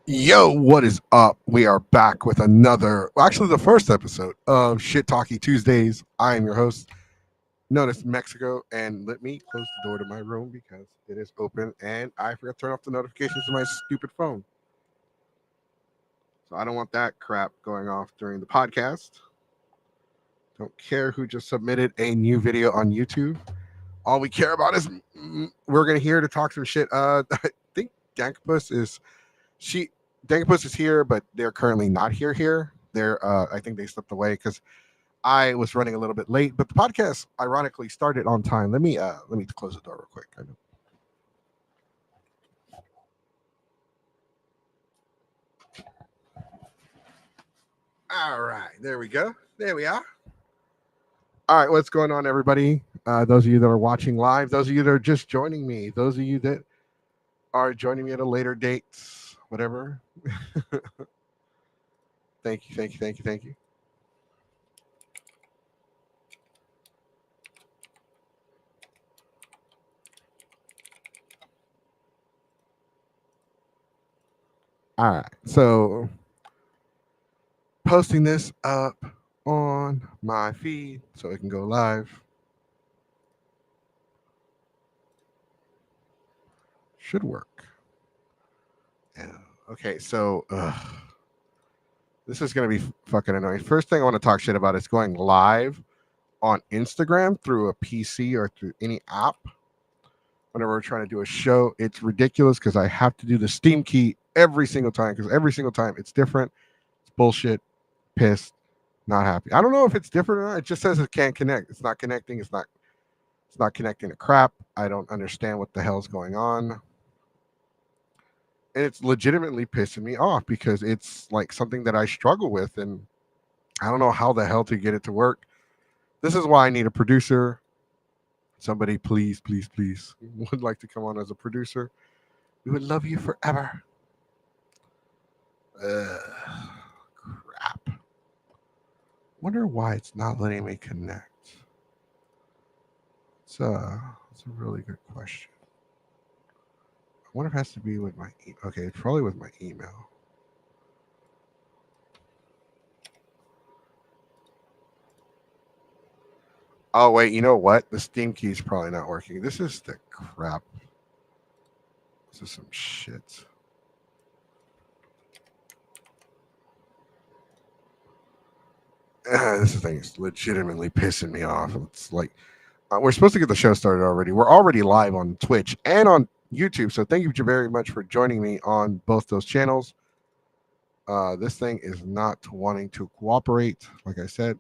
Yo, what is up? We are back with actually the first episode of Shit Talkie Tuesdays. I am your host, known as Mexico, and let me close the door to my room because it is open and I forgot to turn off the notifications to my stupid phone. So I don't want that crap going off during the podcast. Don't care who just submitted a new video on YouTube. All we care about is we're gonna here to talk some shit. I think Dankapus is she Dankapus is here, but they're currently not here. They're I think they slipped away because I was running a little bit late. But the podcast ironically started on time. Let me close the door real quick. All right, there we go. There we are. All right, what's going on, everybody? Those of you that are watching live, those of you that are just joining me, those of you that are joining me at a later date, whatever. Thank you. All right, so posting this up on my feed so it can go live. Should work. Yeah. Okay, so this is gonna be fucking annoying. First thing I want to talk shit about is going live on Instagram through a PC or through any app. Whenever we're trying to do a show, it's ridiculous because I have to do the Steam key every single time because every single time it's different. It's bullshit. Pissed. Not happy. I don't know if it's different or not. It just says it can't connect. It's not connecting. It's not connecting to crap. I don't understand what the hell's going on. And it's legitimately pissing me off because it's like something that I struggle with and I don't know how the hell to get it to work. This is why I need a producer. Somebody please would like to come on as a producer. We would love you forever. Crap. Wonder why it's not letting me connect. It's a really good question. I wonder if it has to be with my okay, it's probably with my email. Oh wait, you know what? The Steam key is probably not working. This is the crap. This is some shit. This thing is legitimately pissing me off. It's like we're supposed to get the show started already. We're already live on Twitch and on YouTube. So thank you very much for joining me on both those channels. This thing is not wanting to cooperate. Like I said,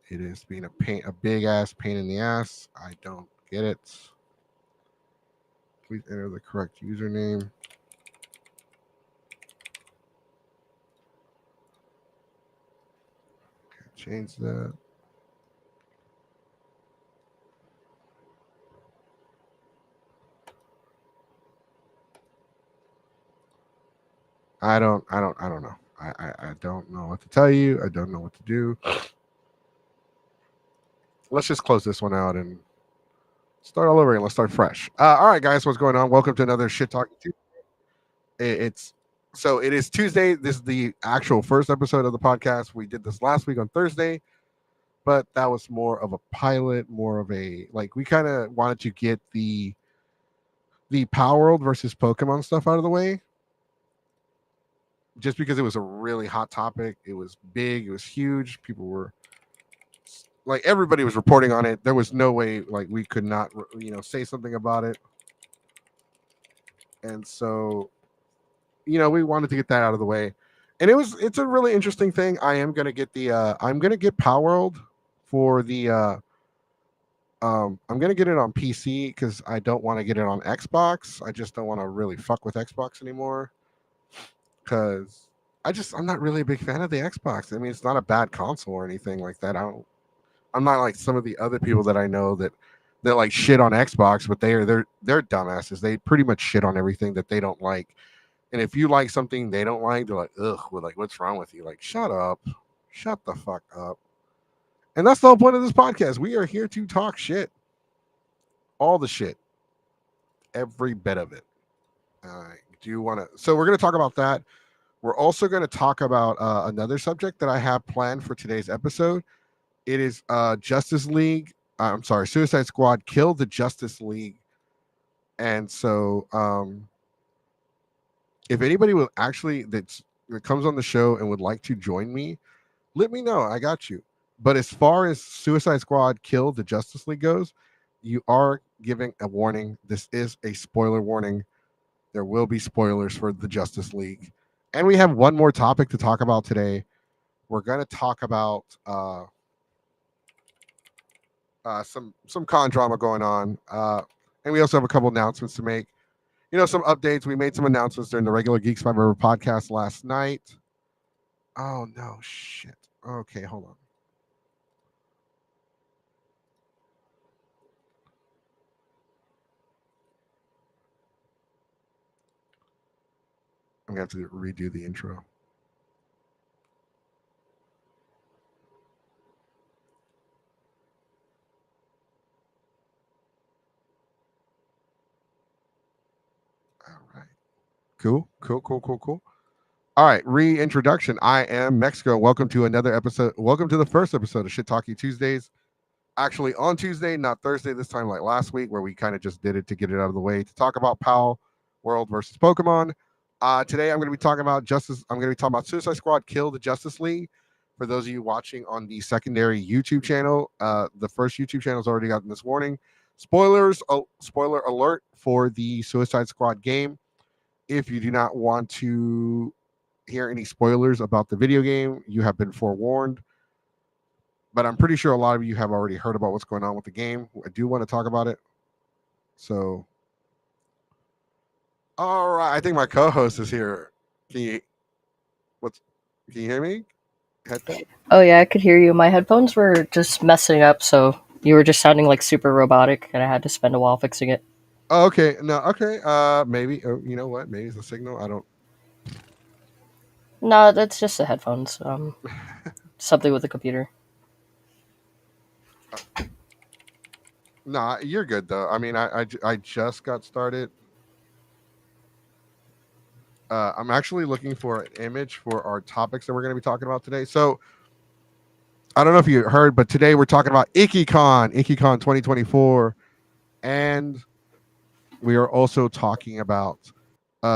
it is being a big ass pain in the ass. I don't get it. Please enter the correct username. Okay, change that. I don't know. I don't know what to tell you. I don't know what to do. Let's just close this one out and start all over again. Let's start fresh. All right, guys, what's going on? Welcome to another Shit Talking Tuesday. It's so it is Tuesday. This is the actual first episode of the podcast. We did this last week on Thursday, but that was more of a pilot, more of a like we kind of wanted to get the Power World versus Pokemon stuff out of the way, just because it was a really hot topic. It was big. It was huge. People were like everybody was reporting on it. There was no way like we could not say something about it, and so we wanted to get that out of the way. And it's a really interesting thing. I am gonna get I'm gonna get Power World for the I'm gonna get it on PC because I don't want to get it on Xbox. I just don't want to really fuck with Xbox anymore because I'm not really a big fan of the Xbox. I mean, it's not a bad console or anything like that. I'm not like some of the other people that I know that like shit on Xbox, but they're dumbasses. They pretty much shit on everything that they don't like. And if you like something they don't like, they're like, ugh, well, like, what's wrong with you? Like, shut up. Shut the fuck up. And that's the whole point of this podcast. We are here to talk shit. All the shit. Every bit of it. Do you want to? So we're going to talk about that. We're also going to talk about another subject that I have planned for today's episode. It is Justice League. I'm sorry, Suicide Squad Kill the Justice League. And so, if anybody will actually that comes on the show and would like to join me, let me know. I got you. But as far as Suicide Squad Kill the Justice League goes, you are giving a warning. This is a spoiler warning. There will be spoilers for the Justice League. And we have one more topic to talk about today. We're going to talk about some con drama going on. And we also have a couple announcements to make. Some updates. We made some announcements during the regular Geeks 5 River podcast last night. Oh, no, shit. Okay, hold on. I'm going to have to redo the intro. All right. Cool. All right, reintroduction. I am Mexico. Welcome to another episode. Welcome to the first episode of Shit Talkie Tuesdays. Actually, on Tuesday, not Thursday this time, like last week, where we kind of just did it to get it out of the way to talk about PAL World versus Pokemon. Today, I'm going to be talking about Justice. I'm going to be talking about Suicide Squad Kill the Justice League. For those of you watching on the secondary YouTube channel, the first YouTube channel has already gotten this warning. Spoiler alert for the Suicide Squad game. If you do not want to hear any spoilers about the video game, you have been forewarned. But I'm pretty sure a lot of you have already heard about what's going on with the game. I do want to talk about it. So, all right, I think my co-host is here. Can you can you hear me? Headphone? Oh yeah, I could hear you. My headphones were just messing up, so you were just sounding like super robotic, and I had to spend a while fixing it. Oh, okay. No, okay. Maybe. You know what? Maybe it's a signal. I don't. No, that's just the headphones. Something with the computer. Nah, you're good though. I mean, I just got started. I'm actually looking for an image for our topics that we're going to be talking about today. So I don't know if you heard, but today we're talking about Ikkicon 2024, and we are also talking about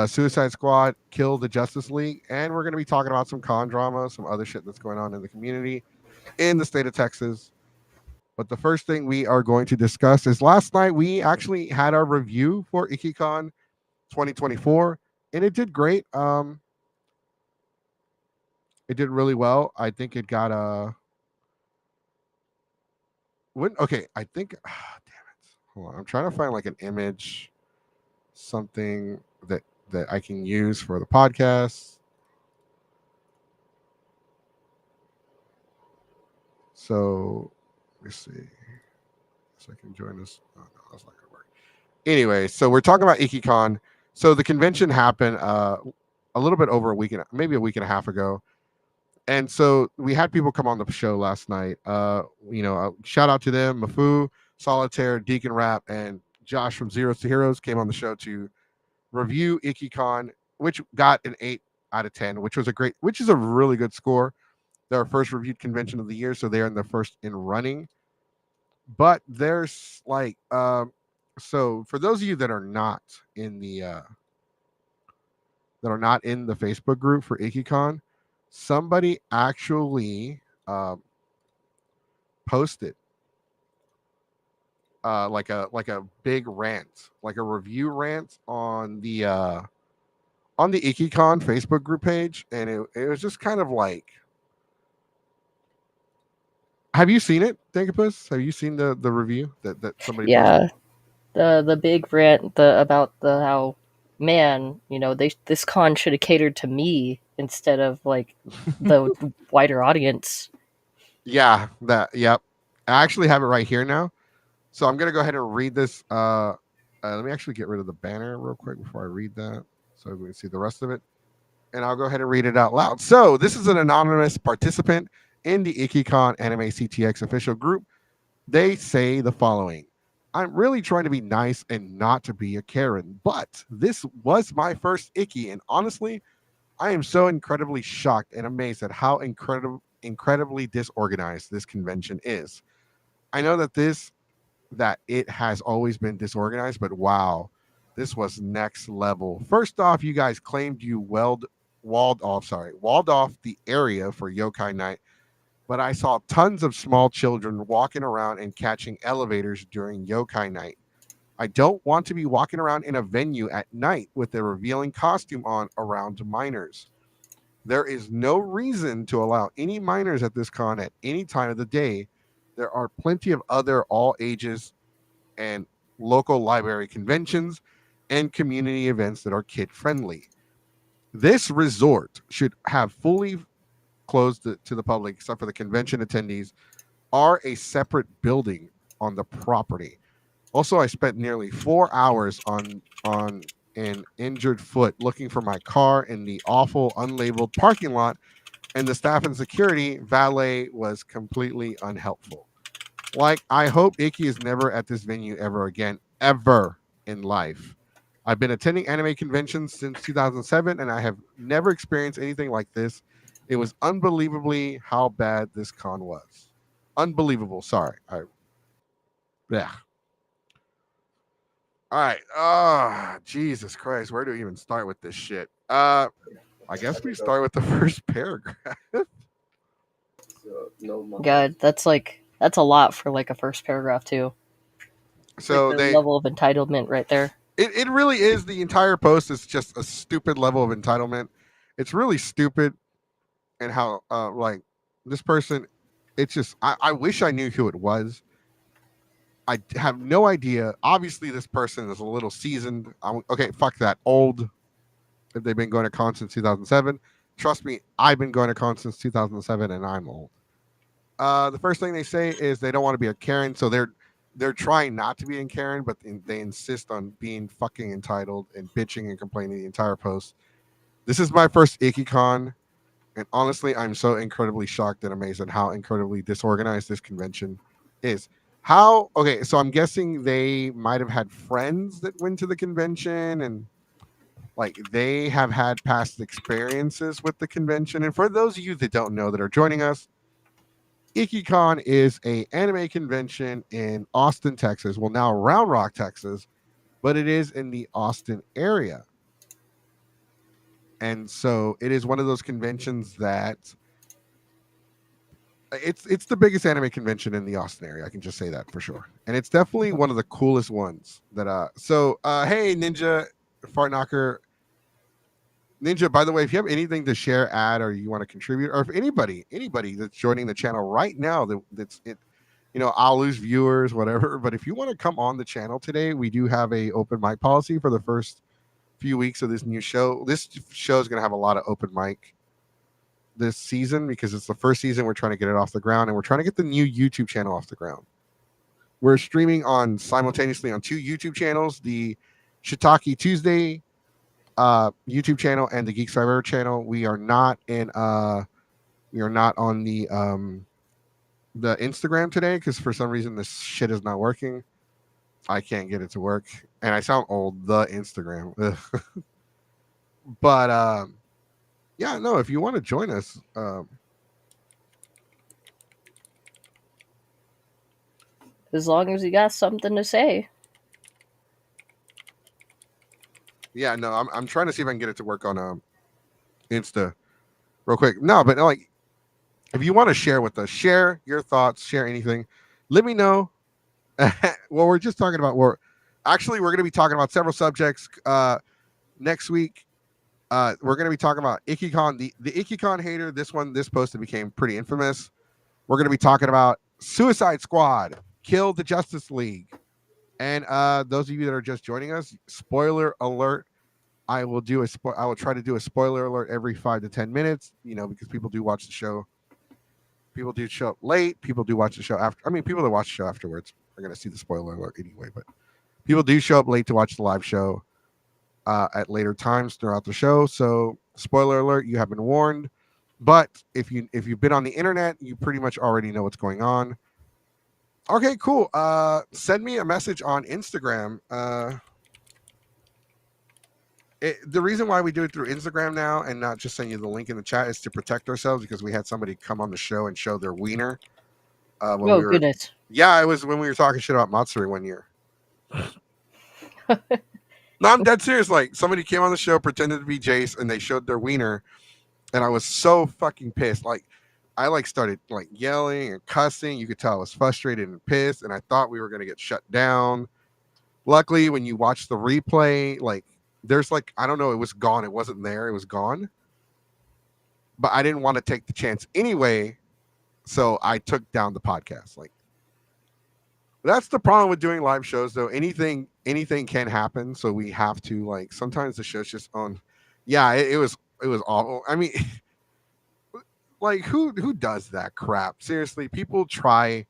Suicide Squad Kill the Justice League, and we're going to be talking about some con drama, some other shit that's going on in the community in the state of Texas. But the first thing we are going to discuss is last night we actually had our review for Ikkicon 2024, and it did great. It did really well. I think it got a when okay. I think damn it. Hold on, I'm trying to find like an image, something that I can use for the podcast. So let's see. So I can join us. Oh, no, that's not gonna work. Anyway, so we're talking about Ikkicon. So the convention happened a little bit over a week and maybe a week and a half ago. And so we had people come on the show last night. Shout out to them, Mafu, Solitaire, Deacon Rap, and Josh from Zeros to Heroes came on the show to review Ikkicon, which got an 8 out of 10, which is a really good score. Their first reviewed convention of the year, so they're in the first in running. But there's like, so for those of you that are not in the Facebook group for Ikkicon, somebody actually posted like a big rant, like a review rant on the Ikkicon Facebook group page, and it was just kind of like, have you seen it, Dankapus? Have you seen the review that somebody posted? Yeah, the big rant about the how man, this con should have catered to me instead of like the wider audience. Yeah, yep. I actually have it right here now. So I'm gonna go ahead and read this. Let me actually get rid of the banner real quick before I read that, so we can see the rest of it. And I'll go ahead and read it out loud. So this is an anonymous participant in the Ikkicon Anime CTX official group. They say the following: I'm really trying to be nice and not to be a Karen, but this was my first Icky, and honestly, I am so incredibly shocked and amazed at how incredibly disorganized this convention is. I know that it has always been disorganized, but wow, this was next level. First off, you guys claimed you walled off the area for Yokai Night, but I saw tons of small children walking around and catching elevators during Yokai Night. I don't want to be walking around in a venue at night with a revealing costume on around minors. There is no reason to allow any minors at this con at any time of the day. There are plenty of other all ages and local library conventions and community events that are kid friendly. This resort should have fully closed to the public except for the convention attendees are a separate building on the property. Also, I spent nearly 4 hours on an injured foot looking for my car in the awful unlabeled parking lot, and the staff and security valet was completely unhelpful. Like, I hope Icky is never at this venue ever again, ever in life. I've been attending anime conventions since 2007, and I have never experienced anything like this. It was unbelievably how bad this con was. Unbelievable. Sorry. Yeah. All right. Oh, Jesus Christ. Where do we even start with this shit? I guess we start with the first paragraph. God, that's a lot for like a first paragraph too. So Like the level of entitlement right there. it really is, the entire post is just a stupid level of entitlement. It's really stupid, and how like this person, it's just I wish I knew who it was. I have no idea. Obviously, this person is a little seasoned. Okay, fuck that. Old. If they've been going to con since 2007, trust me, I've been going to con since 2007, and I'm old. The first thing they say is they don't want to be a Karen, so they're trying not to be in Karen, but they insist on being fucking entitled and bitching and complaining the entire post. This is my first Ikkicon, and honestly, I'm so incredibly shocked and amazed at how incredibly disorganized this convention is. How okay, so I'm guessing they might have had friends that went to the convention, and like they have had past experiences with the convention. And for those of you that don't know that are joining us, Ikkicon is a anime convention in Austin, Texas. Well, now Round Rock, Texas, but it is in the Austin area. And so it is one of those conventions that it's the biggest anime convention in the Austin area. I can just say that for sure. And it's definitely one of the coolest ones that hey Ninja Fart Knocker. Ninja, by the way, if you have anything to share, add, or you want to contribute, or if anybody that's joining the channel right now that's it, I'll lose viewers, whatever. But if you want to come on the channel today, we do have a open mic policy for the first few weeks of this new show. This show is going to have a lot of open mic this season because it's the first season. We're trying to get it off the ground, and we're trying to get the new YouTube channel off the ground. We're streaming simultaneously on two YouTube channels: the Shiitake Tuesday YouTube channel and the Geek Survivor channel. We are not on the Instagram today because for some reason this shit is not working. I can't get it to work, and I sound old. The Instagram, but yeah, no. If you want to join us, As long as you got something to say. yeah, no. I'm trying to see if I can get it to work on Insta real quick. No, but like, if you want to share with us, share your thoughts, share anything. Let me know. Well, we're just talking about we're going to be talking about several subjects next week. We're going to be talking about Ikkicon, the Ikkicon hater. This post became pretty infamous. We're going to be talking about Suicide Squad, Kill the Justice League, and those of you that are just joining us, spoiler alert. I will try to do a spoiler alert every 5 to 10 minutes. Because people do watch the show. People do show up late. People do watch the show after. I mean, people that watch the show afterwards are going to see the spoiler alert anyway. But people do show up late to watch the live show at later times throughout the show. So, spoiler alert, you have been warned. But if you've been on the internet, you pretty much already know what's going on. Okay, cool. Send me a message on Instagram. The reason why we do it through Instagram now and not just send you the link in the chat is to protect ourselves because we had somebody come on the show and show their wiener when Oh we were. goodness. Yeah, it was when we were talking shit about Matsuri one year. No, I'm dead serious. Like somebody came on the show, pretended to be Jace, and they showed their wiener, and I was so fucking pissed. Like I like started like yelling and cussing. You could tell I was frustrated and pissed, and I thought we were gonna get shut down. Luckily, when you watch the replay, like there's like I don't know, it was gone. It wasn't there. It was gone. But I didn't want to take the chance anyway, so I took down the podcast. Like that's the problem with doing live shows, though. Anything can happen, so we have to like sometimes the show's just on. Yeah, it was awful. I mean, like who does that crap? Seriously, people try.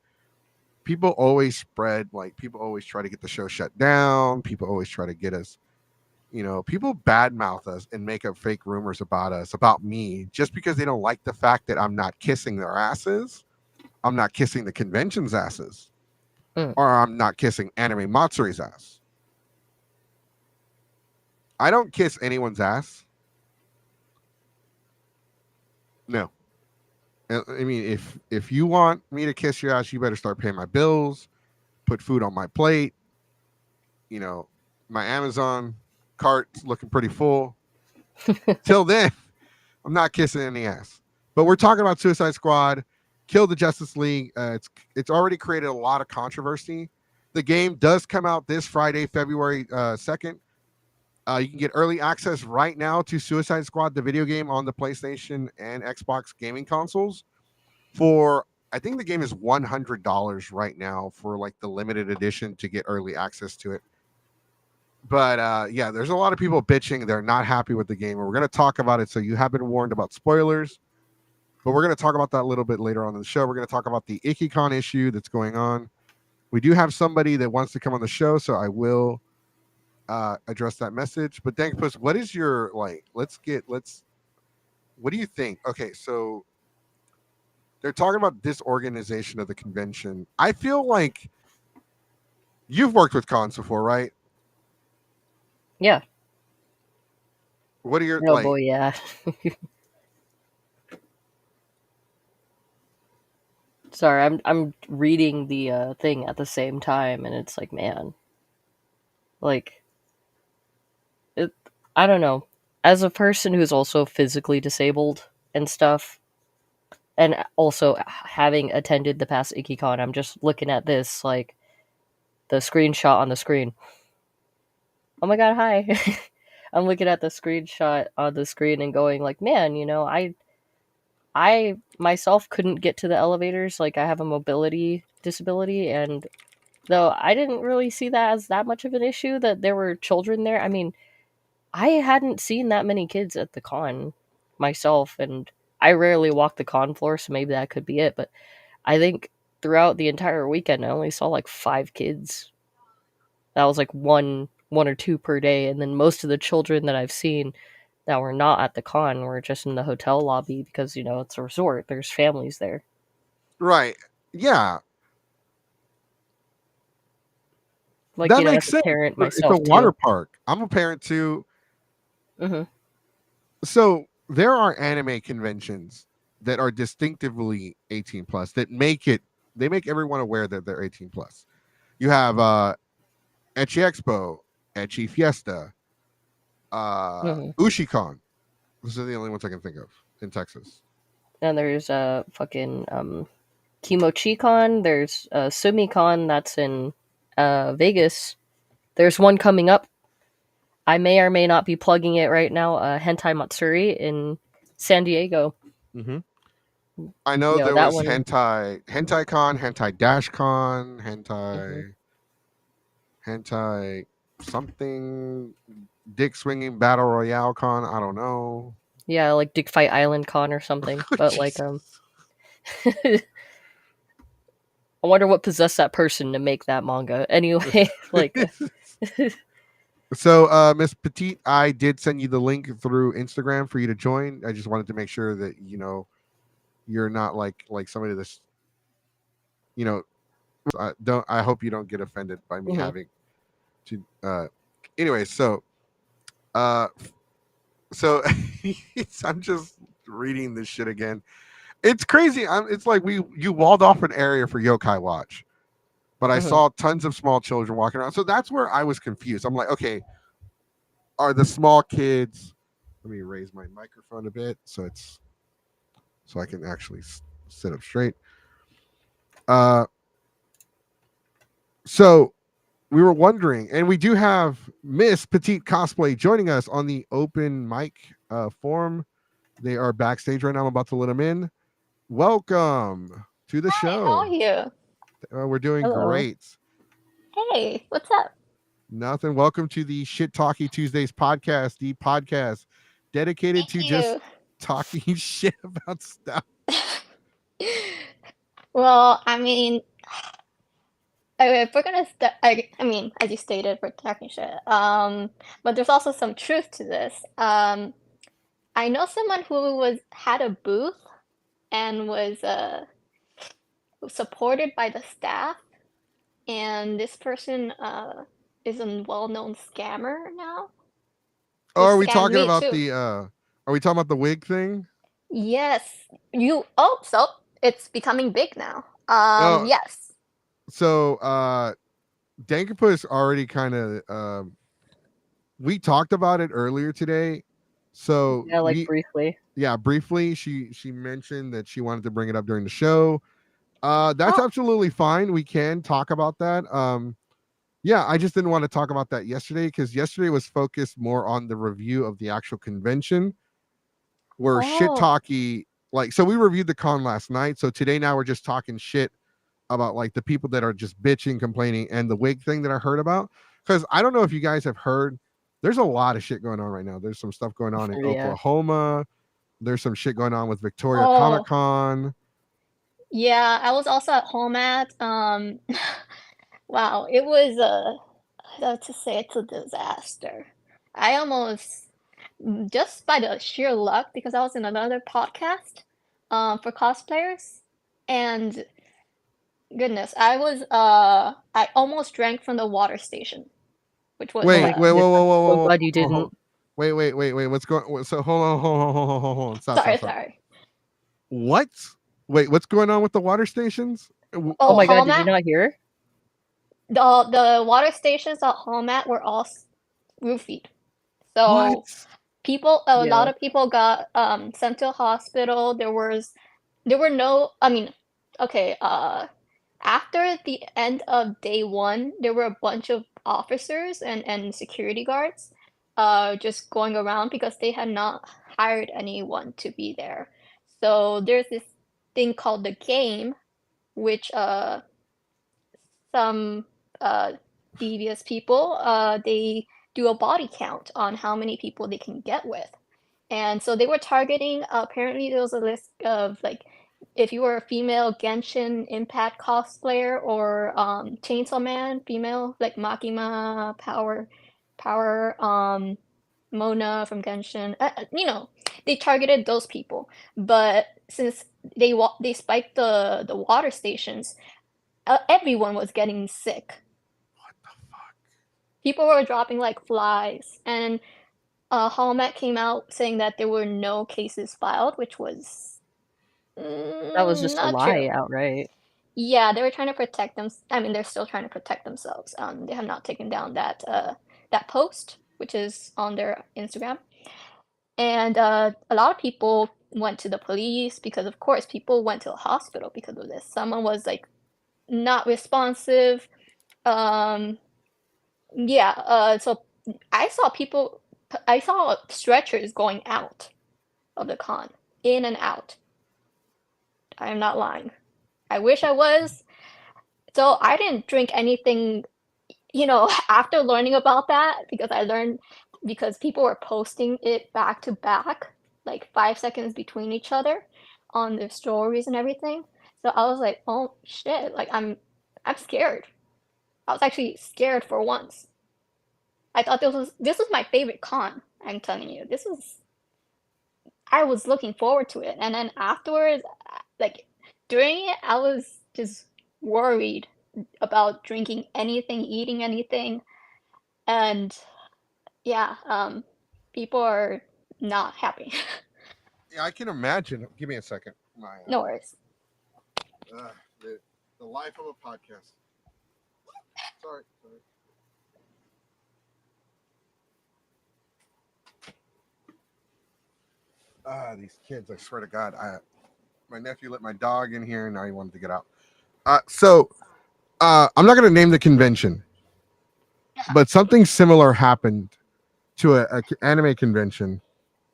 People always spread like people always try to get the show shut down. People always try to get us. People badmouth us and make up fake rumors about us, about me, just because they don't like the fact that I'm not kissing their asses. I'm not kissing the convention's asses, Mm. or I'm not kissing Anime Matsuri's ass. I don't kiss anyone's ass. No. I mean, if you want me to kiss your ass, you better start paying my bills, put food on my plate. You know, my Amazon cart's looking pretty full. Till then, I'm not kissing any ass. But we're talking about Suicide Squad, Kill the Justice League. It's already created a lot of controversy. The game does come out this Friday, February 2nd. You can get early access right now to Suicide Squad, the video game, on the PlayStation and Xbox gaming consoles. For I think the game is $100 right now for like the limited edition to get early access to it. But yeah, there's a lot of people bitching. They're not happy with the game. And we're going to talk about it. So you have been warned about spoilers. But we're going to talk about that a little bit later on in the show. We're going to talk about the Ikkicon issue that's going on. We do have somebody that wants to come on the show, so I will address that message. But Dankpuss, what is your like? What do you think? Okay, so they're talking about disorganization of the convention. I feel like you've worked with cons before, right? Yeah. What are your Oh like? boy, yeah. Sorry, I'm reading the thing at the same time, and it's like, man, like it. I don't know. As a person who's also physically disabled and stuff, and also having attended the past Ikkicon, I'm just looking at this like the screenshot on the screen. Oh my god, hi! I'm looking at the screenshot on the screen and going like, man, I myself couldn't get to the elevators. Like I have a mobility disability, and though I didn't really see that as that much of an issue that there were children there. I mean, I hadn't seen that many kids at the con myself, and I rarely walk the con floor, so maybe that could be it. But I think throughout the entire weekend, I only saw like 5 kids. That was like one or two per day, and then most of the children that I've seen that were not at the con were just in the hotel lobby because it's a resort. There's families there. Right? Yeah, Like that as makes a sense. parent It's a myself water too. park. I'm a parent too. Hmm. So there are anime conventions that are distinctively 18 plus that they make everyone aware that they're 18 plus. You have Etchy Expo, Etchy Fiesta, Hmm. Ushicon. Those are the only ones I can think of in Texas. And there's fucking Kimochicon. There's Sumicon that's in Vegas. There's one coming up. I may or may not be plugging it right now. Hentai Matsuri in San Diego. Mm-hmm. I know there That was one. Hentai Con, Hentai Dash Con, Hmm. Hentai something, Dick Swinging Battle Royale Con. I don't know. Yeah, like Dick Fight Island Con or something. But like, Jesus. I wonder what possessed that person to make that manga. Anyway, like, So, Miss Petite, I did send you the link through Instagram for you to join. I just wanted to make sure that you're not like somebody that's you know. I don't. I hope you don't get offended by me mhm. having to. Anyway, so Uh, so I'm just reading this shit again. It's crazy. It's like you walled off an area for Yokai Watch, but I Hmm. saw tons of small children walking around. So that's where I was confused. I'm like, okay, are the small kids? Let me raise my microphone a bit so I can actually sit up straight. Uh, so we were wondering, and we do have Miss Petite Cosplay joining us on the open mic forum. They are backstage right now. I'm about to let them in. Welcome to the Hi, how are show. you? We're doing Hello. great. Hey, what's up? Nothing. Welcome to the Shit Talkie Tuesdays podcast, the podcast dedicated to just Thank talking shit about stuff. you. Well, I mean, if we're gonna st I mean, as you stated, we're talking shit. But there's also some truth to this. I know someone who had a booth and was supported by the staff, and this person is a well-known scammer now Oh, who are we scammed talking me about too. the are we talking about the wig thing? Yes, you. Oh, so it's becoming big now. Oh, Yes. so Dankapus already kind of we talked about it earlier today. So Yeah, like we briefly. yeah, briefly she mentioned that she wanted to bring it up during the show. That's Oh, absolutely fine. We can talk about that. Yeah, I just didn't want to talk about that yesterday because yesterday was focused more on the review of the actual convention where shit oh, talky like so we reviewed the con last night. So today now we're just talking shit about like the people that are just bitching, complaining, and the wig thing that I heard about. Because I don't know if you guys have heard, there's a lot of shit going on right now. There's some stuff going on in Yeah. Oklahoma. There's some shit going on with Victoria Comic oh. Con. Yeah, I was also at home at. Wow, it was to say it's a disaster. I almost just by the sheer luck because I was in another podcast, for cosplayers, and goodness, I almost drank from the water station, which was Oh Wait, my wait, whoa, goodness. whoa, I'm whoa, so whoa, glad you whoa, didn't. whoa. Wait. What's going? So hold on. Stop, stop, sorry, stop. sorry. What? Wait, what's going on with the water stations? Oh Oh, my god, home did you at not hear? the water stations at home at were all roofied. So What? a lot Yeah. of people got sent to a hospital. There were no, I mean, okay, after the end of day one, there were a bunch of officers and security guards just going around because they had not hired anyone to be there. So there's this thing called the game, which some devious people they do a body count on how many people they can get with. And so they were targeting, apparently there was a list of like if you were a female Genshin Impact cosplayer or Chainsaw Man female like Makima Power Mona from Genshin, they targeted those people. But since they spiked the water stations, everyone was getting sick. What the fuck? People were dropping like flies, and Hallmark came out saying that there were no cases filed, which was That was just a not true. lie outright. Yeah, they were trying to protect them. I mean, they're still trying to protect themselves. They have not taken down that post, which is on their Instagram. And a lot of people went to the police because, of course, people went to the hospital because of this. Someone was like not responsive. Um, yeah. So I saw stretchers going out of the con, in and out. I am not lying. I wish I was. So I didn't drink anything, after learning about that, because people were posting it back to back, like 5 seconds between each other on their stories and everything. So I was like, oh shit, like I'm scared. I was actually scared for once. I thought this was my favorite con, I'm telling you. I was looking forward to it. And then afterwards, like during it, I was just worried about drinking anything, eating anything. And yeah, people are not happy. Yeah, I can imagine. Give me a second. My No worries. uh, the, the life of a podcast. Sorry. These kids! I swear to God, my nephew let my dog in here, and now he wanted to get out. I'm not going to name the convention, but something similar happened to a anime convention.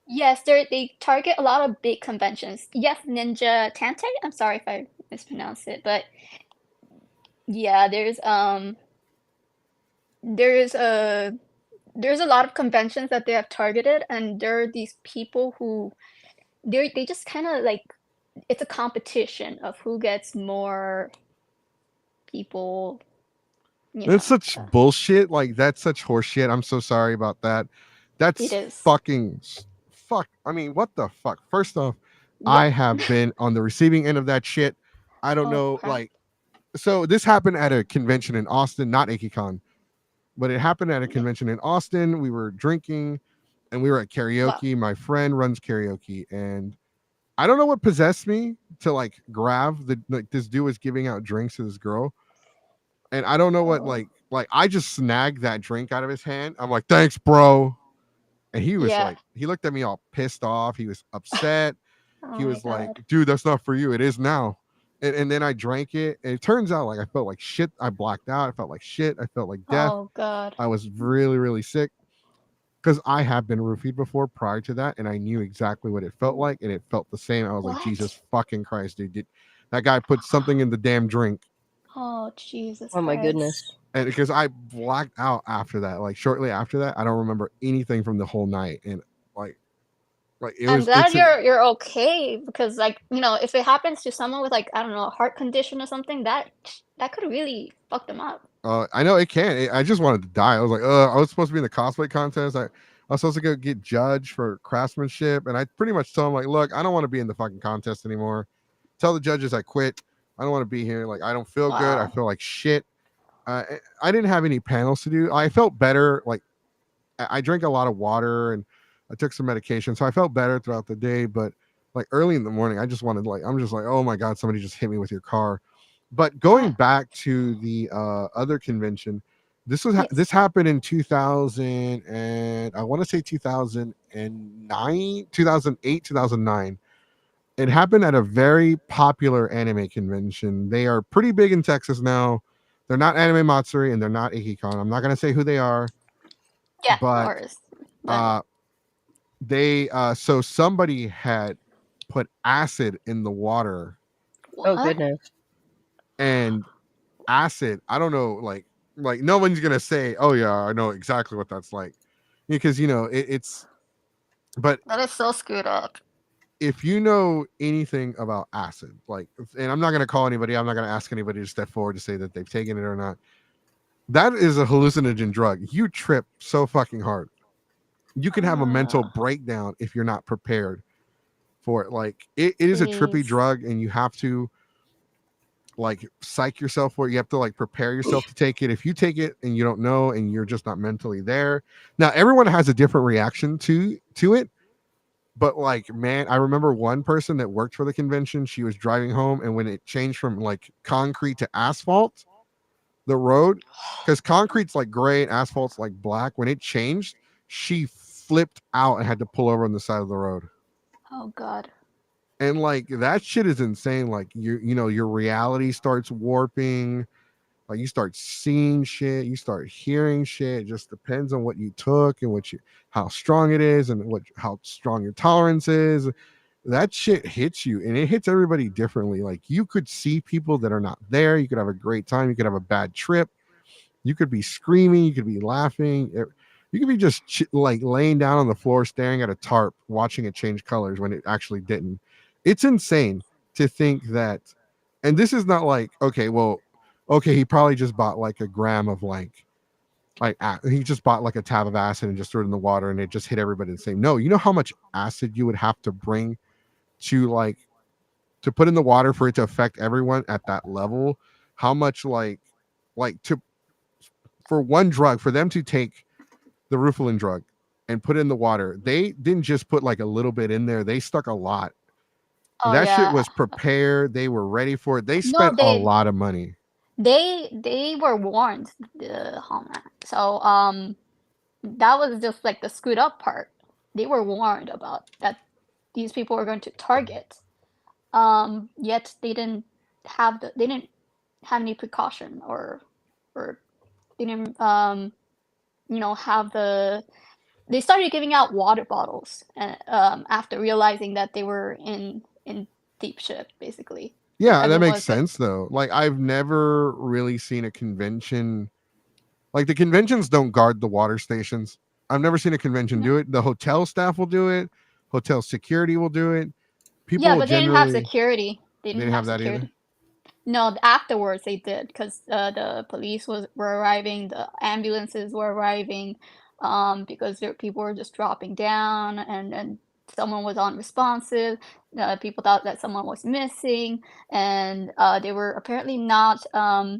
Yes, they target a lot of big conventions. Yes, Ninja Tante. I'm sorry if I mispronounced it, but yeah, there's a lot of conventions that they have targeted, and there are these people who they just kind of like it's a competition of who gets more people, you That's know. such bullshit. Like that's such horseshit. I'm so sorry about that. It That's is. fucking fuck. I mean, what the fuck? First off, Yep. I have been on the receiving end of that shit. I don't Oh know. crap. Like, so this happened at a convention in Austin, not Ikkicon, but it happened at a Yep. convention in Austin. We were drinking, and we were at Wow. karaoke. My friend runs karaoke, and I don't know what possessed me to like grab the like this dude was giving out drinks to this girl, and I don't know what Oh. like I just snagged that drink out of his hand. I'm like, thanks, bro. And he was Yeah. like, he looked at me all pissed off. He was upset. Oh He my was like, God. dude, that's not for you. It is now. And then I drank it. And it turns out like I felt like shit. I blacked out. I felt like shit. I felt like death. Oh God. I was really, really sick because I have been roofied before prior to that. And I knew exactly what it felt like. And it felt the same. I was like, What? Jesus fucking Christ, dude. That guy put something in the damn drink. Oh Jesus Oh my Christ. goodness. And because I blacked out after that, like shortly after that, I don't remember anything from the whole night. And like, it I'm was, glad you're okay because like, if it happens to someone with like, I don't know, a heart condition or something, that could really fuck them up. I know it can. I just wanted to die. I was like, I was supposed to be in the cosplay contest. I was supposed to go get judged for craftsmanship. And I pretty much told him, like, look, I don't want to be in the fucking contest anymore. Tell the judges I quit. I don't want to be here. Like, I don't feel good. I Wow. feel like shit. I didn't have any panels to do. I felt better. Like, I drank a lot of water and I took some medication. So I felt better throughout the day. But like early in the morning, I just wanted, like, I'm just like, oh my God, somebody just hit me with your car. But going Ah, back to the other convention, yes. this happened in 2000 and I want to say 2009, 2008, 2009. It happened at a very popular anime convention. They are pretty big in Texas now. They're not Anime Matsuri and they're not Ikkicon. I'm not going to say who they are, Yeah, no but worries. But uh they so somebody had put acid in the water, Oh what? goodness. and acid, I don't know, like no one's gonna say, oh yeah, I know exactly what that's like, because it's, but That is so screwed up. if you know anything about acid, like, and I'm not gonna call anybody, I'm not gonna ask anybody to step forward to say that they've taken it or not, that is a hallucinogen drug. You trip so fucking hard, you can have a mental Ah, breakdown if you're not prepared for it. Like it is a trippy jeez. drug, and you have to like psych yourself for it. You have to like prepare yourself to take it. If you take it and you don't know and you're just not mentally there. Now everyone has a different reaction to it. But like, man, I remember one person that worked for the convention. She was driving home, and when it changed from like concrete to asphalt, the road, because concrete's like gray and asphalt's like black. When it changed, she flipped out and had to pull over on the side of the road. Oh God. And like that shit is insane. Like your reality starts warping. Like you start seeing shit, you start hearing shit. It just depends on what you took and how strong it is and how strong your tolerance is. That shit hits you, and it hits everybody differently. Like you could see people that are not there. You could have a great time. You could have a bad trip. You could be screaming. You could be laughing. You could be just like laying down on the floor, staring at a tarp, watching it change colors when it actually didn't. It's insane to think that. And this is not like, okay, well, okay, he probably just bought like a gram of he just bought like a tab of acid and just threw it in the water and it just hit everybody the same. No, you know how much acid you would have to bring to to put in the water for it to affect everyone at that level? How much like to for one drug, for them to take the Rufalin drug and put it in the water. They didn't just put like a little bit in there; they stuck a lot. Oh That shit yeah. was prepared. They were ready for it. They No, spent a lot of money. they were warned, the homeland. So that was just like the screwed up part. They were warned about that these people were going to target. Yet they didn't have any precaution, or they didn't have they started giving out water bottles, after realizing that they were in deep shit, basically, because Yeah, that everyone makes was just sense though. Like I've never really seen a convention like the conventions don't guard the water stations. I've never seen a convention no. do it. The hotel staff will do it. Hotel security will do it. Yeah, People but they didn't have generally security. They they didn't didn't have have that either. security. No, afterwards they did, because the police were arriving, the ambulances were arriving, because people were just dropping down, and someone was unresponsive. People thought that someone was missing, and they were apparently not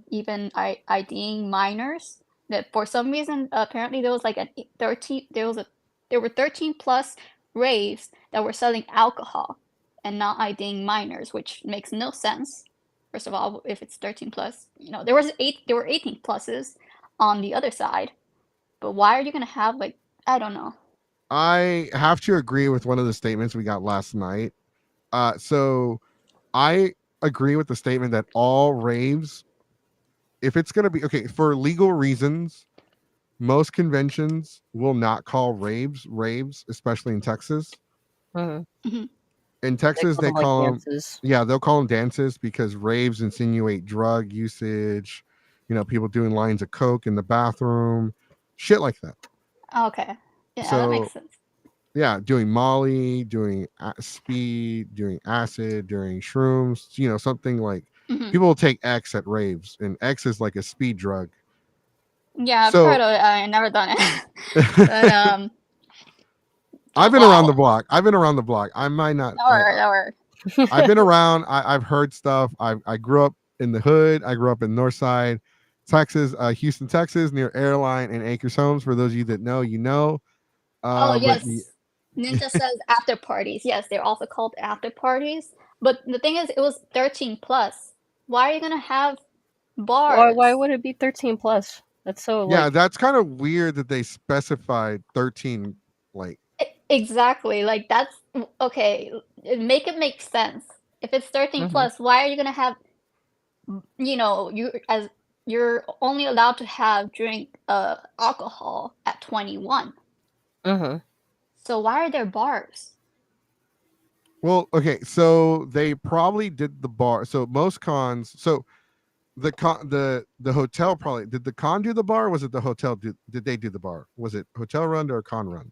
even IDing minors. That for some reason, apparently there was like 13. There were 13 plus raves that were selling alcohol and not IDing minors, which makes no sense. First of all, if it's 13 plus, there were 18 pluses on the other side. But why are you gonna have, like, I don't know. I have to agree with one of the statements we got last night. So I agree with the statement that all raves, if it's going to be okay for legal reasons, most conventions will not call raves, especially in Texas. Mhm. Mhm. In They Texas, call they them like call them, dances. yeah, they'll call them dances because raves insinuate drug usage, people doing lines of coke in the bathroom, shit like that. Okay. Yeah, that makes So sense. yeah, doing Molly, doing speed, doing acid, doing shrooms, something like Hmm. people will take X at raves, and X is like a speed drug. Yeah, I've heard So of it. I never done it. But I've been around the wow. block. I might not. Or I've been around. I've heard stuff. I grew up in the hood. I grew up in Northside, Texas, Houston, Texas, near Airline and Acres Homes. For those of you that know, you know. Oh But yes, Ninja says after parties. Yes, they're also called after parties. But the thing is, it was 13 plus. Why are you gonna have Why bars? would it be 13 plus? That's so yeah, like that's kind of weird that they specified 13. Like, Exactly. Like, that's okay. Make it make sense. If it's 13 mhm. plus, why are you gonna have, you're only allowed to have drink alcohol at 21. Mhm. So why are there bars? well, okay, so they probably did the bar. So most cons. So the hotel probably did the con do the bar. Or was it the hotel? Did they do the bar? Was it hotel run or con run?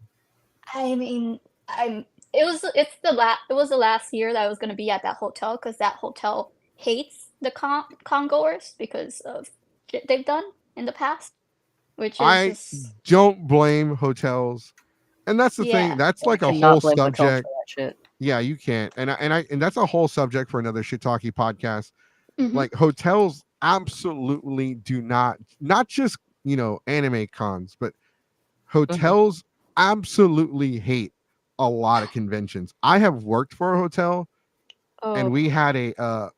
I mean, I'm it was the last year that I was gonna be at that hotel, because that hotel hates the con-goers because of shit they've done in the past, which is I just, don't blame hotels, and that's the thing. yeah. That's You like a whole cannot blame hotels subject. for that shit. Yeah, you can't, and that's a whole subject for another shit talkie podcast. Hmm. Like hotels absolutely do not just anime cons, but Mhm. hotels absolutely hate a lot of conventions. I have worked for a hotel, and Oh, we had a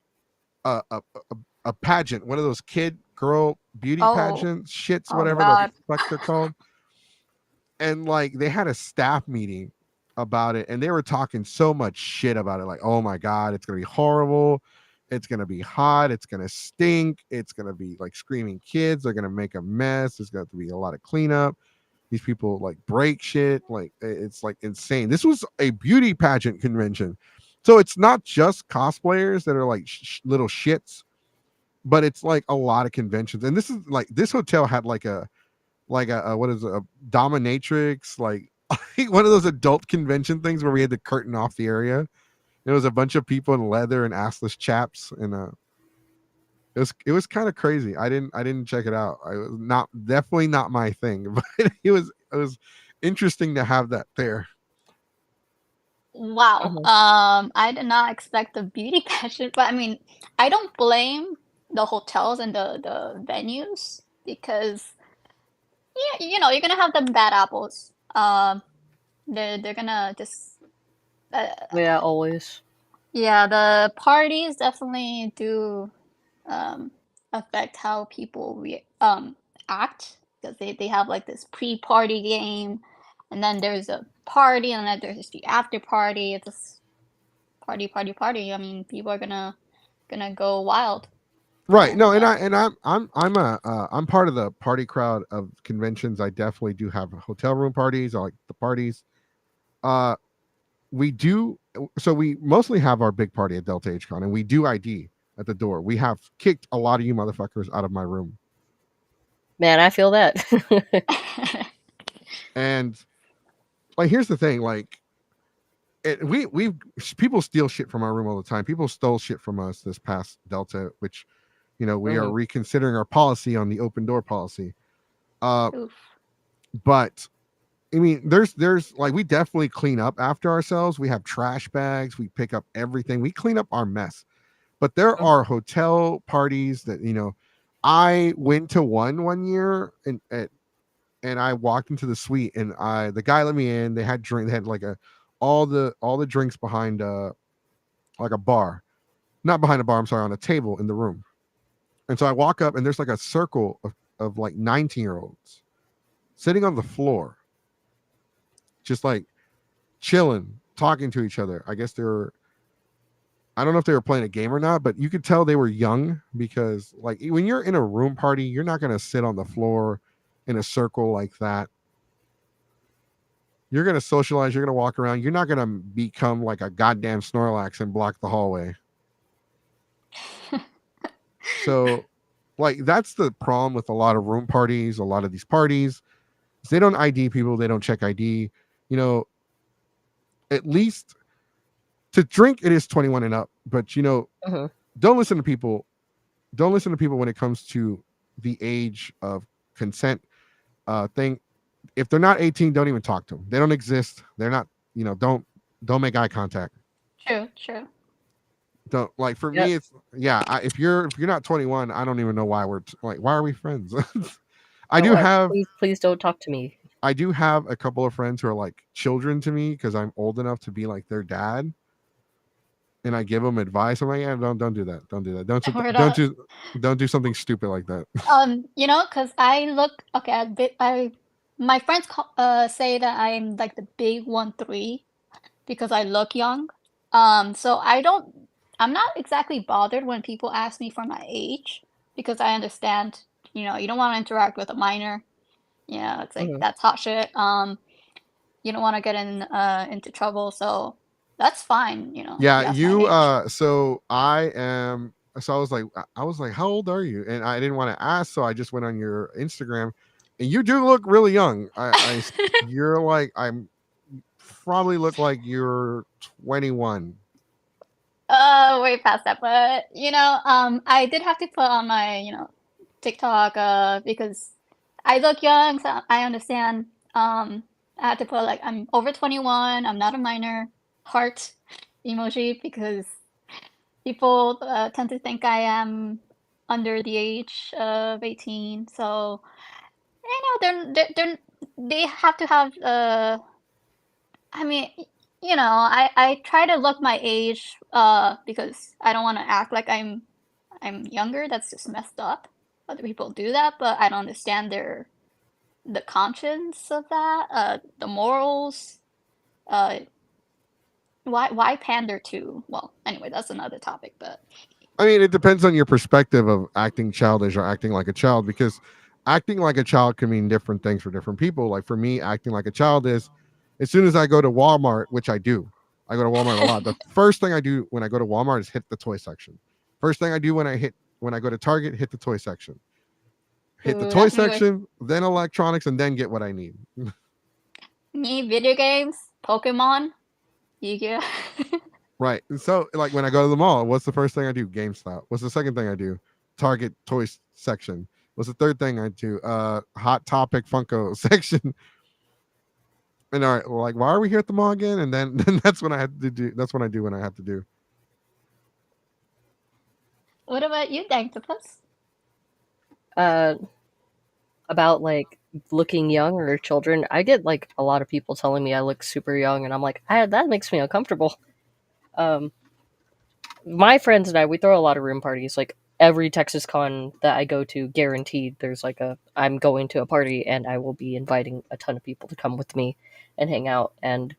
pageant, one of those kid girl beauty Oh, pageants, shits, oh whatever the God. fuck they're called. And like they had a staff meeting about it, and they were talking so much shit about it. Like, oh my god, it's gonna be horrible. It's gonna be hot. It's gonna stink. It's gonna be like screaming kids. They're gonna make a mess. There's got to be a lot of cleanup. These people like break shit. Like it's like insane. This was a beauty pageant convention, so it's not just cosplayers that are like little shits, but it's like a lot of conventions. And this is like this hotel had like a what is it, a dominatrix, like one of those adult convention things where we had to curtain off the area. There was a bunch of people in leather and assless chaps, and it was kind of crazy. I didn't check it out. I was not definitely not my thing, but it was interesting to have that there. Wow. mhm. I did not expect a beauty pageant, but I mean, I don't blame the hotels and the venues, because yeah, you're gonna have them bad apples. They're gonna just Yeah, always. yeah, the parties definitely do um affect how people act, because they have like this pre-party game, and then there's a party, and then there's the after party. It's just party, party, party. I mean, people are gonna go wild, Right. and No, I'm part of the party crowd of conventions. I definitely do have hotel room parties. I like the parties. Uh we do, so we mostly have our big party at Delta H Con, and we do ID at the door. We have kicked a lot of you motherfuckers out of my room. Man, I feel that. And like here's the thing, like we people steal shit from our room all the time. People stole shit from us this past Delta, which we are Mhm. reconsidering our policy on the open door policy. oof. But I mean, there's like we definitely clean up after ourselves. We have trash bags. We pick up everything. We clean up our mess. But there Mhm. are hotel parties that I went to one year and I walked into the suite, and the guy let me in. They had drink. They had like all the drinks behind like a bar, not behind a bar. I'm sorry, on a table in the room. And so I walk up, and there's like a circle of like 19-year-olds sitting on the floor, just like chilling, talking to each other. I guess I don't know if they were playing a game or not, but you could tell they were young because, like, when you're in a room party, you're not going to sit on the floor in a circle like that. You're going to socialize. You're going to walk around. You're not going to become like a goddamn Snorlax and block the hallway. So, like, that's the problem with a lot of room parties, a lot of these parties. Is they don't ID people. They don't check ID. You know, at least to drink, it is 21 and up. But, Mhm. don't listen to people. Don't listen to people when it comes to the age of consent thing. If they're not 18, don't even talk to them. They don't exist. They're not, don't make eye contact. True, true. Don't, like, for Yep. me, it's, yeah, if you're not 21, I don't even know why why are we friends? I Yeah, do like, have please don't talk to me. I do have a couple of friends who are like children to me because I'm old enough to be like their dad, and I give them advice. I'm like, yeah, don't do that. Don't do that. We're not. Don't do something stupid like that. Because I look okay. My friends say that I'm like the big 1'3" because I look young. So I'm not exactly bothered when people ask me for my age, because I understand, you don't want to interact with a minor. It's like Mhm. that's hot shit. You don't want to get into trouble, so that's fine. Yeah, You ask my age. so I was like, how old are you? And I didn't want to ask, so I just went on your Instagram, and you do look really young. You're like, probably look like you're 21. Way past that, but I did have to put on my, TikTok, because I look young, so I understand. I had to put like I'm over 21, I'm not a minor, heart emoji, because people tend to think I am under the age of 18. So they have to have I mean, I try to look my age, because I don't want to act like I'm younger. That's just messed up. Other people do that, but I don't understand the conscience of that, the morals. Uh, why pander to? Well, anyway, that's another topic. But I mean, it depends on your perspective of acting childish or acting like a child, because acting like a child can mean different things for different people. Like for me, acting like a child is as soon as I go to Walmart, which I do, I go to Walmart a lot. The first thing I do when I go to Walmart is hit the toy section. First thing I do when I go to Target, hit the toy section. Hit the ooh, toy that's me with section, then electronics, and then get what I need. me. Video games, Pokemon, Yu-Gi-Oh. Right. And so, like, when I go to the mall, what's the first thing I do? GameStop. What's the second thing I do? Target toys section. What's the third thing I do? Hot Topic Funko section. And all right, well, like, why are we here at the mall again? And then, then that's when I have to do. That's what I do when I have to do. What about you, Danctopus? Uh, about like looking young or children, I get like a lot of people telling me I look super young, and I'm like, that makes me uncomfortable. Um, my friends and I, we throw a lot of room parties. Like every Texas Con that I go to, guaranteed there's like I'm going to a party and I will be inviting a ton of people to come with me and hang out. And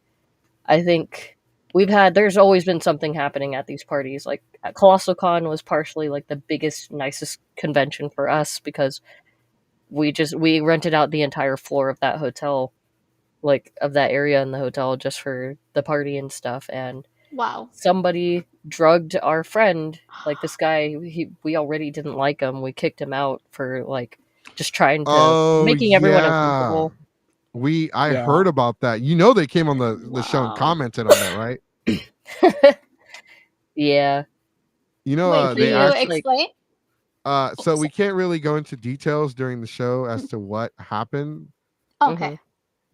I think there's always been something happening at these parties. Like Colossal Con was partially like the biggest, nicest convention for us because we rented out the entire floor of that hotel, like of that area in the hotel just for the party and stuff. And Wow. somebody drugged our friend. Like this guy, we already didn't like him. We kicked him out for like just trying to Oh making everyone yeah. uncomfortable. I Yeah. heard about that. You know, they came on the show and Wow. commented on that, right? Yeah. You know, Wait, can they you It's actually like explain? so we can't really go into details during the show as to what happened, mhm. Okay.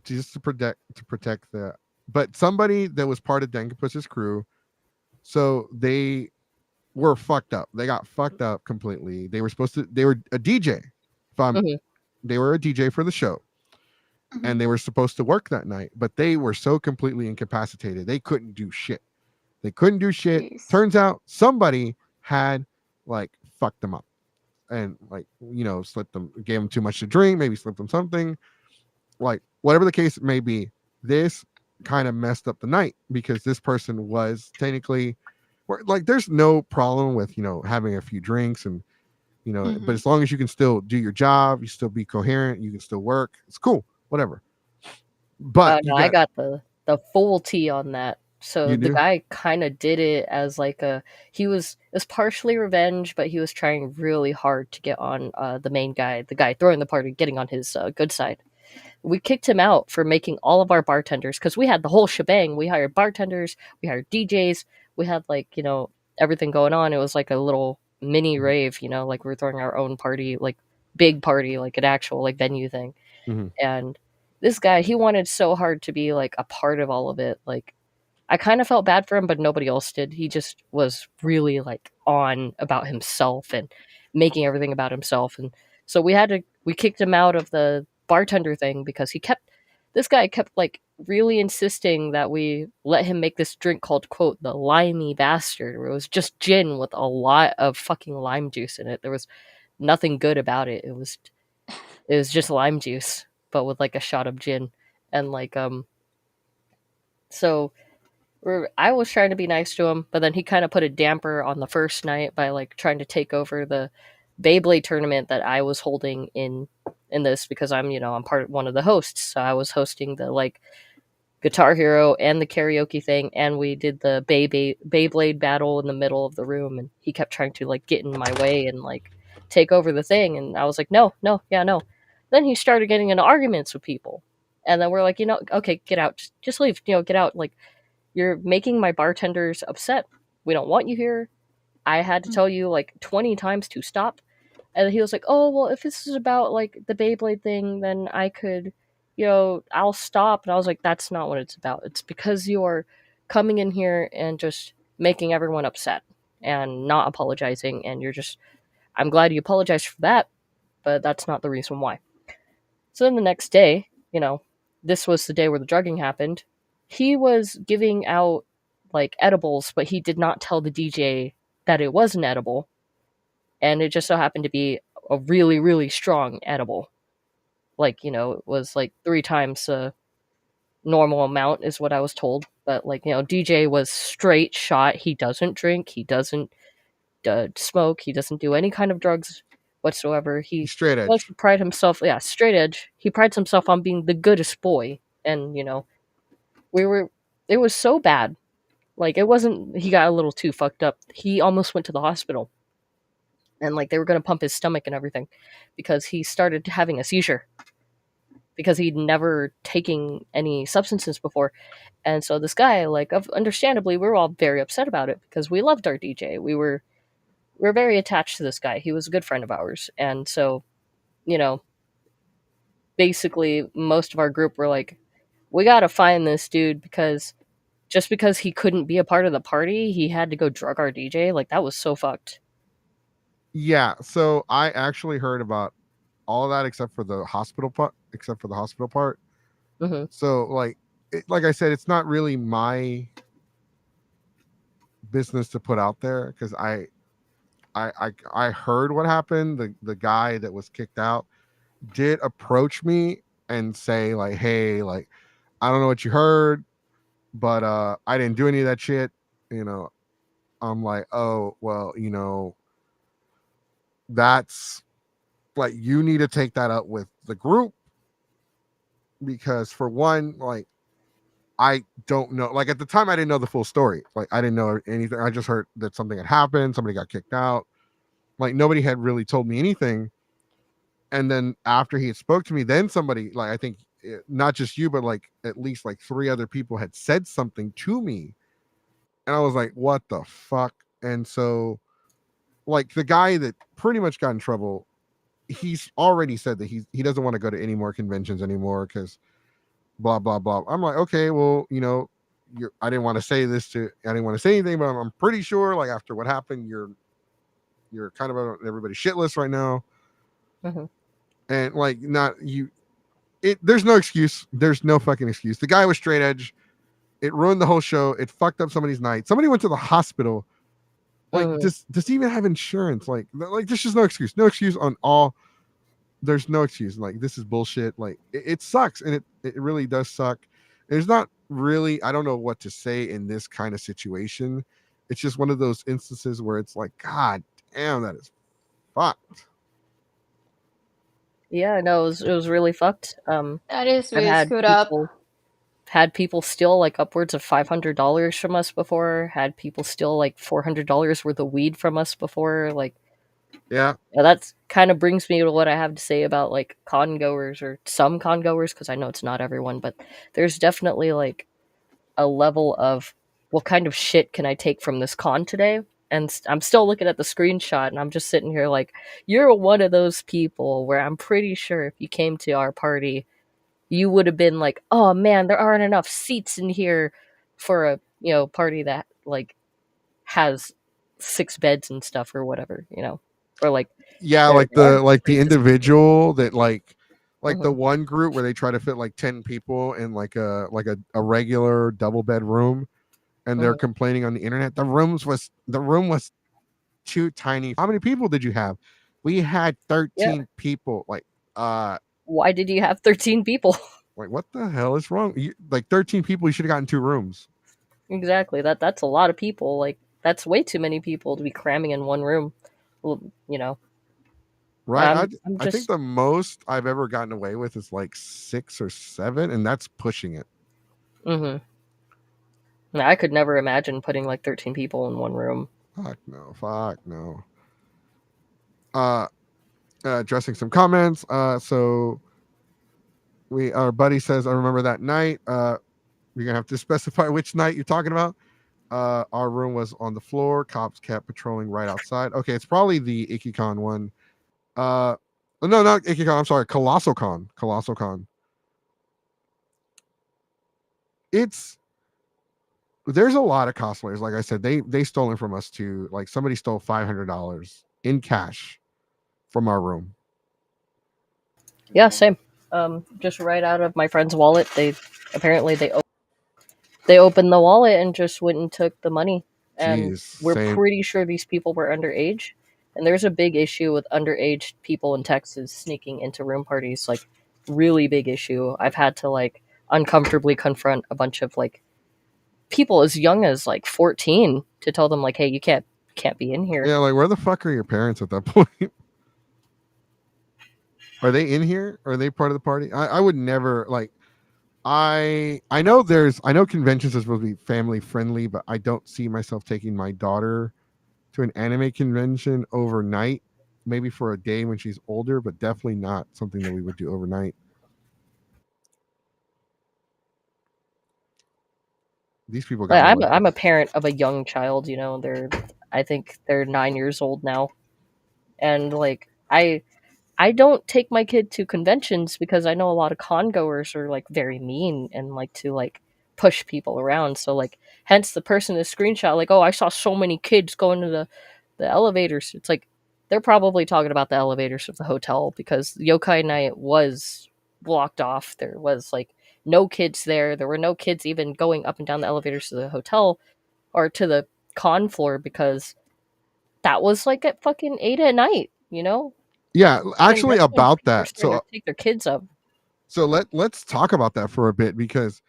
just to protect the. But somebody that was part of Denkapuss's crew, so they were fucked up. They got fucked up completely. They were supposed to. They were a DJ. If I'm, Mhm. they were a DJ for the show, Mhm. and they were supposed to work that night, but they were so completely incapacitated they couldn't do shit. They couldn't do shit. Jeez. Turns out somebody had like fucked them up and like slipped them, gave them too much to drink, maybe slipped them something, like whatever the case may be. This kind of messed up the night because this person was technically like there's no problem with having a few drinks and but Mhm. as long as you can still do your job, you still be coherent, you can still work, it's cool, whatever. But you No, I got got the full tea on that. So you the do guy kind of did it as like it was partially revenge, but he was trying really hard to get on the main guy, the guy throwing the party, getting on his good side. We kicked him out for making all of our bartenders, because we had the whole shebang. We hired bartenders, we hired DJs, we had like everything going on. It was like a little mini Mhm, rave, like we were throwing our own party, like big party, like an actual like venue thing. mhm. And this guy, he wanted so hard to be like a part of all of it. Like I kind of felt bad for him, but nobody else did. He just was really like on about himself and making everything about himself. And so we kicked him out of the bartender thing because this guy kept like really insisting that we let him make this drink called, quote, the limey bastard, where it was just gin with a lot of fucking lime juice in it. There was nothing good about it. It was just lime juice, but with like a shot of gin. And like so I was trying to be nice to him, but then he kind of put a damper on the first night by like trying to take over the Beyblade tournament that I was holding in this, because I'm part of one of the hosts. So I was hosting the like Guitar Hero and the karaoke thing, and we did the Beyblade battle in the middle of the room, and he kept trying to like get in my way and like take over the thing, and I was like, no, no, yeah, no. Then he started getting into arguments with people, and then we're like, okay, get out, just leave, get out, like you're making my bartenders upset. We don't want you here. I had to tell you like 20 times to stop. And he was like, "Oh, well, if this is about like the Beyblade thing, then I could, I'll stop." And I was like, "That's not what it's about. It's because you're coming in here and just making everyone upset and not apologizing. And I'm glad you apologized for that, but that's not the reason why." So then the next day, this was the day where the drugging happened. He was giving out like edibles, but he did not tell the DJ that it was an edible. And it just so happened to be a really, really strong edible. Like, it was like 3 times the normal amount, is what I was told. But, like, DJ was straight shot. He doesn't drink. He doesn't smoke. He doesn't do any kind of drugs whatsoever. He He's straight likes edge. to pride himself, yeah, straight edge. He prides himself on being the goodest boy. And, we were, it was so bad. Like, it wasn't, he got a little too fucked up. He almost went to the hospital. And, like, they were going to pump his stomach and everything because he started having a seizure because he'd never taken any substances before. And so this guy, like, understandably, we were all very upset about it because we loved our DJ. We were very attached to this guy. He was a good friend of ours. And so, you know, basically most of our group were like, we got to find this dude, because just because he couldn't be a part of the party, he had to go drug our DJ. Like, that was so fucked. Yeah, so I actually heard about all of that except for the hospital part. Except for the hospital part. Mm-hmm. So like I said, it's not really my business to put out there because I heard what happened. The guy that was kicked out did approach me and say like, hey, like I don't know what you heard, but I didn't do any of that shit. You know, I'm like, oh well, that's like you need to take that up with the group because for one, like I don't know. Like at the time, I didn't know the full story. Like I didn't know anything. I just heard that something had happened. Somebody got kicked out. Like nobody had really told me anything. And then after he had spoke to me, then somebody like I think not just you, but like at least like three other people had said something to me, and I was like, what the fuck? And so like the guy that pretty much got in trouble, he's already said that he doesn't want to go to any more conventions anymore because blah blah blah. I'm like, okay, well, I didn't want to say this to, I didn't want to say anything, but I'm pretty sure, like after what happened, you're kind of on everybody's shit list right now, Mm-hmm. and like not you. There's no excuse. There's no fucking excuse. The guy was straight edge. It ruined the whole show. It fucked up somebody's night. Somebody went to the hospital. Like, Mm-hmm. does he even have insurance? Like, there's just no excuse. No excuse on all. There's no excuse. Like this is bullshit. Like it sucks, and it really does suck. There's not really. I don't know what to say in this kind of situation. It's just one of those instances where it's like, God damn, that is fucked. Yeah, no, it was really fucked. That is I've really screwed up. had people steal like upwards of $500 from us before. Had people steal like $400 worth of weed from us before. Like, Yeah, yeah, that's kind of brings me to what I have to say about like con goers or some con goers because I know it's not everyone, but there's definitely like a level of what kind of shit can I take from this con today? And I'm still looking at the screenshot and I'm just sitting here like, you're one of those people where I'm pretty sure if you came to our party, you would have been like, oh man, there aren't enough seats in here for a, party that like has 6 beds and stuff or whatever, or like yeah, there aren't enough like the places for people. individual that like the Hmm. one group where they try to fit like 10 people in like a regular double bed room, and they're Hmm. complaining on the internet. The room was too tiny. How many people did you have? We had Yeah. 13 people. Uh Why did you have 13 people? like what the hell is wrong? Like 13 people, you should have gotten 2 rooms. Exactly. That's a lot of people. Like that's way too many people to be cramming in one room. Well, Right? I'm I think just. the most I've ever gotten away with is like 6 or 7, and that's pushing it. Hmm. I could never imagine putting like 13 people in one room. Fuck no. Fuck no. Uh addressing some comments. So our buddy says, I remember that night. You're gonna have to specify which night you're talking about. Our room was on the floor. Cops kept patrolling right outside. Okay, it's probably the Ikkicon one. No, not Ikkicon. I'm sorry, Colossal Con. Colossal Con. It's there's a lot of cosplayers. Like I said, they stolen from us too. Like somebody stole $500 in cash from our room. Yeah, same. Just right out of my friend's wallet. They apparently they opened the wallet and just went and took the money. And Jeez, we're same. pretty sure these people were underage. And there's a big issue with underage people in Texas sneaking into room parties. Like, really big issue. I've had to like uncomfortably confront a bunch of like people as young as like 14 to tell them like, hey, you can't be in here. Yeah, like where the fuck are your parents at that point? Are they in here? Are they part of the party? I would never like. I know conventions are supposed to be family friendly, but I don't see myself taking my daughter to an anime convention overnight. Maybe for a day when she's older, but definitely not something that we would do overnight. These people got Like, my I'm a license. parent of a young child. I think they're 9 years old now, and like I don't take my kid to conventions because I know a lot of con goers are like very mean and like to like push people around. So like hence the person in the screenshot like, oh, I saw so many kids going to the elevators. It's like they're probably talking about the elevators of the hotel because Yokai Night was blocked off. There was like no kids there. There were no kids even going up and down the elevators to the hotel or to the con floor because that was like at fucking 8 at night, you know? Yeah, Even actually residents, about people are that. starting to take their kids up. So let's talk about that for a bit because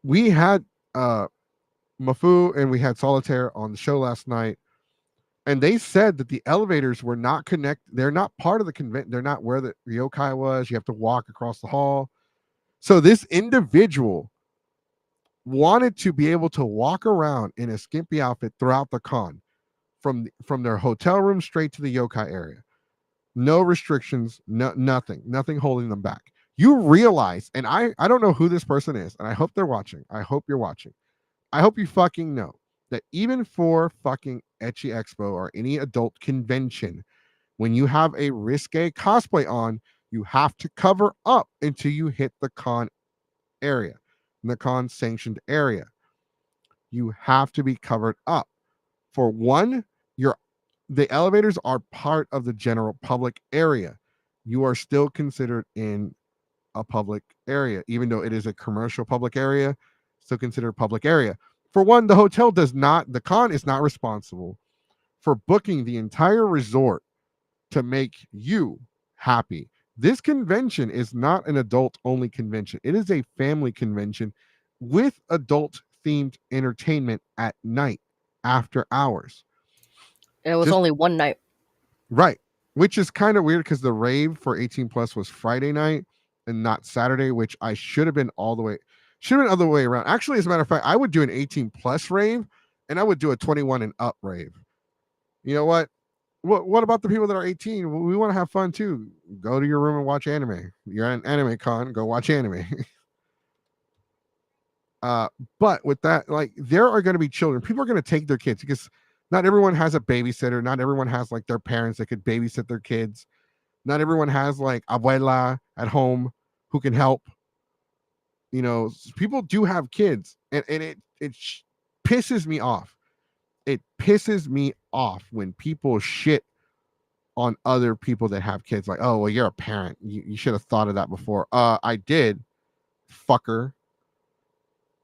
we had Mafu and we had Solitaire on the show last night, and they said that the elevators were not they're not part of the convent, they're not where the yokai was. You have to walk across the hall. So this individual wanted to be able to walk around in a skimpy outfit throughout the con from their hotel room straight to the yokai area. No restrictions, nothing holding them back. You realize, and I don't know who this person is, and I hope they're watching. I hope you're watching. I hope you fucking know that even for fucking Ecchi Expo or any adult convention, when you have a risque cosplay on, you have to cover up until you hit the con area, the con sanctioned area. You have to be covered up. For one, the elevators are part of the general public area. You are still considered in a public area, even though it is a commercial public area, still considered public area. For one, the con is not responsible for booking the entire resort to make you happy. This convention is not an adult only convention, it is a family convention with adult themed entertainment at night after hours. And it was Just only one night. right. Which is kind of weird because the rave for 18 plus was Friday night and not Saturday, which I should have been should have been other way around. Actually, as a matter of fact, I would do an 18 plus rave and I would do a 21 and up rave. You know what? What about the people that are 18? We want to have fun too. Go to your room and watch anime. You're at an anime con, go watch anime. But with that, like there are going to be children. People are going to take their kids because not everyone has a babysitter. Not everyone has like their parents that could babysit their kids. Not everyone has like abuela at home who can help. You know, people do have kids, and pisses me off. It pisses me off when people shit on other people that have kids. Like, oh well, you're a parent. You should have thought of that before. I did, fucker.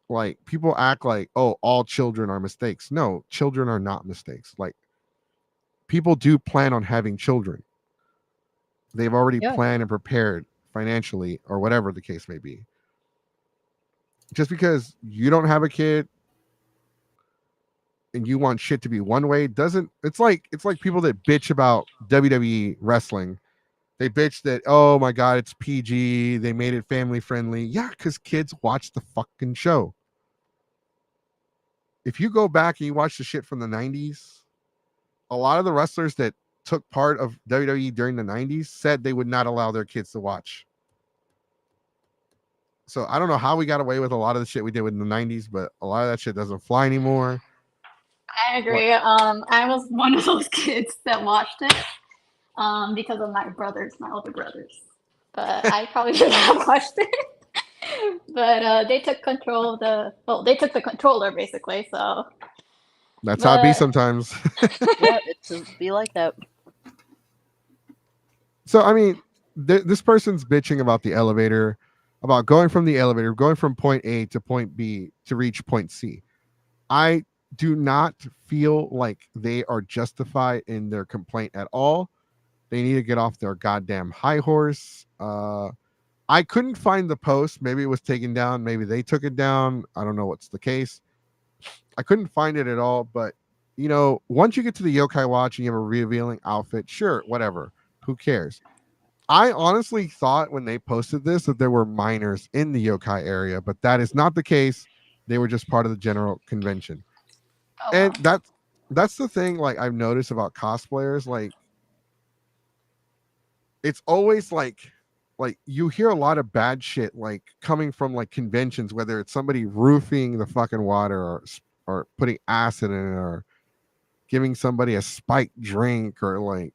Like people act like, oh, all children are mistakes. No, children are not mistakes. Like people do plan on having children. They've already Yeah. planned and prepared financially or whatever the case may be. Just because you don't have a kid and you want shit to be one way doesn't it's like people that bitch about WWE wrestling. They bitch that, oh my god, it's PG, they made it family friendly. Yeah, because kids watch the fucking show. If you go back and you watch the shit from the 90s, a lot of the wrestlers that took part of WWE during the 90s said they would not allow their kids to watch. So I don't know how we got away with a lot of the shit we did in the 90s, but a lot of that shit doesn't fly anymore. I agree. I was one of those kids that watched it because of my brothers, my older brothers. But I probably should have watched it. But they took control of they took the controller basically. So That's how it be but sometimes. Yeah, it's be like that. So I mean, this person's bitching about the elevator, about going from the elevator, going from point A to point B to reach point C. I do not feel like they are justified in their complaint at all. They need to get off their goddamn high horse. I couldn't find the post. Maybe it was taken down. Maybe they took it down. I don't know what's the case. I couldn't find it at all. But, you know, once you get to the yokai watch and you have a revealing outfit, sure, whatever. Who cares? I honestly thought when they posted this that there were minors in the yokai area, but that is not the case. They were just part of the general convention. oh well. And that's the thing, like I've noticed about cosplayers, like it's always like you hear a lot of bad shit like coming from like conventions, whether it's somebody roofing the fucking water or putting acid in it or giving somebody a spiked drink or like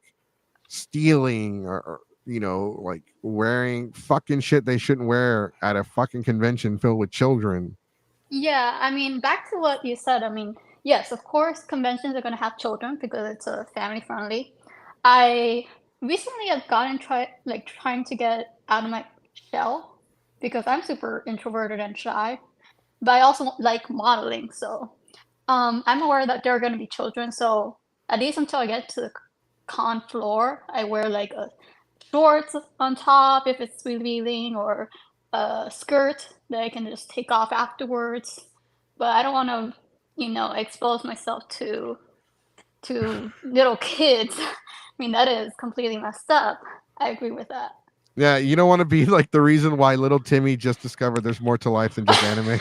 stealing or you know, like wearing fucking shit they shouldn't wear at a fucking convention filled with children. Yeah, I mean, back to what you said. I mean, yes, of course, conventions are going to have children because it's a family friendly. I recently have trying to get out of my shell because I'm super introverted and shy, but I also like modeling. So I'm aware that there are going to be children. So at least until I get to the con floor, I wear like a shorts on top if it's revealing, or a skirt that I can just take off afterwards. But I don't want to, expose myself to little kids. I mean, that is completely messed up. I agree with that. Yeah, you don't want to be like the reason why little Timmy just discovered there's more to life than just anime.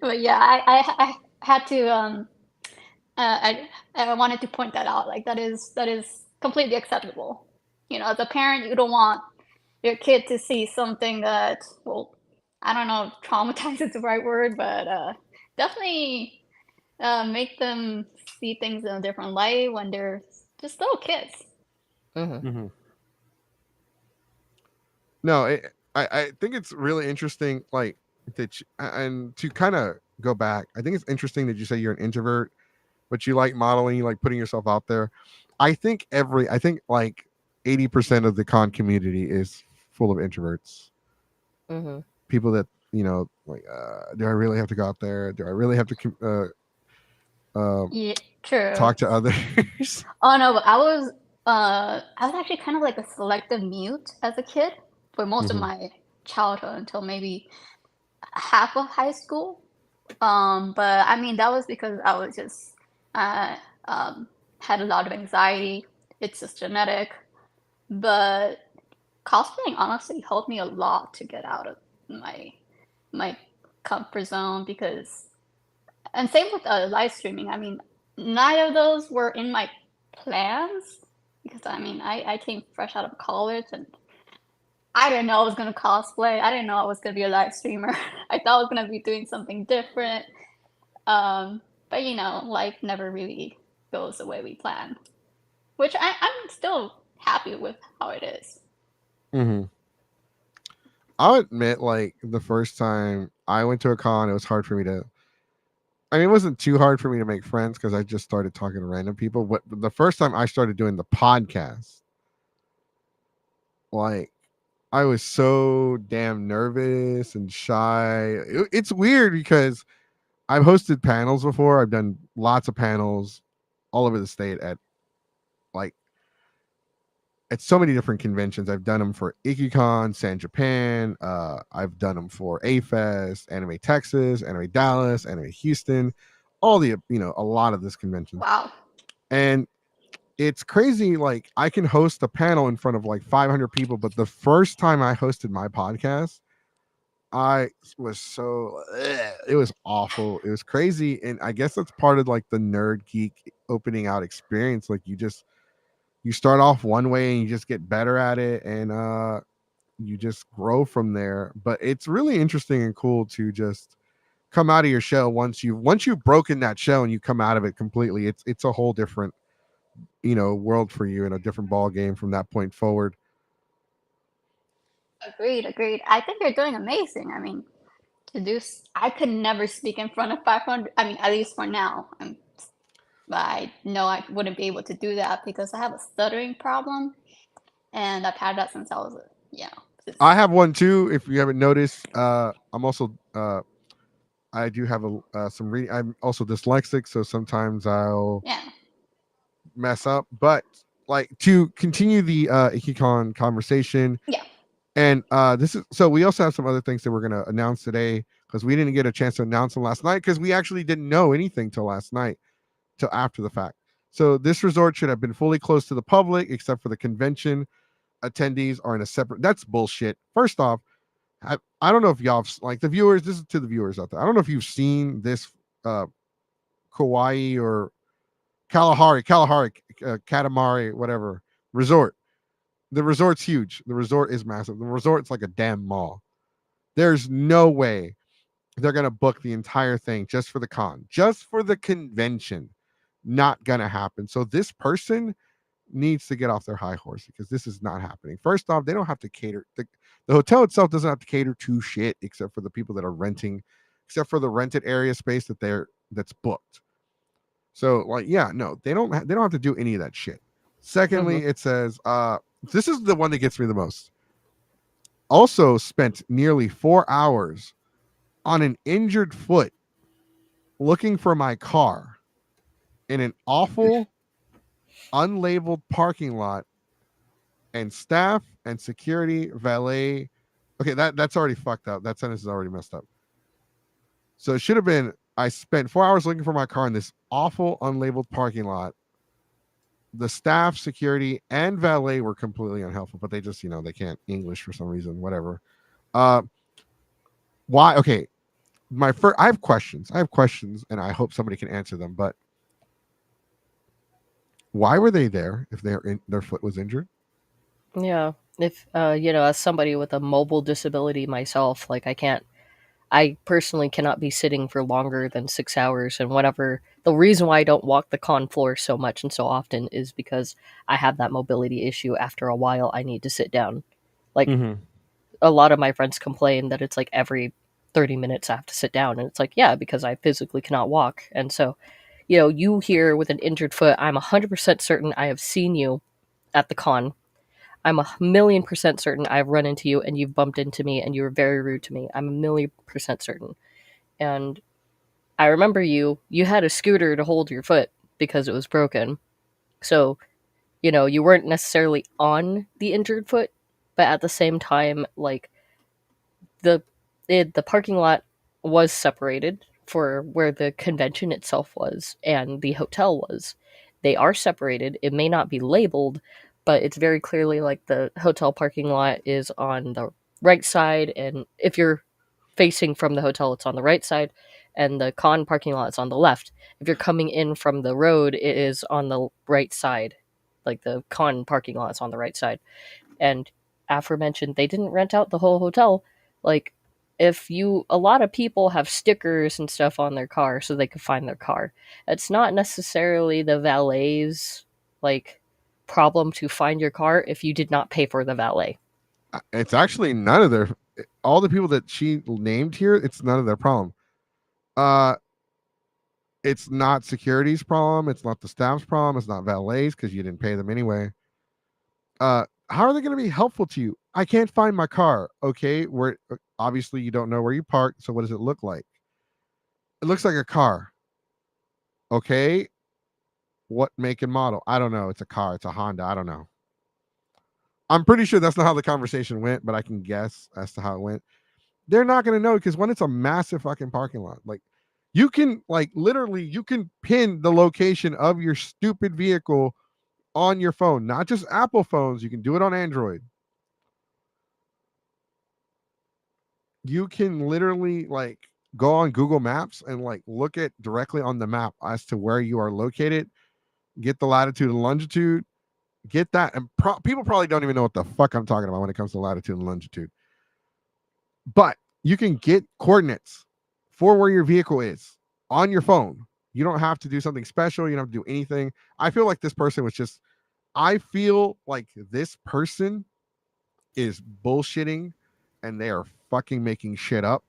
But yeah, I had to I wanted to point that out. Like that is completely acceptable. As a parent, you don't want your kid to see something that, well, I don't know if traumatize is the right word, but definitely make them see things in a different light when they're just little kids. Mm-hmm. No, I think it's really interesting, like that, and to kind of go back, I think it's interesting that you say you're an introvert, but you like modeling, you like putting yourself out there. I think like 80% of the con community is full of introverts. Mm-hmm. People that like, do I really have to go out there? Do I really have to Yeah, true. talk to others? Oh no, but I was actually kind of like a selective mute as a kid for most of Mhm. my childhood until maybe half of high school. But I mean that was because I was just uh had a lot of anxiety. It's just genetic. But cosplaying honestly helped me a lot to get out of my comfort zone, because, and same with live streaming. I mean, neither of those were in my plans, because I mean, I came fresh out of college and I didn't know I was gonna cosplay. I didn't know I was gonna be a live streamer. I thought I was gonna be doing something different. But life never really goes the way we plan, which I'm still happy with how it is. Mhm. I'll admit, like the first time I went to a con, it was hard for me to. I mean, it wasn't too hard for me to make friends because I just started talking to random people. But the first time I started doing the podcast, like I was so damn nervous and shy. It's weird because I've hosted panels before. I've done lots of panels all over the state like at so many different conventions. I've done them for Ikkicon, San Japan. I've done them for A Fest, Anime Texas, Anime Dallas, Anime Houston, all the a lot of this conventions. Wow. And it's crazy. Like I can host a panel in front of like 500 people, but the first time I hosted my podcast, I was so it was awful. It was crazy, and I guess that's part of like the nerd geek opening out experience. Like you start off one way and you just get better at it, and you just grow from there. But it's really interesting and cool to just come out of your shell once you've broken that shell and you come out of it completely. It's a whole different world for you and a different ball game from that point forward. Agreed, agreed. I think you're doing amazing. I mean, I could never speak in front of 500. I mean, at least for now. But I know I wouldn't be able to do that because I have a stuttering problem, and I've had that since I was, I have one too. If you haven't noticed, I'm also I do have some reading. I'm also dyslexic, so sometimes I'll yeah. mess up. But like to continue the Ikkicon conversation, Yeah. and this is so we also have some other things that we're gonna announce today because we didn't get a chance to announce them last night because we actually didn't know anything till last night, till after the fact. So this resort should have been fully closed to the public except for the convention attendees are in a separate. That's bullshit. First off, I don't know if y'all like the viewers. This is to the viewers out there. I don't know if you've seen this Kauai or Kalahari, Katamari, whatever resort. The resort's huge. The resort is massive. The resort's like a damn mall. There's no way they're gonna book the entire thing just for the con, just for the convention. Not gonna happen. So this person needs to get off their high horse because this is not happening. First off, they don't have to cater. The hotel itself doesn't have to cater to shit except for the people that are renting, except for the rented area space that's booked. So like, yeah, no, they don't have to do any of that shit. Secondly, Mm-hmm. it says this is the one that gets me the most. Also spent nearly 4 hours on an injured foot looking for my car in an awful unlabeled parking lot, and staff and security valet. Okay, that's already fucked up. That sentence is already messed up. So it should have been, I spent 4 hours looking for my car in this awful unlabeled parking lot. The staff, security, and valet were completely unhelpful, but they just, they can't English for some reason, whatever. Uh why? Okay, my first, I have questions. And I hope somebody can answer them, but why were they there if their foot was injured? Yeah. If as somebody with a mobile disability myself, like I personally cannot be sitting for longer than 6 hours. And whatever the reason why I don't walk the con floor so much and so often is because I have that mobility issue. After a while, I need to sit down. Like Mm-hmm. a lot of my friends complain that it's like every 30 minutes I have to sit down. And it's like, yeah, because I physically cannot walk. And so, you here with an injured foot, I'm 100% certain I have seen you at the con. I'm 1,000,000% certain I've run into you and you've bumped into me and you were very rude to me. I'm 1,000,000% certain. And I remember you had a scooter to hold your foot because it was broken. So, you weren't necessarily on the injured foot, but at the same time, like the the parking lot was separated for where the convention itself was and the hotel was. They are separated. It may not be labeled, but it's very clearly like the hotel parking lot is on the right side, and if you're facing from the hotel, it's on the right side, and the con parking lot is on the left. If you're coming in from the road, it is on the right side. Like the con parking lot is on the right side. And aforementioned, they didn't rent out the whole hotel. Like, if a lot of people have stickers and stuff on their car so they can find their car. It's not necessarily the valet's, like, problem to find your car if you did not pay for the valet. It's actually none of their, all the people that she named here, it's none of their problem. Uh it's not security's problem, it's not the staff's problem, it's not valet's because you didn't pay them anyway. How are they going to be helpful to you? I can't find my car. Okay, where obviously you don't know where you parked, so what does it look like? It looks like a car. Okay, what make and model? I don't know. It's a car. It's a Honda. I don't know. I'm pretty sure that's not how the conversation went, but I can guess as to how it went. They're not going to know because when it's a massive fucking parking lot, like you can, like, literally you can pin the location of your stupid vehicle on your phone, not just Apple phones. You can do it on Android. You can literally, like, go on Google Maps and, like, look at directly on the map as to where you are located, get the latitude and longitude, get that. And people probably don't even know what the fuck I'm talking about when it comes to latitude and longitude. But you can get coordinates for where your vehicle is on your phone. You don't have to do something special. You don't have to do anything. I feel like this person was just, I feel like this person is bullshitting and they are fucking making shit up.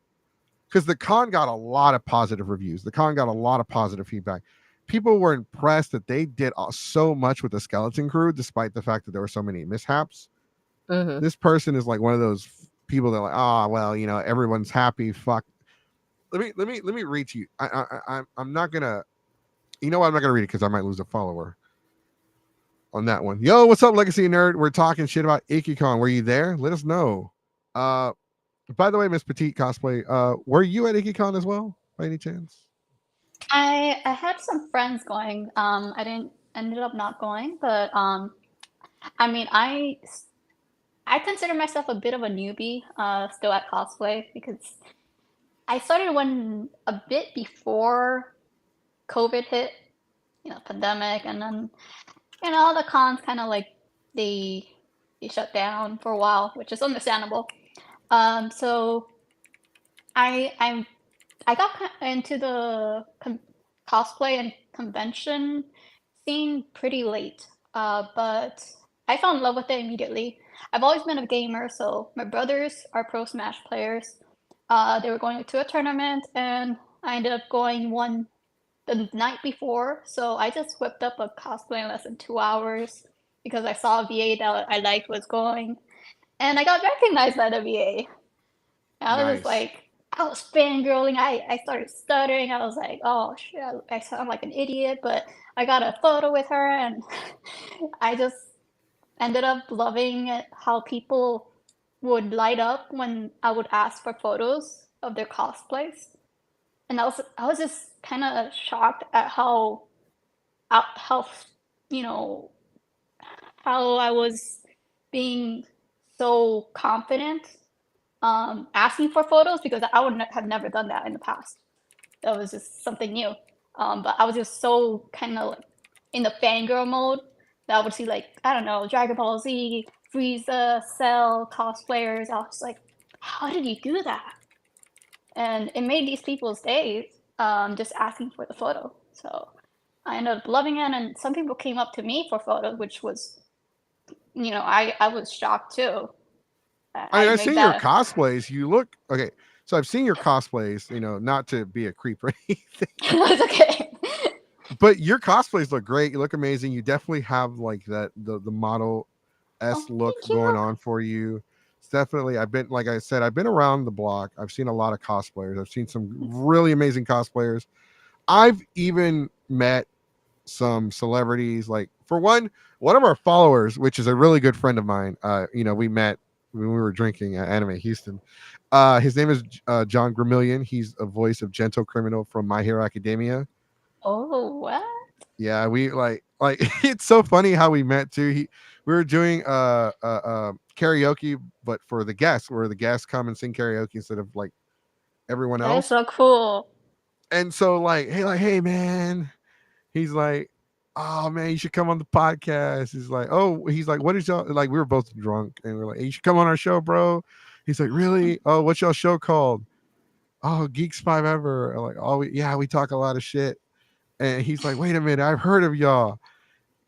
Because the con got a lot of positive reviews. The con got a lot of positive feedback. People were impressed that they did so much with the skeleton crew, despite the fact that there were so many mishaps. Mm-hmm. This person is like one of those people that are like, oh well, everyone's happy. Fuck. Let me read to you. I'm not gonna. You know what? I'm not gonna read it because I might lose a follower on that one. Yo, what's up, Legacy Nerd? We're talking shit about Ikkicon. Were you there? Let us know. By the way, Miss Petite Cosplay, were you at Ikkicon as well, by any chance? I had some friends going. I didn't ended up not going, but I mean, I consider myself a bit of a newbie, still at cosplay because I started when a bit before COVID hit, pandemic, and then all the cons kind of like they they shut down for a while, which is understandable. So I I got into the cosplay and convention scene pretty late, but I fell in love with it immediately. I've always been a gamer, so my brothers are pro Smash players. They were going to a tournament, and I ended up going one. the night before, so I just whipped up a cosplay in less than 2 hours because I saw a VA that I liked was going, and I got recognized by the VA. And I was just Nice. like, I was fangirling. I started stuttering. I was like, oh shit, I sound like an idiot, but I got a photo with her, and I just ended up loving it, how people would light up when I would ask for photos of their cosplays. And I was just kind of shocked at how you know how I was being so confident asking for photos because I would have never done that in the past. That was just something new. But I was just so kind of like in the fangirl mode that I would see, like, I don't know, Dragon Ball Z, Frieza, Cell cosplayers. I was like, how did you do that? And it made these people's days just asking for the photo. So I ended up loving it, and some people came up to me for photos, which was, I was shocked too. I mean, I I've made seen your that. cosplays. You look okay. So I've seen your cosplays. Not to be a creep or anything, It's okay. but your cosplays look great. You look amazing. You definitely have like the model Oh, S look thank going you. on for you. It's definitely. I've been, like I said, I've been around the block. I've seen a lot of cosplayers. I've seen some really amazing cosplayers. I've even met some celebrities. Like, for one of our followers, which is a really good friend of mine. We met when we were drinking at Anime Houston. His name is John Gramillion. He's a voice of Gentle Criminal from My Hero Academia. Oh, what? Yeah, we like it's so funny how we met too. We were doing karaoke, but for the guests, where the guests come and sing karaoke instead of like everyone That is else. so cool. And so hey man, he's like, oh man, you should come on the podcast. He's like, what is y'all, like, we were both drunk and we're like, hey, you should come on our show, bro. He's like, really? Oh, what's y'all show called? Oh, Geeks Five Ever. I'm like, oh yeah, we talk a lot of shit. And he's like, wait a minute, I've heard of y'all.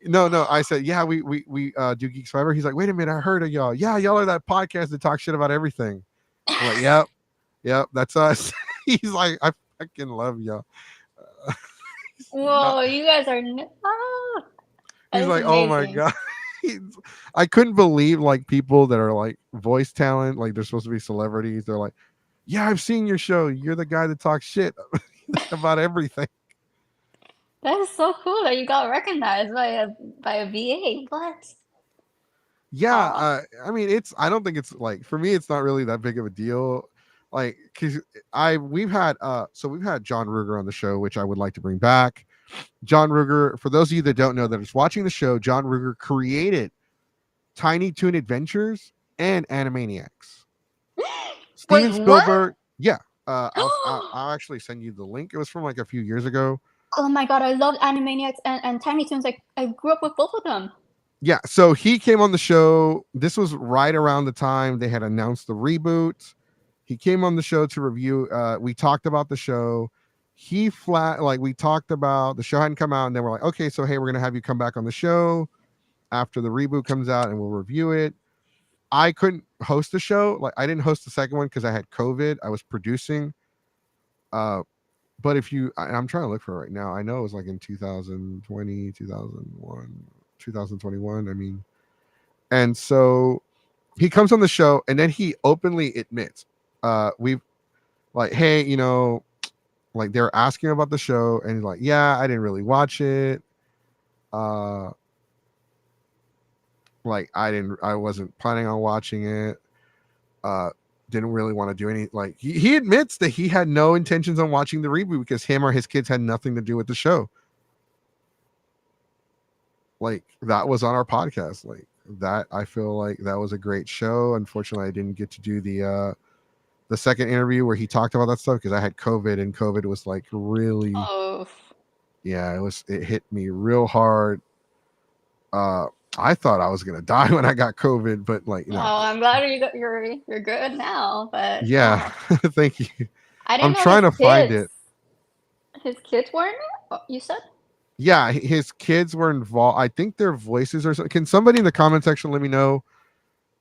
No, I said, yeah, we do Geeks Five Ever. He's like, wait a minute, I heard of y'all. Yeah, y'all are that podcast that talk shit about everything. I'm like, yep, that's us. He's like, I fucking love y'all. He's not, Whoa, you guys are that he's is like, oh my amazing. god. I couldn't believe like people that are like voice talent, like they're supposed to be celebrities. They're like, yeah, I've seen your show. You're the guy that talks shit about everything. That is so cool that you got recognized by a VA. What? Yeah, Aw. I mean, I don't think it's like, for me, it's not really that big of a deal. Like, because we've had John Ruger on the show, which I would like to bring back. John Ruger, for those of you that don't know that is watching the show, John Ruger created Tiny Toon Adventures and Animaniacs. Wait, Steven what? Spielberg, yeah. I'll actually send you the link. It was from like a few years ago. Oh my god, I love Animaniacs and Tiny Toons. Like, I grew up with both of them. Yeah, so he came on the show. This was right around the time they had announced the reboot. He came on the show to review. We talked about the show. We talked about the show hadn't come out, and then we're like, okay, so hey, we're gonna have you come back on the show after the reboot comes out, and we'll review it. I couldn't host the show. Like, I didn't host the second one because I had COVID. I was producing. But I'm trying to look for it right now. I know it was like in 2020, 2001, 2021. I mean, and so he comes on the show and then he openly admits, we've like, hey, like they're asking about the show, and he's like, yeah, I didn't really watch it. Uh, like I wasn't planning on watching it. Uh, didn't really want to do any, like, he admits that he had no intentions on watching the reboot because him or his kids had nothing to do with the show. Like, that was on our podcast. Like, that, I feel like that was a great show. Unfortunately, I didn't get to do the second interview where he talked about that stuff because I had COVID, and COVID was like really, Oh. yeah, it hit me real hard. uh I thought I was gonna die when I got COVID, but like, Oh, no. I'm glad you're good now, but Yeah. Thank you. I didn't I'm know trying to find it. his kids weren't it? You said? Yeah, his kids were involved. I think their voices or something. Can somebody in the comment section let me know?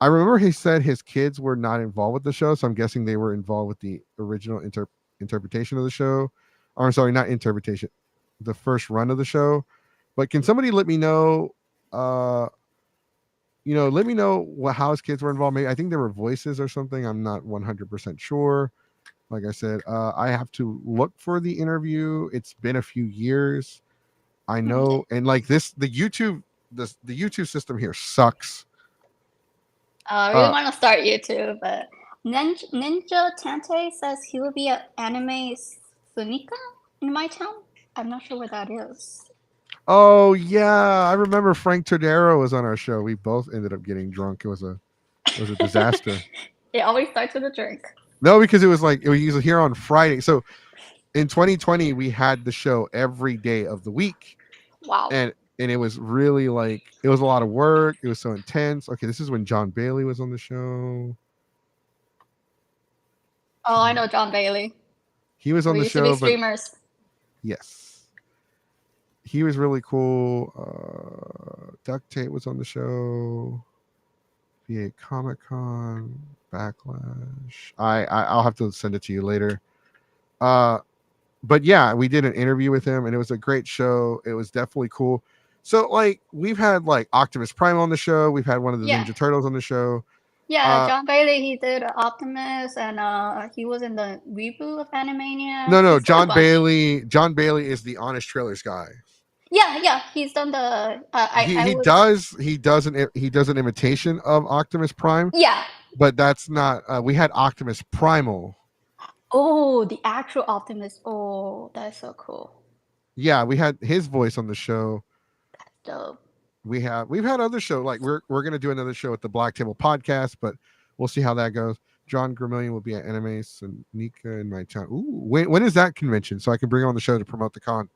I remember he said his kids were not involved with the show, so I'm guessing they were involved with the original interpretation of the show. Or I'm sorry, not interpretation. the first run of the show. But can somebody let me know? Let me know how his kids were involved. Maybe I think there were voices or something. I'm not 100% sure. Like I said, I have to look for the interview. It's been a few years. I know, and like this, the YouTube system here sucks. I really want to start YouTube, but Ninja Tante says he will be at Anime Sunika in my town. I'm not sure where that is. Oh yeah, I remember Frank Todero was on our show. We both ended up getting drunk. It was a disaster. It always starts with a drink. No, because it was here on Friday. So in 2020, we had the show every day of the week. Wow. And it was really it was a lot of work. It was so intense. Okay, this is when John Bailey was on the show. Oh, I know John Bailey. He was on the show. We used to be streamers. Yes. He was really cool. Duct Tape was on the show. VA Comic Con, Backlash. I'll have to send it to you later. But yeah, we did an interview with him, and it was a great show. It was definitely cool. So we've had Optimus Prime on the show. We've had one of the Ninja Turtles on the show. Yeah, John Bailey, he did Optimus, and he was in the reboot of Animania. No, John Bailey. John Bailey is the Honest Trailers guy. Yeah, he's done the. He does an imitation of Optimus Prime. Yeah, but that's not. We had Optimus Primal. Oh, the actual Optimus. Oh, that's so cool. Yeah, we had his voice on the show. That's dope. We've had other show we're gonna do another show at the Black Table Podcast, but we'll see how that goes. John Gramillion will be at Animes and Nika in my town. Ooh, when is that convention? So I can bring on the show to promote the con.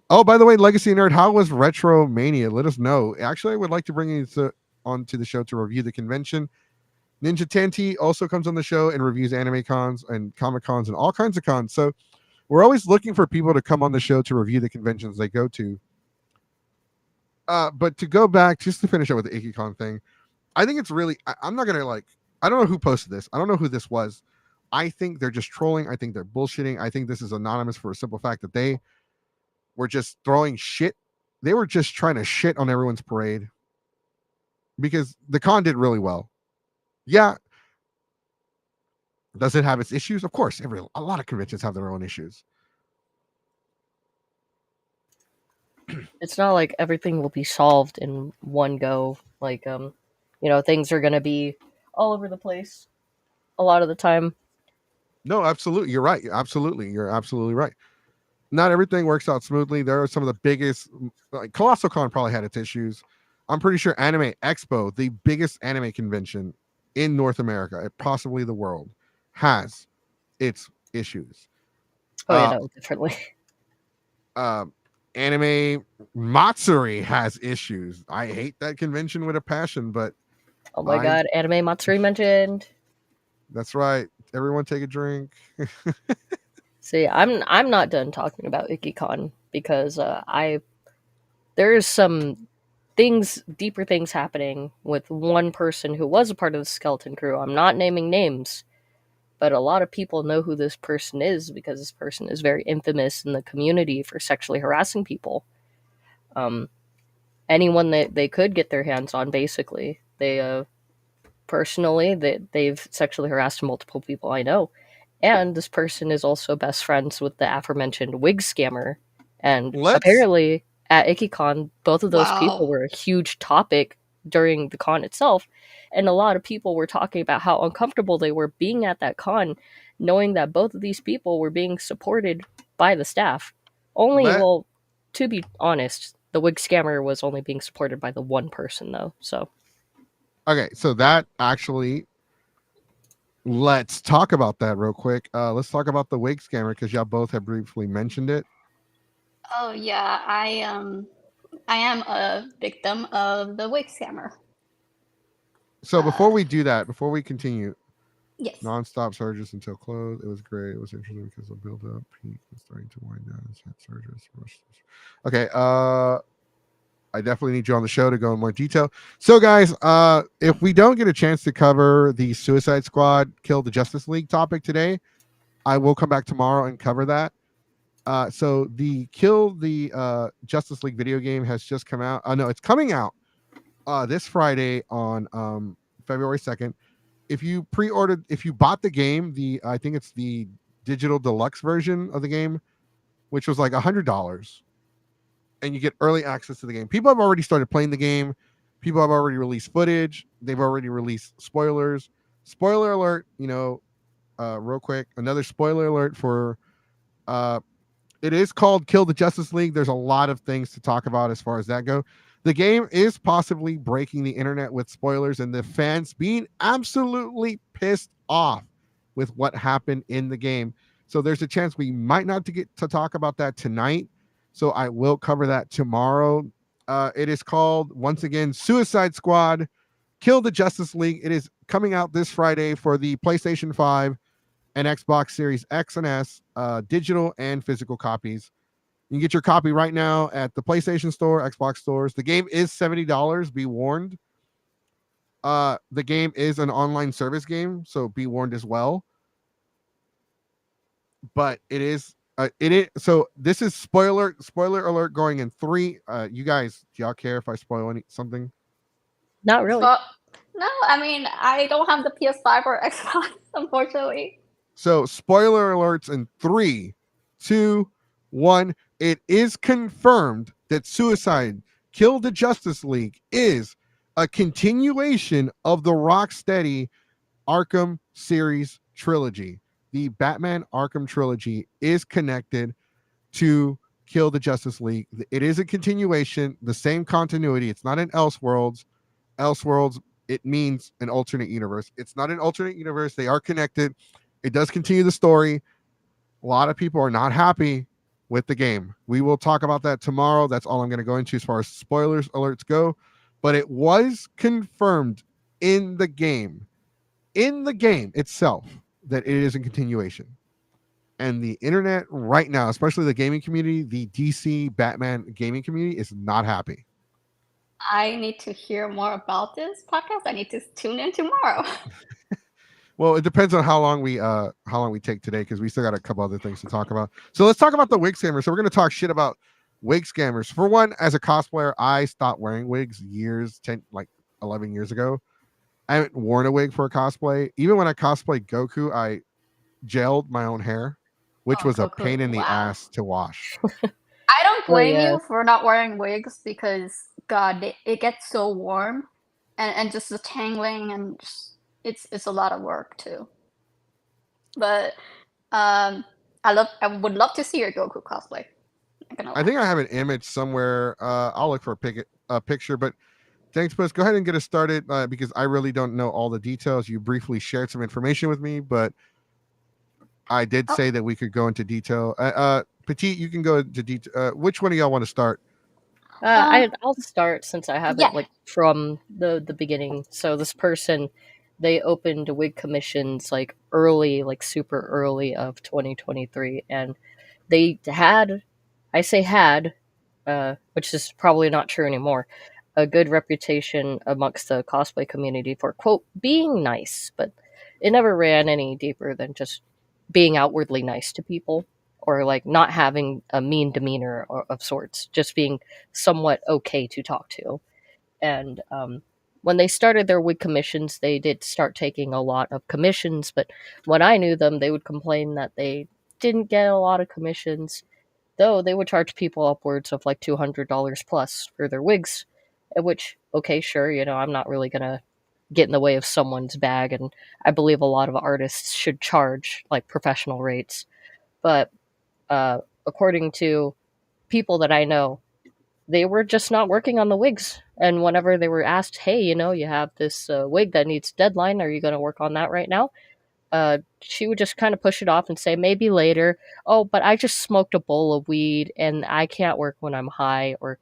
Oh, by the way, Legacy Nerd, how was Retro Mania? Let us know. Actually, I would like to bring you onto the show to review the convention. Ninja Tanti also comes on the show and reviews anime cons and comic cons and all kinds of cons. So we're always looking for people to come on the show to review the conventions they go to. But to go back, just to finish up with the Ikkicon thing, I think it's really, I'm not going to I don't know who posted this. I don't know who this was. I think they're just trolling. I think they're bullshitting. I think this is anonymous for a simple fact that they were just throwing shit. They were just trying to shit on everyone's parade because the con did really well. Yeah. Does it have its issues? Of course. A lot of conventions have their own issues. It's not like everything will be solved in one go. Things are going to be all over the place a lot of the time. No, absolutely. You're right. You're absolutely right. Not everything works out smoothly. There are some of the biggest, Colossal Con probably had its issues. I'm pretty sure Anime Expo, the biggest anime convention in North America, possibly the world, has its issues. Oh, yeah, no, definitely. Anime Matsuri has issues. I hate that convention with a passion, but oh my god, Anime Matsuri mentioned. That's right. Everyone take a drink. See, I'm not done talking about Ikkicon because there's some deeper things happening with one person who was a part of the skeleton crew. I'm not naming names, but a lot of people know who this person is because this person is very infamous in the community for sexually harassing people. Anyone that they could get their hands on, basically. They've sexually harassed multiple people I know. And this person is also best friends with the aforementioned wig scammer. And apparently at Ikkicon, both of those people were a huge topic during the con itself. And a lot of people were talking about how uncomfortable they were being at that con, knowing that both of these people were being supported by the staff. To be honest, the wig scammer was only being supported by the one person, though. So, okay, so that actually, let's talk about that real quick. Let's talk about the wig scammer because y'all both have briefly mentioned it. Oh yeah, I am a victim of the wig scammer. So before we do that, before we continue, yes, non-stop surges until close. It was great. It was interesting because the build-up peak was starting to wind down. Surges. Okay. I definitely need you on the show to go in more detail. So, guys, if we don't get a chance to cover the Suicide Squad Kill the Justice League topic today, I will come back tomorrow and cover that. So the Kill the Justice League video game has just come out. No, it's coming out this Friday on February 2nd. If you pre-ordered, if you bought the game, I think it's the digital deluxe version of the game, which was like $100, and you get early access to the game. People have already started playing the game. People have already released footage. They've already released spoilers. Spoiler alert! Real quick, another spoiler alert for uh, it is called Kill the Justice League. There's a lot of things to talk about as far as that go. The game is possibly breaking the internet with spoilers and the fans being absolutely pissed off with what happened in the game. So there's a chance we might not get to talk about that tonight. So I will cover that tomorrow. It is called, once again, Suicide Squad Kill the Justice League. It is coming out this Friday for the PlayStation 5 and Xbox Series X and S, digital and physical copies. You can get your copy right now at the PlayStation Store, Xbox stores. The game is $70. Be warned. The game is an online service game, so be warned as well. But it is. So this is spoiler alert going in 3. You guys, do y'all care if I spoil something? Not really. Well, no, I mean, I don't have the PS5 or Xbox, unfortunately. So spoiler alerts in 3, 2, 1. It is confirmed that Suicide Kill the Justice League is a continuation of the Rocksteady Arkham series trilogy. The Batman Arkham trilogy is connected to Kill the Justice League. It is a continuation, the same continuity. It's not an Elseworlds. Elseworlds, it means an alternate universe. It's not an alternate universe. They are connected. It does continue the story. A lot of people are not happy with the game. We will talk about that tomorrow. That's all I'm going to go into as far as spoilers alerts go. But it was confirmed in the game itself, that it is a continuation. And the internet right now, especially the gaming community, the DC Batman gaming community, is not happy. I need to hear more about this podcast. I need to tune in tomorrow. Well, it depends on how long we take today, because we still got a couple other things to talk about. So let's talk about the wig scammers. So we're going to talk shit about wig scammers. For one, as a cosplayer, I stopped wearing wigs 11 years ago. I haven't worn a wig for a cosplay. Even when I cosplayed Goku, I gelled my own hair, which was Goku, a pain in the ass to wash. I don't blame yeah. you for not wearing wigs, because God, it gets so warm, and just the tangling, and just, it's a lot of work too. But I would love to see your Goku cosplay. I think I have an image somewhere. I'll look for a picture, but thanks, Buzz. Go ahead and get us started, because I really don't know all the details. You briefly shared some information with me, but I did say that we could go into detail. Petite, you can go into detail. Which one of y'all want to start? I'll start, since I have Yeah. it from the beginning. So this person, they opened wig commissions super early of 2023, and they had, I say had, which is probably not true anymore, a good reputation amongst the cosplay community for, quote, being nice, but it never ran any deeper than just being outwardly nice to people, or not having a mean demeanor of sorts, just being somewhat okay to talk to. And when they started their wig commissions, they did start taking a lot of commissions, but when I knew them, they would complain that they didn't get a lot of commissions, though they would charge people upwards of $200 plus for their wigs, which, okay, sure, I'm not really going to get in the way of someone's bag, and I believe a lot of artists should charge professional rates. But according to people that I know, they were just not working on the wigs. And whenever they were asked, hey, you have this wig that needs deadline, are you going to work on that right now? She would just kind of push it off and say, maybe later. Oh, but I just smoked a bowl of weed and I can't work when I'm high. Or,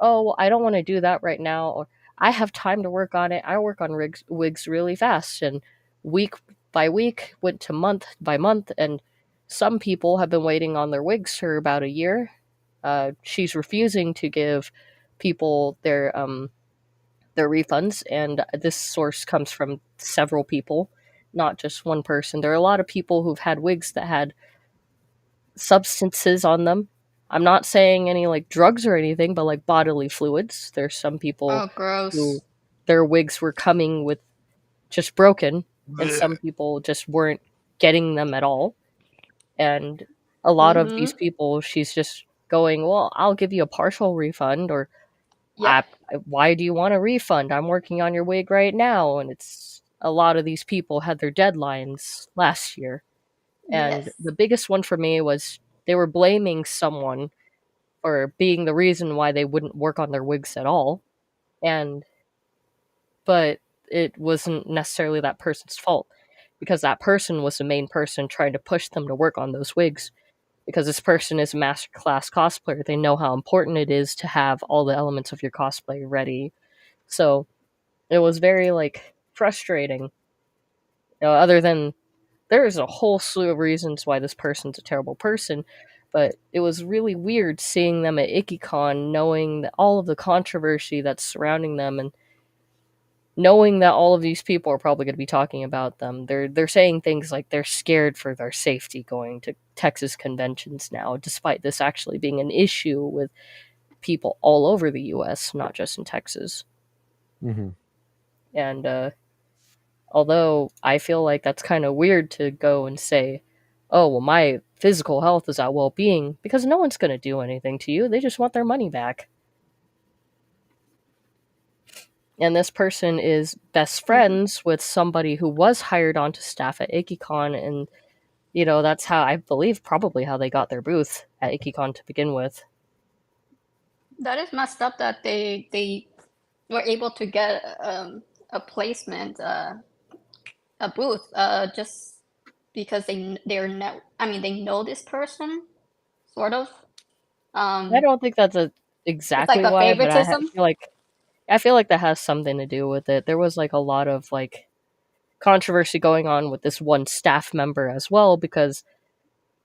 oh, I don't want to do that right now. Or, I have time to work on it. I work on wigs really fast. And week by week went to month by month. And some people have been waiting on their wigs for about a year. She's refusing to give people their refunds. And this source comes from several people, not just one person. There are a lot of people who've had wigs that had substances on them. I'm not saying any like drugs or anything, but like bodily fluids. There's some people Oh, gross. who their wigs were coming with just broken, and Blech. some people just weren't getting them at all. And a lot of Mm-hmm. these people, she's just going, "Well, I'll give you a partial refund," or Yep. "Why do you want a refund? I'm working on your wig right now." And it's a lot of these people had their deadlines last year, and Yes. the biggest one for me was they were blaming someone for being the reason why they wouldn't work on their wigs at all. And but it wasn't necessarily that person's fault, because that person was the main person trying to push them to work on those wigs, because this person is a master class cosplayer. They know how important it is to have all the elements of your cosplay ready. So it was very like frustrating. Other than there's a whole slew of reasons why this person's a terrible person, but it was really weird seeing them at Ikkicon, knowing that all of the controversy that's surrounding them, and knowing that all of these people are probably going to be talking about them. They're saying things like they're scared for their safety going to Texas conventions now, despite this actually being an issue with people all over the U.S., not just in Texas. Mm-hmm. And although I feel like that's kind of weird to go and say, "Oh, well, my physical health is at well-being," because no one's going to do anything to you. They just want their money back. And this person is best Mm-hmm. friends with somebody who was hired onto staff at Ikkicon, and that's how I believe probably how they got their booth at Ikkicon to begin with. That is messed up that they were able to get a placement, a booth, just because they're no. I mean, they know this person, sort of. I Um, don't think that's it's like exactly a why, but favoritism. I feel like that has something to do with it. There was like a lot of like controversy going on with this one staff member as well, because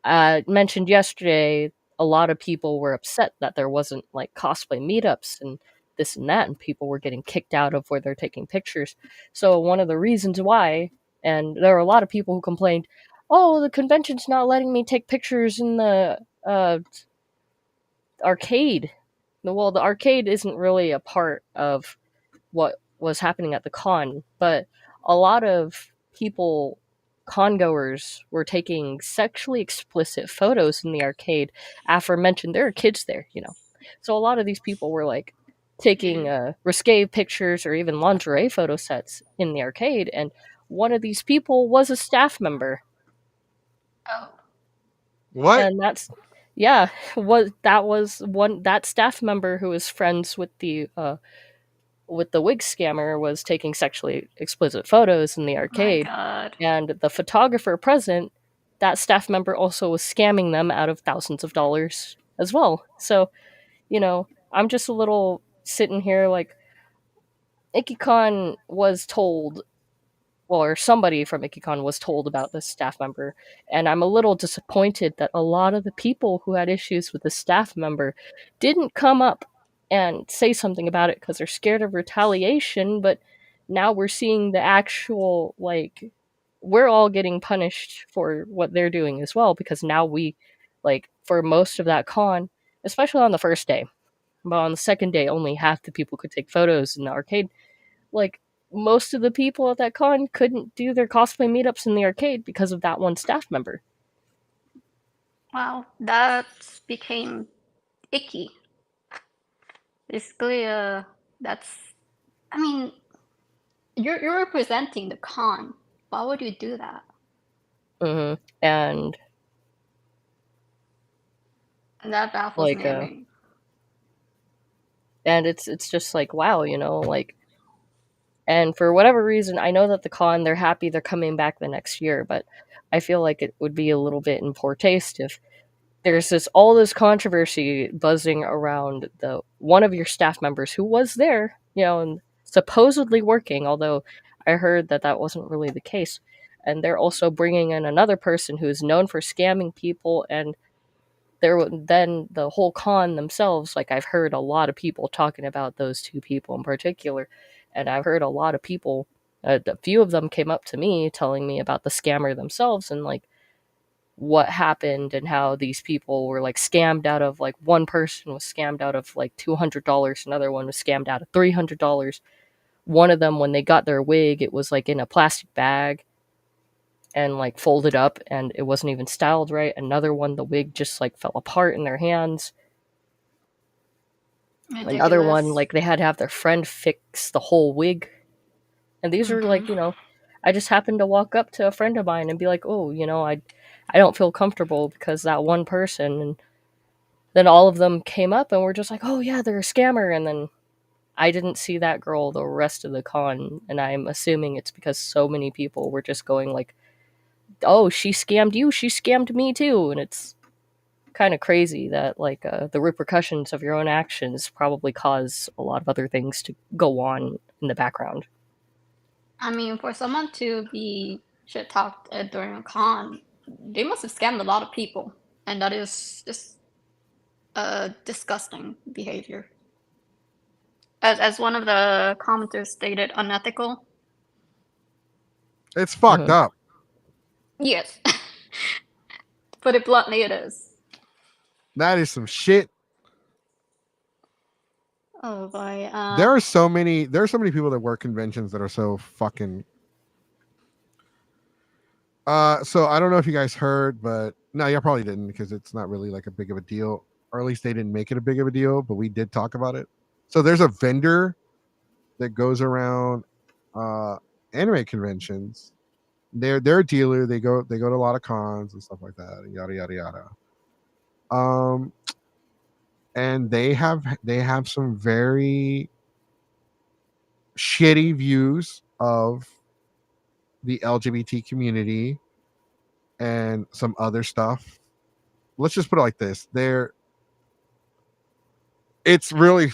mentioned yesterday, a lot of people were upset that there wasn't like cosplay meetups and this and that, and people were getting kicked out of where they're taking pictures. So one of the reasons why, and there were a lot of people who complained, "Oh, the convention's not letting me take pictures in the arcade." Well, the arcade isn't really a part of what was happening at the con, but a lot of people, con goers, were taking sexually explicit photos in the arcade. Aforementioned, there are kids there. So a lot of these people were like taking risque pictures or even lingerie photo sets in the arcade, and one of these people was a staff member, Oh, What? and that's yeah, was one that staff member who was friends with the wig scammer was taking sexually explicit photos in the my arcade, God. and the photographer present, that staff member also was scamming them out of thousands of dollars as well. So, I'm just a little sitting here like Ikkicon was told, or somebody from Ikkicon was told about this staff member, and I'm a little disappointed that a lot of the people who had issues with the staff member didn't come up and say something about it because they're scared of retaliation. But now we're seeing the actual, like, we're all getting punished for what they're doing as well, because now like, for most of that con, especially on the first day, but on the second day, only half the people could take photos in the arcade. Like, most of the people at that con couldn't do their cosplay meetups in the arcade because of that one staff member. Wow, that became icky. Basically, that's. I mean, you're representing the con. Why would you do that? And That baffles like me. I mean, and it's just like, wow, like, and for whatever reason, I know that the con, they're happy they're coming back the next year, but I feel like it would be a little bit in poor taste if there's all this controversy buzzing around the one of your staff members who was there, and supposedly working, although I heard that that wasn't really the case. And they're also bringing in another person who's known for scamming people, and then the whole con themselves. Like, I've heard a lot of people talking about those two people in particular, and I've heard a lot of people. A few of them came up to me telling me about the scammer themselves, and like, what happened and how these people were like scammed out of, like, one person was scammed out of like $200, another one was scammed out of $300. One of them, when they got their wig, it was like in a plastic bag and like folded up, and it wasn't even styled right. Another one, the wig just like fell apart in their hands. Another one, Ridiculous. like, they had to have their friend fix the whole wig. And these are like, I just happened to walk up to a friend of mine and be like, oh, I don't feel comfortable because that one person. And then all of them came up and were just like, oh yeah, they're a scammer. And then I didn't see that girl the rest of the con, and I'm assuming it's because so many people were just going like, oh, she scammed you, she scammed me too. And it's kind of crazy that, like, the repercussions of your own actions probably cause a lot of other things to go on in the background. I mean, for someone to be shit talked during a con, they must have scammed a lot of people, and that is just disgusting behavior. As one of the commenters stated, unethical. It's fucked up. Yes. Put it bluntly, it is. That is some shit. Oh boy. There are so many people that work conventions that are so fucking. So I don't know if you guys heard, but no, you probably didn't, because it's not really like a big of a deal, or at least they didn't make it a big of a deal. But we did talk about it. So there's a vendor that goes around anime conventions. They're a dealer. They go to a lot of cons and stuff like that, and yada yada yada. And they have some very shitty views of the LGBT community and some other stuff. Let's just put it like this: it's really,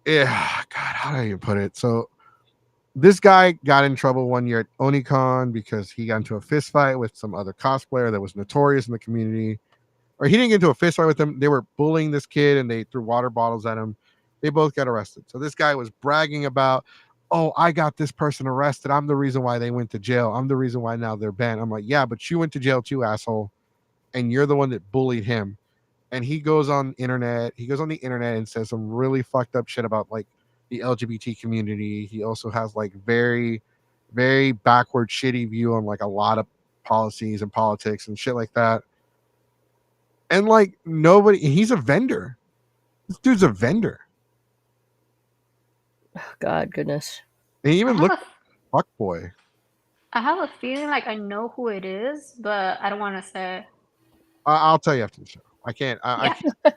yeah. God, how do I even put it? So this guy got in trouble one year at Onicon because he got into a fist fight with some other cosplayer that was notorious in the community. Or he didn't get into a fist fight with them. They were bullying this kid and they threw water bottles at him. They both got arrested. So this guy was bragging about, oh, I got this person arrested. I'm the reason why they went to jail. I'm the reason why now they're banned. I'm like, yeah, but you went to jail too, asshole. And you're the one that bullied him. And he goes on the internet and says some really fucked up shit about like the LGBT community. He also has like very, very backward, shitty view on like a lot of policies and politics and shit like that. And like nobody, he's a vendor. This dude's a vendor. God, goodness. And he even looked fuck boy. I have a feeling like I know who it is, but I don't want to say. I'll tell you after the show. I can't.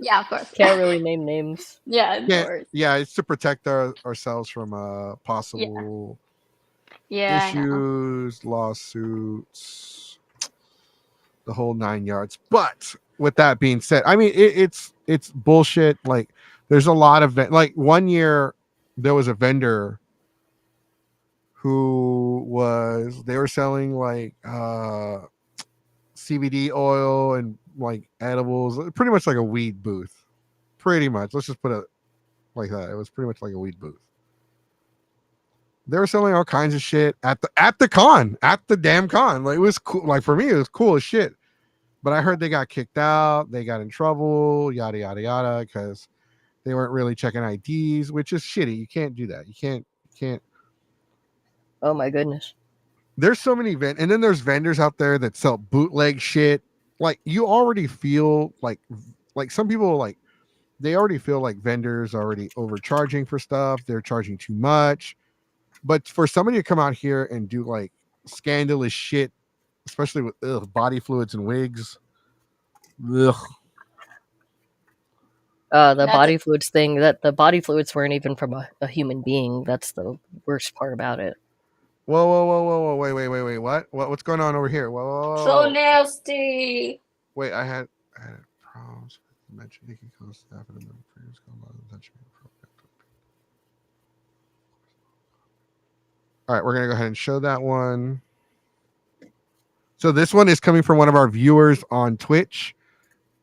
Yeah, of course. Can't really name names. Yeah, of course. Yeah, it's to protect ourselves from possible issues, lawsuits, the whole 9 yards. But with that being said, I mean it's bullshit. Like there's a lot of like one year there was a vendor who they were selling like CBD oil and like edibles, pretty much like a weed booth. Pretty much. Let's just put it like that. It was pretty much like a weed booth. They were selling all kinds of shit at the con, at the damn con. Like it was cool. Like for me, it was cool as shit. But I heard they got kicked out, they got in trouble, yada yada yada, because they weren't really checking IDs, which is shitty. You can't do that. You can't. Oh my goodness. There's so many and then there's vendors out there that sell bootleg shit. Like you already feel like some people like they already feel like vendors are already overcharging for stuff. They're charging too much. But for somebody to come out here and do like scandalous shit, especially with body fluids and wigs. Ugh. The body fluids thing, that the body fluids weren't even from a human being. That's the worst part about it. Whoa, wait, what's going on over here? Whoa. So nasty. Wait, I had problems with mentioned Ikkicon staff and the previous All right, we're gonna go ahead and show that one. So this one is coming from one of our viewers on Twitch.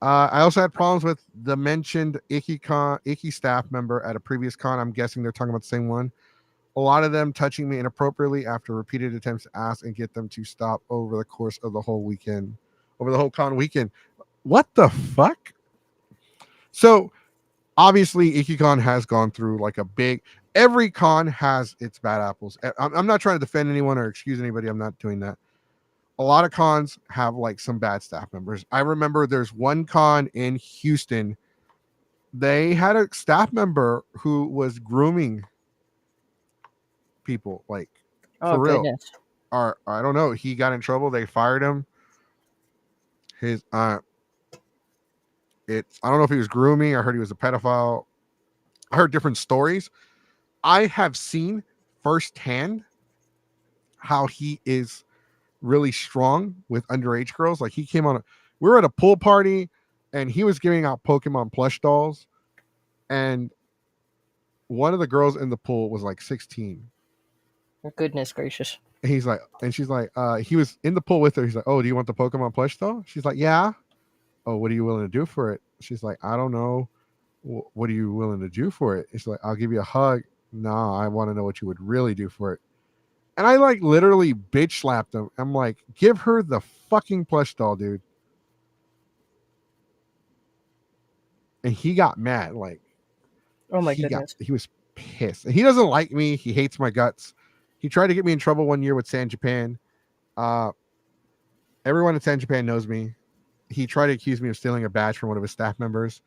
I also had problems with the mentioned Ikkicon staff member at a previous con. I'm guessing they're talking about the same one. A lot of them touching me inappropriately after repeated attempts to ask and get them to stop over the course of the whole weekend. over the whole con weekend. What the fuck? So obviously, Ikkicon has gone through like a big. Every con has its bad apples. I'm not trying to defend anyone or excuse anybody. I'm not doing that. A lot of cons have like some bad staff members. I remember there's one con in Houston. They had a staff member who was grooming people, like Oh, for real. goodness. Or I don't know. He got in trouble. They fired him. His it's I don't know if he was grooming. I heard he was a pedophile. I heard different stories. I have seen firsthand how he is really strong with underage girls. Like he came on we were at a pool party and he was giving out Pokemon plush dolls, and one of the girls in the pool was like 16. Goodness gracious. And he's like, and she's like, he was in the pool with her. He's like, oh, do you want the Pokemon plush doll? She's like, yeah. Oh, what are you willing to do for it? She's like, I don't know. What are you willing to do for it? It's like, I'll give you a hug. Nah, I want to know what you would really do for it. And I like literally bitch slapped him. I'm like, give her the fucking plush doll, dude. And he got mad. Like, Oh my goodness. He was pissed. And he doesn't like me. He hates my guts. He tried to get me in trouble one year with San Japan. Everyone at San Japan knows me. He tried to accuse me of stealing a badge from one of his staff members.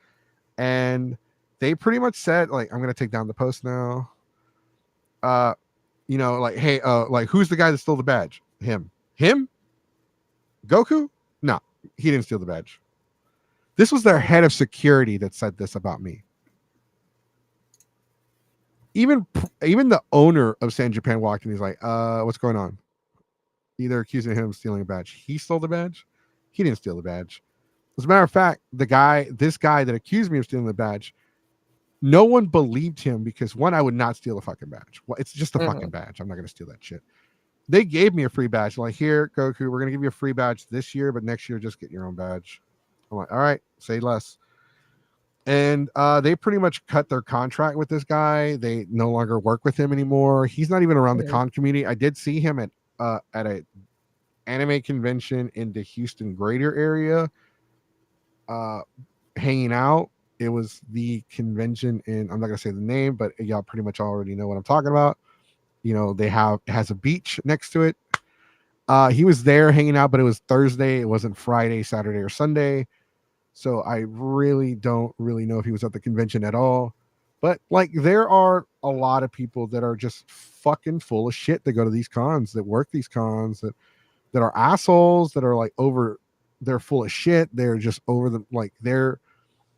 And they pretty much said, like, I'm going to take down the post now. You know, like, hey, like, who's the guy that stole the badge? Him? Goku? No, he didn't steal the badge. This was their head of security that said this about me. Even the owner of San Japan walked in. He's like, what's going on? They're accusing him of stealing a badge. He stole the badge? He didn't steal the badge. As a matter of fact, this guy that accused me of stealing the badge, no one believed him because, one, I would not steal a fucking badge. Well, it's just a fucking badge. I'm not going to steal that shit. They gave me a free badge. Like, here, Goku, we're going to give you a free badge this year, but next year, just get your own badge. I'm like, all right, say less. And they pretty much cut their contract with this guy. They no longer work with him anymore. He's not even around the con community. I did see him at a anime convention in the Houston greater area, hanging out. It was the convention in, I'm not gonna say the name, but y'all pretty much already know what I'm talking about. You know, it has a beach next to it. He was there hanging out, but it was Thursday. It wasn't Friday, Saturday, or Sunday. So I really don't know if he was at the convention at all. But like, there are a lot of people that are just fucking full of shit that go to these cons, that work these cons, that are assholes, that are like they're full of shit. They're just over the, like, there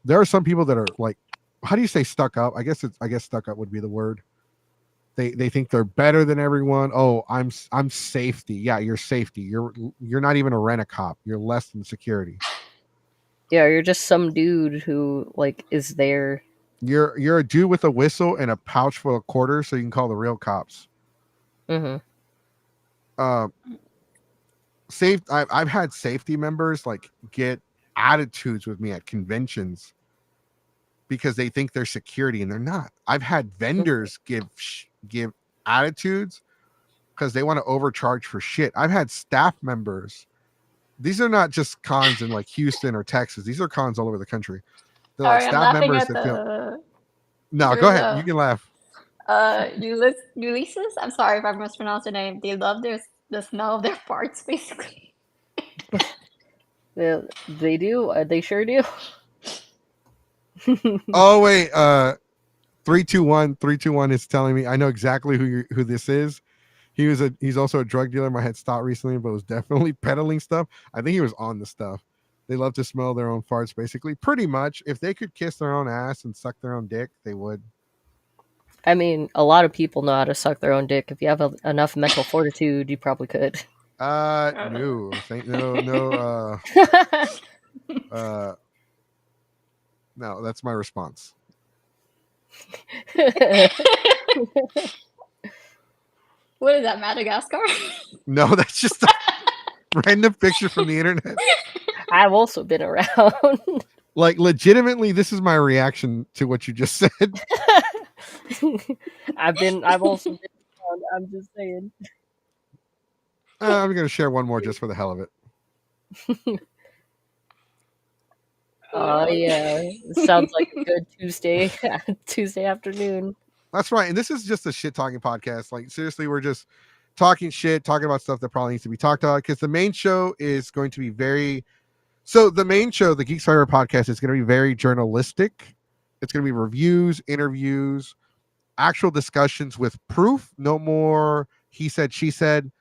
are some people that are like, how do you say stuck up? I guess stuck up would be the word. They think they're better than everyone. Oh, I'm safety. Yeah, you're safety. You're not even a rent-a-cop. You're less than security. Yeah, you're just some dude who like is there. You're a dude with a whistle and a pouch full of quarters, so you can call the real cops. Mm-hmm. I've had safety members like get attitudes with me at conventions because they think they're security and they're not. I've had vendors give attitudes because they want to overcharge for shit. I've had staff members. These are not just cons in like Houston or Texas. These are cons all over the country. They're Sorry, like I'm staff laughing members at that feel. the. No, go ahead. You can laugh. Ulysses? I'm sorry if I mispronounced the name. They love the smell of their farts, basically. They do. They sure do. Oh wait, 321 is telling me I know exactly who this is. He's also a drug dealer. My head stopped recently, but was definitely peddling stuff. I think he was on the stuff. They love to smell their own farts, basically. Pretty much, if they could kiss their own ass and suck their own dick, they would. I mean, a lot of people know how to suck their own dick. If you have enough mental fortitude, you probably could. No, no, that's my response. What is that, Madagascar? No, that's just a random picture from the internet. I've also been around. Like, legitimately, this is my reaction to what you just said. I've also been around. I'm just saying. I'm gonna share one more just for the hell of it. Oh yeah, it sounds like a good Tuesday Tuesday afternoon. That's right. And this is just a shit talking podcast. Like, seriously, we're just talking shit, talking about stuff that probably needs to be talked about. Because the main show is going to be the main show, the Geeks Fiber podcast, is going to be very journalistic. It's going to be reviews, interviews, actual discussions with proof. No more he said, she said,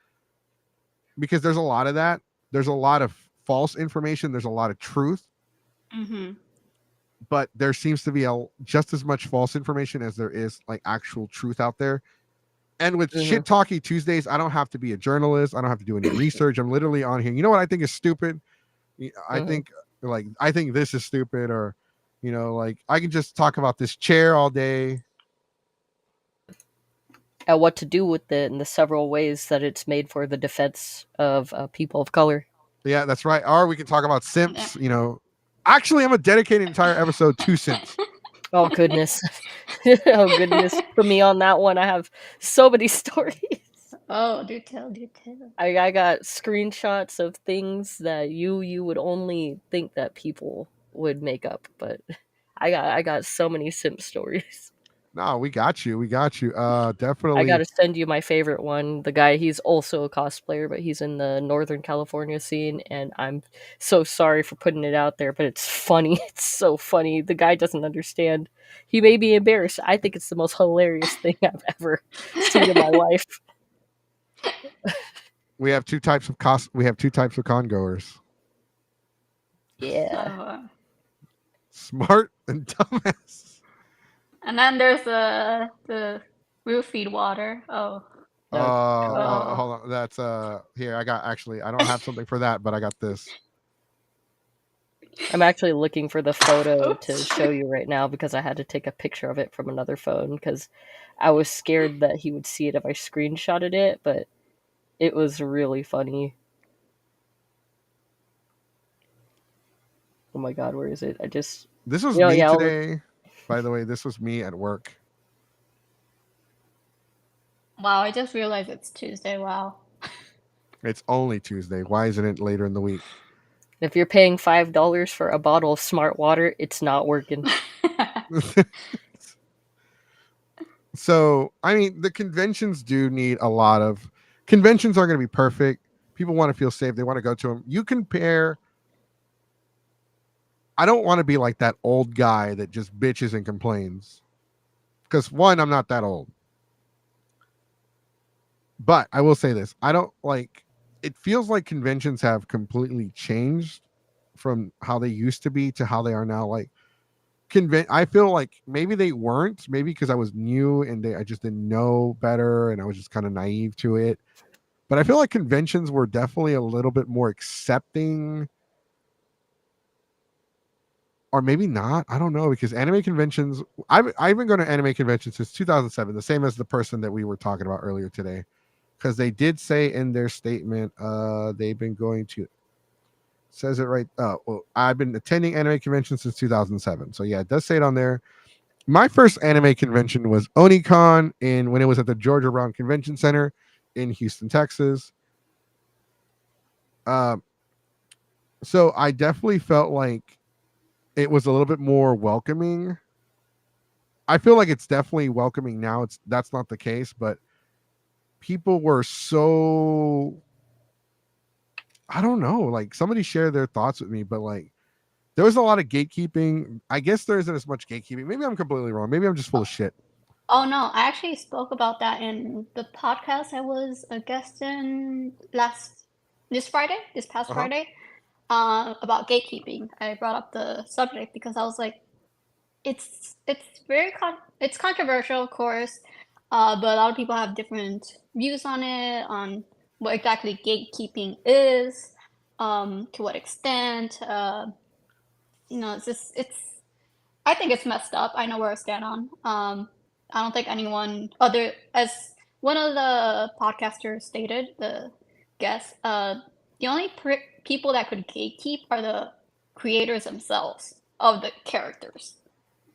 because there's a lot of that. There's a lot of false information. There's a lot of truth. Mm-hmm. But there seems to be just as much false information as there is like actual truth out there. And with Shit Talkie Tuesdays, I don't have to be a journalist. I don't have to do any research. I'm literally on here. You know what I think is stupid? I think this is stupid, or like I can just talk about this chair all day. And what to do with it and the several ways that it's made for the defense of people of color. Yeah, that's right. Or we can talk about simps. Actually, I'm gonna dedicate an entire episode to simps. Oh goodness. Oh goodness. Put me on that one. I have so many stories. Oh, do tell. I got screenshots of things that you would only think that people would make up, but I got so many simp stories. No, we got you. Definitely. I gotta send you my favorite one. The guy, he's also a cosplayer, but he's in the Northern California scene, and I'm so sorry for putting it out there, but it's funny. It's so funny. The guy doesn't understand. He may be embarrassed. I think it's the most hilarious thing I've ever seen in my life. We have two types of con goers. Yeah. Smart and dumbass. And then there's the roofied water. Oh. Hold on. That's here. I don't have something for that, but I got this. I'm actually looking for the photo to show you right now because I had to take a picture of it from another phone because I was scared that he would see it if I screenshotted it, but it was really funny. Oh my god, where is it? This was me today. By the way, this was me at work. Wow, I just realized it's Tuesday. Wow. It's only Tuesday. Why isn't it later in the week? If you're paying $5 for a bottle of smart water, it's not working. So, I mean, the conventions do need a lot of... Conventions are going to be perfect. People want to feel safe. They want to go to them. You compare... I don't want to be like that old guy that just bitches and complains. Because one, I'm not that old. But I will say this. I don't like... It feels like conventions have completely changed from how they used to be to how they are now. Like, I feel like maybe they weren't. Maybe because I was new and I just didn't know better and I was just kind of naive to it. But I feel like conventions were definitely a little bit more accepting. Or maybe not. I don't know, because anime conventions, I've been going to anime conventions since 2007, the same as the person that we were talking about earlier today, because they did say in their statement they've been going to, says it right. Well, I've been attending anime conventions since 2007. So yeah, it does say it on there. My first anime convention was Ikkicon when it was at the Georgia Brown Convention Center in Houston, Texas. So I definitely felt like it was a little bit more welcoming. I feel like it's definitely welcoming now. That's not the case, but people were so, I don't know, like somebody shared their thoughts with me, but like there was a lot of gatekeeping. I guess there isn't as much gatekeeping. Maybe I'm completely wrong. Maybe I'm just full of shit. Oh no, I actually spoke about that in the podcast I was a guest in this past Friday, about gatekeeping. I brought up the subject because I was like, it's it's controversial, of course, but a lot of people have different views on it, on what exactly gatekeeping is, to what extent. I think it's messed up. I know where I stand on. I don't think anyone other, as one of the podcasters stated, the guest, the only people that could gatekeep are the creators themselves of the characters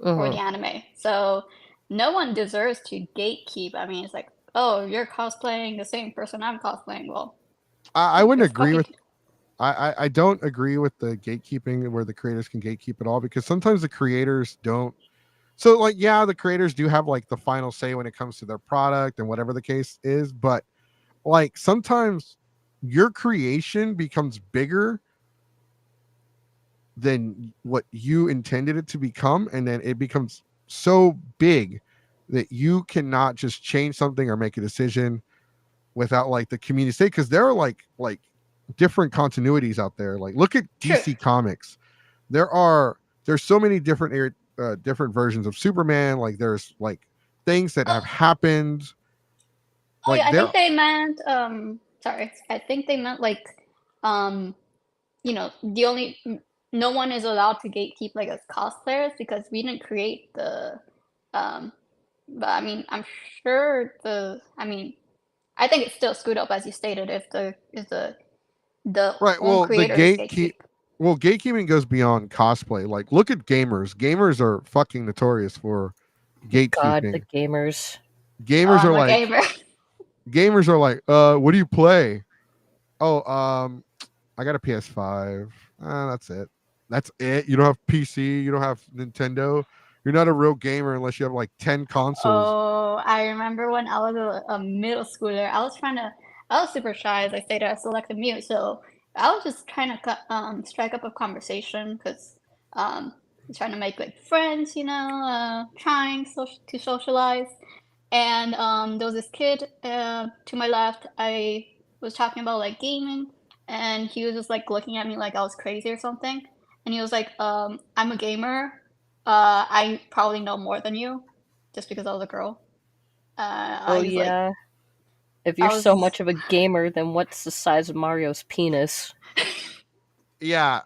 or the anime. So no one deserves to gatekeep. I mean, it's like, oh, you're cosplaying the same person I'm cosplaying. Well, I wouldn't agree with I don't agree with the gatekeeping where the creators can gatekeep it all, because sometimes the creators don't. So like, yeah, the creators do have like the final say when it comes to their product and whatever the case is, but like sometimes your creation becomes bigger than what you intended it to become, and then it becomes so big that you cannot just change something or make a decision without like the community say, because there are like different continuities out there. Like look at True. DC Comics. There's so many different different versions of Superman. Like there's like things that have happened. Oh Like yeah, I there think they meant sorry. I think they meant like you know, the only no one is allowed to gatekeep like as cosplayers because we didn't create the um but I mean, I'm sure I mean, I think it's still screwed up as you stated if the right. own Well, the creators gatekeep gatekeep. well, gatekeeping goes beyond cosplay. Like look at gamers. Gamers are fucking notorious for God, the gatekeeping. gamers. Oh, Gamers are I'm a like gamer. what do you play? Oh, I got a PS5. That's it. That's it. You don't have PC. You don't have Nintendo. You're not a real gamer unless you have like 10 consoles. Oh, I remember when I was a middle schooler, I was super shy, as I stated, I selected mute, so I was just trying to strike up a conversation because um, trying to make like friends, you know, trying to socialize. And there was this kid to my left. I was talking about like gaming, and he was just like looking at me like I was crazy or something. And he was like, "I'm a gamer. I probably know more than you, just because I was a girl." Oh I was like, yeah. If I you're so was, much of a gamer, then what's the size of Mario's penis? Yeah.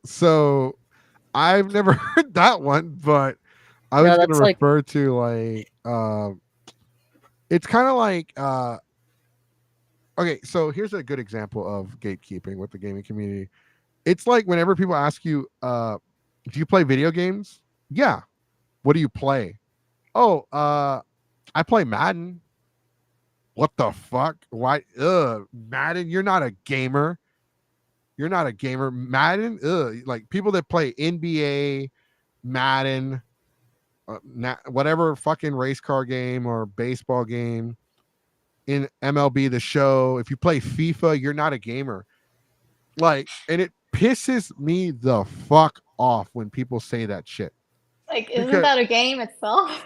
So I've never heard that one, but I No, was gonna that's like refer to like it's kind of like okay, so here's a good example of gatekeeping with the gaming community. It's like whenever people ask you, do you play video games? Yeah. What do you play? Oh, I play Madden. What the fuck? Why? Madden. You're not a gamer. You're not a gamer. Madden. Like people that play NBA, Madden, whatever fucking race car game or baseball game in MLB the Show. If you play FIFA, you're not a gamer. Like, and it pisses me the fuck off when people say that shit. like, isn't Because that a game itself?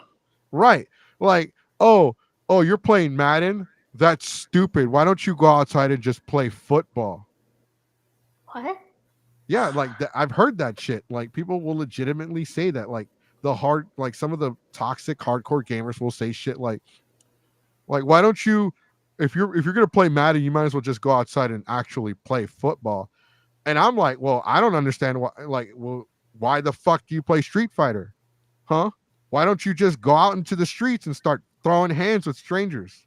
right, like, oh, you're playing Madden. That's stupid. Why don't you go outside and just play football? What? Yeah, like I've heard that shit. Like people will legitimately say that. Like like some of the toxic hardcore gamers will say shit like why don't you, if you're gonna play Madden, you might as well just go outside and actually play football. And I'm like, well, I don't understand why. Like, well, why the fuck do you play Street Fighter? Huh? Why don't you just go out into the streets and start throwing hands with strangers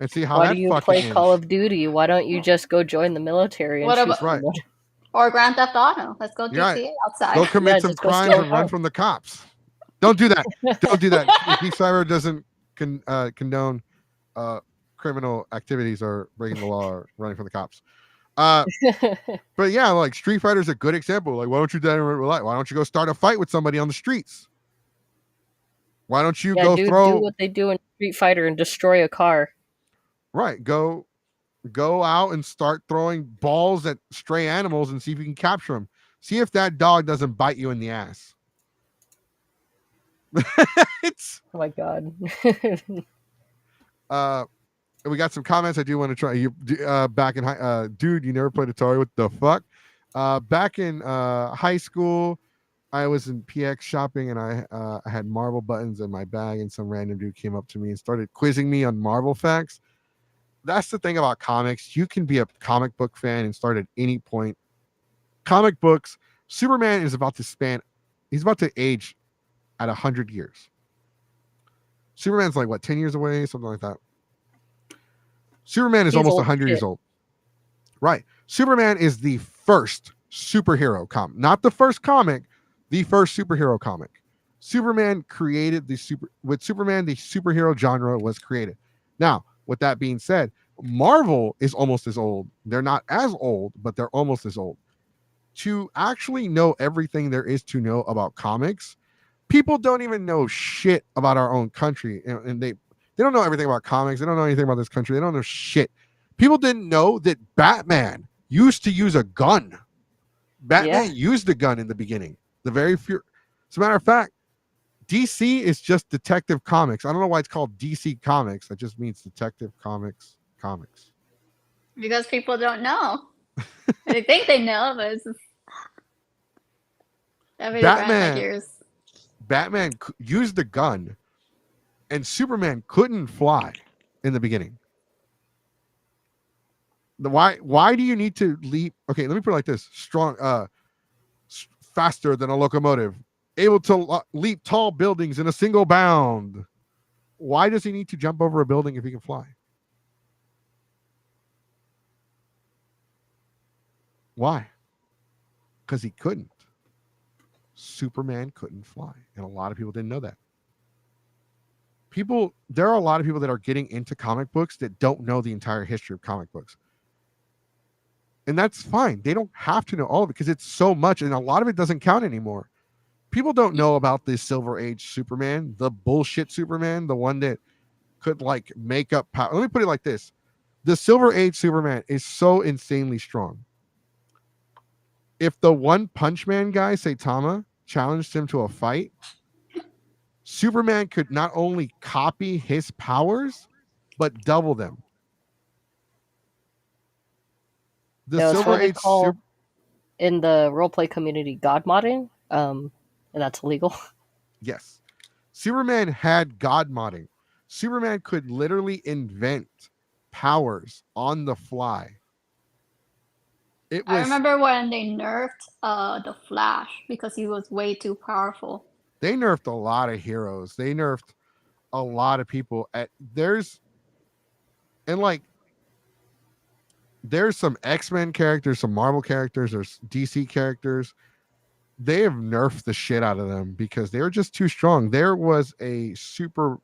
and see how why do that you fucking play Call ends? of Duty? Why don't you just go join the military and What shoot about Right. someone? or Grand Theft Auto? Let's go You're right. GTA outside. Go commit Yeah, some just go crimes steal a and run car. from the cops. Don't do that. Don't do that. Geek Cyber doesn't condone criminal activities or breaking the law or running from the cops. But yeah, like Street Fighter is a good example. Like, why don't you do that in real life? Why don't you go start a fight with somebody on the streets? Why don't you Yeah, go dude, do throw what they do in Street Fighter and destroy a car. right? Go out and start throwing balls at stray animals and see if you can capture them. See if that dog doesn't bite you in the ass. It's Oh my god. uh we got some comments. I do want to try you back in high dude, you never played Atari. What the fuck? Back in high school, I was in PX shopping and I had Marvel buttons in my bag, and some random dude came up to me and started quizzing me on Marvel facts. That's the thing about comics. You can be a comic book fan and start at any point. Comic books, Superman is about to he's about to age at 100 years. Superman's like what, 10 years away, something like that. Superman is He's almost old 100 years shit. old. Right. Superman is the first superhero comic, not the first comic, the first superhero comic. Superman created with Superman, the superhero genre was created. Now, with that being said, Marvel is almost as old. They're not as old, but they're almost as old. To actually know everything there is to know about comics, people don't even know shit about our own country, and they don't know everything about comics. They don't know anything about this country. They don't know shit. People didn't know that Batman used to use a gun. Yeah. Batman used a gun in the beginning. The very few. As a matter of fact, DC is just Detective Comics. I don't know why it's called DC Comics. That just means Detective Comics. Because people don't know. They think they know, but it's just, that really grinds my Batman gears. Batman used a gun, and Superman couldn't fly in the beginning. Why do you need to leap? Okay, let me put it like this: strong, faster than a locomotive, able to leap tall buildings in a single bound. Why does he need to jump over a building if he can fly? Why? Because he couldn't. Superman couldn't fly, and a lot of people didn't know that. There are a lot of people that are getting into comic books that don't know the entire history of comic books. And that's fine. They don't have to know all of it because it's so much, and a lot of it doesn't count anymore. People don't know about the Silver Age Superman, the bullshit Superman, the one that could like make up power. Let me put it like this: the Silver Age Superman is so insanely strong. If the One Punch Man guy, Saitama, challenged him to a fight, Superman could not only copy his powers, but double them. The Yeah, it's Silver what they Age call in the roleplay community god modding. And that's illegal. Yes. Superman had God modding. Superman could literally invent powers on the fly. I remember when they nerfed the Flash because he was way too powerful. They nerfed a lot of heroes. They nerfed a lot of people. There's some X-Men characters, some Marvel characters, there's DC characters. They have nerfed the shit out of them because they were just too strong. There was Superboy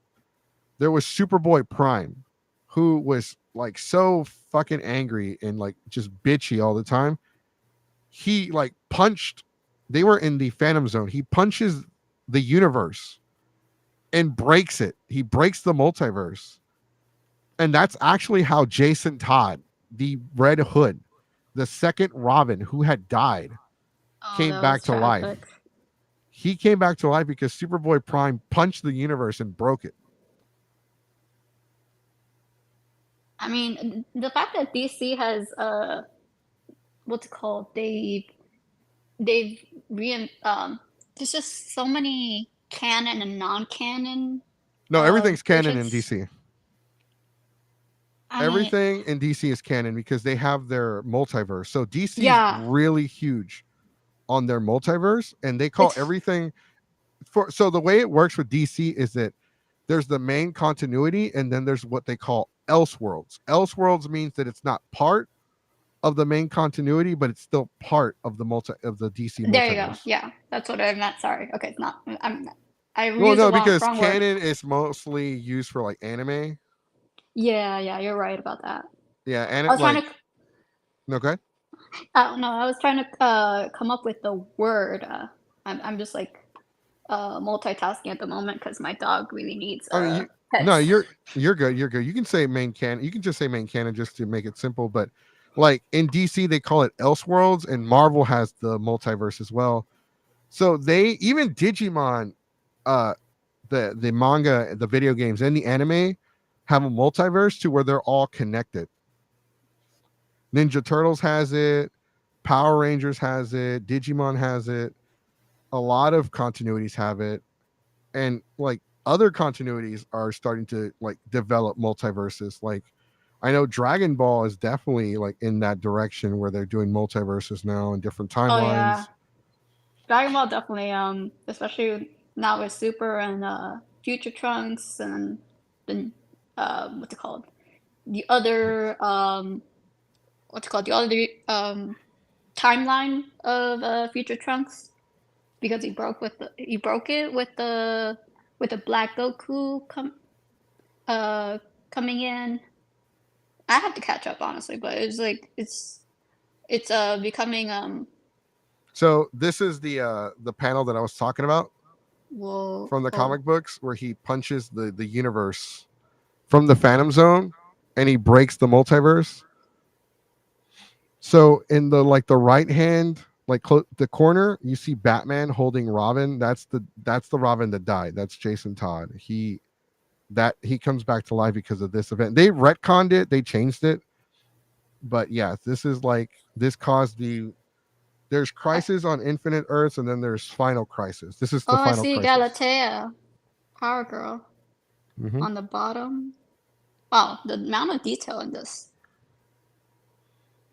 Prime, who was like so fucking angry and like just bitchy all the time. He like punched, they were in the Phantom Zone. He punches the universe and breaks it. He breaks the multiverse. And that's actually how Jason Todd, the Red Hood, the second Robin who had died, came back to life. He came back to life because Superboy Prime punched the universe and broke it. I mean, the fact that DC has what's it called? They've there's just so many canon and non-canon. No, everything's canon in versions. DC. I mean, Everything in DC is canon because they have their multiverse. So DC is yeah, really huge on their multiverse, and they call everything for. So the way it works with DC is that there's the main continuity, and then there's what they call Elseworlds. Elseworlds means that it's not part of the main continuity, but it's still part of the DC multiverse. there you go. Yeah, that's what I meant. Sorry. Okay, it's not. I Well, used no, the because wrong word. canon is mostly used for like anime. Yeah, you're right about that. Yeah, and I was like trying to. no, go ahead. No, I was trying to come up with the word. I'm just like multitasking at the moment because my dog really needs I mean, pets. no, you're good. You're good. You can say main canon. You can just say main canon just to make it simple. But like in DC, they call it Elseworlds, and Marvel has the multiverse as well. So they even Digimon, uh, the manga, the video games, and the anime have a multiverse to where they're all connected. Ninja Turtles has it, Power Rangers has it, Digimon has it. A lot of continuities have it, and like other continuities are starting to like develop multiverses. Like I know Dragon Ball is definitely like in that direction where they're doing multiverses now and different timelines. Oh yeah, Dragon Ball definitely. Especially now with Super and Future Trunks and the what's it called? The other what's it called? The other timeline of Future Trunks because he broke it with the Black Goku coming in. I have to catch up honestly, but it's like it's becoming. So this is the panel that I was talking about Whoa. from the Oh. comic books where he punches the universe from the Phantom Zone and he breaks the multiverse. So in the like the right hand, like the corner, you see Batman holding Robin. That's the Robin that died. That's Jason Todd. He comes back to life because of this event. They retconned it. They changed it. But yeah, this caused there's Crisis on Infinite Earths and then there's Final Crisis. This is the Oh, I Final see Crisis. Galatea, Power Girl, on the bottom. Wow, the amount of detail in this.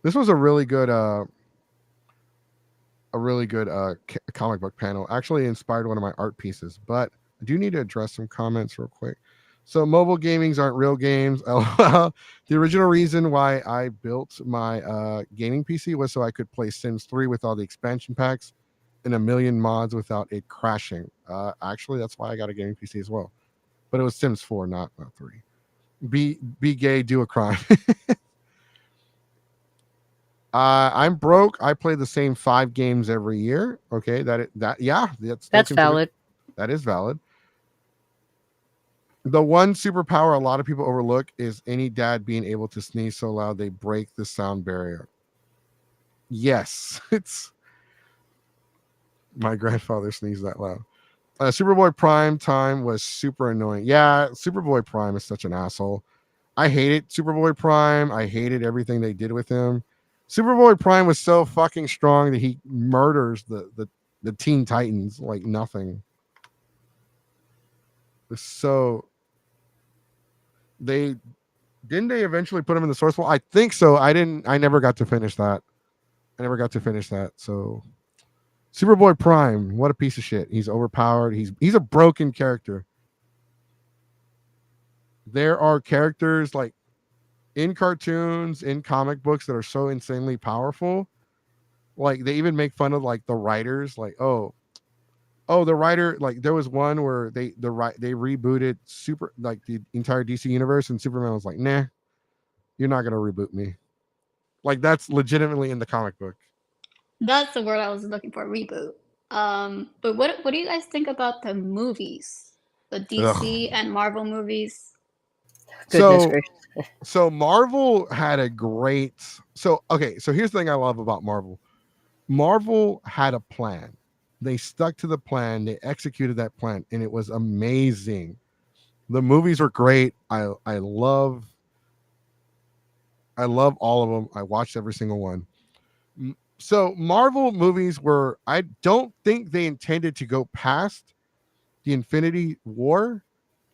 This was a really good comic book panel. Actually inspired one of my art pieces, but I do need to address some comments real quick. So mobile gamings aren't real games. The original reason why I built my gaming PC was so I could play Sims 3 with all the expansion packs and a million mods without it crashing. Actually, that's why I got a gaming PC as well. But it was Sims 4, not 3. Be gay, do a crime. I'm broke. I play the same 5 games every year. Okay, that's valid. That is valid. The one superpower a lot of people overlook is any dad being able to sneeze so loud they break the sound barrier. Yes, it's my grandfather sneezed that loud. Superboy Prime time was super annoying. Yeah, Superboy Prime is such an asshole. I hated Superboy Prime. I hated everything they did with him. Superboy Prime was so fucking strong that he murders the Teen Titans like nothing. So they eventually put him in the source. Well, I think so. I never got to finish that. So Superboy Prime, what a piece of shit. He's overpowered. He's a broken character. There are characters like in cartoons, in comic books that are so insanely powerful. Like they even make fun of like the writers, like, oh, the writer, like there was one where they rebooted the entire DC universe and Superman was like, nah, you're not gonna reboot me. Like that's legitimately in the comic book. That's the word I was looking for, reboot. But what do you guys think about the movies? The DC and Marvel movies? Goodness gracious. So Marvel had a great so here's the thing I love about Marvel. Marvel had a plan. They stuck to the plan, they executed that plan, and it was amazing. The movies were great. I love all of them. I watched every single one. So Marvel movies were, I don't think they intended to go past the Infinity War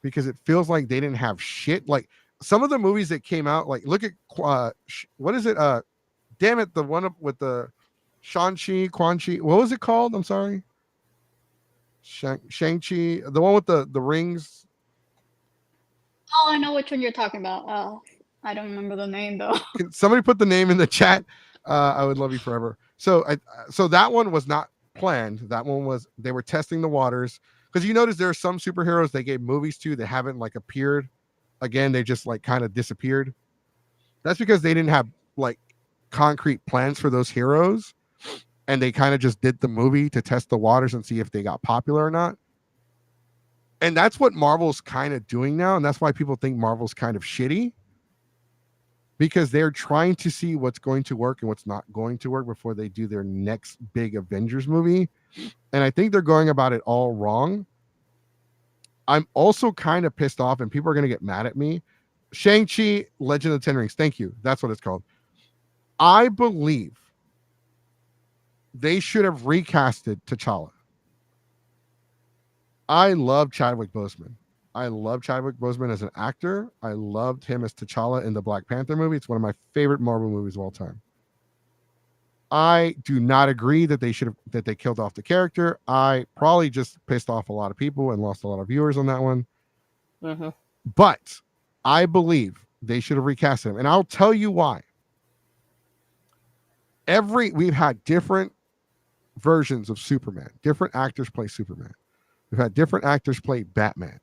because it feels like they didn't have shit. Like some of the movies that came out, like look at what is it? Damn it, the one up with the Shang-Chi, Quan Chi. What was it called? I'm sorry. Shang-Chi, the one with the rings. Oh, I know which one you're talking about. I don't remember the name though. Can somebody put the name in the chat? I would love you forever. So that one was not planned. That one was, they were testing the waters because you notice there are some superheroes they gave movies to that haven't like appeared again. They just like kind of disappeared. That's because they didn't have like concrete plans for those heroes, and they kind of just did the movie to test the waters and see if they got popular or not. And that's what Marvel's kind of doing now, and that's why people think Marvel's kind of shitty, because they're trying to see what's going to work and what's not going to work before they do their next big Avengers movie. And I think they're going about it all wrong. I'm also kind of pissed off, and people are going to get mad at me. Shang-Chi, Legend of the Ten Rings. Thank you. That's what it's called. I believe they should have recasted T'Challa. I love Chadwick Boseman. I love Chadwick Boseman as an actor. I loved him as T'Challa in the Black Panther movie. It's one of my favorite Marvel movies of all time. I do not agree that they killed off the character. I probably just pissed off a lot of people and lost a lot of viewers on that one. Mm-hmm. But I believe they should have recast him, and I'll tell you why. We've had different versions of Superman. Different actors play Superman. We've had different actors play Batman.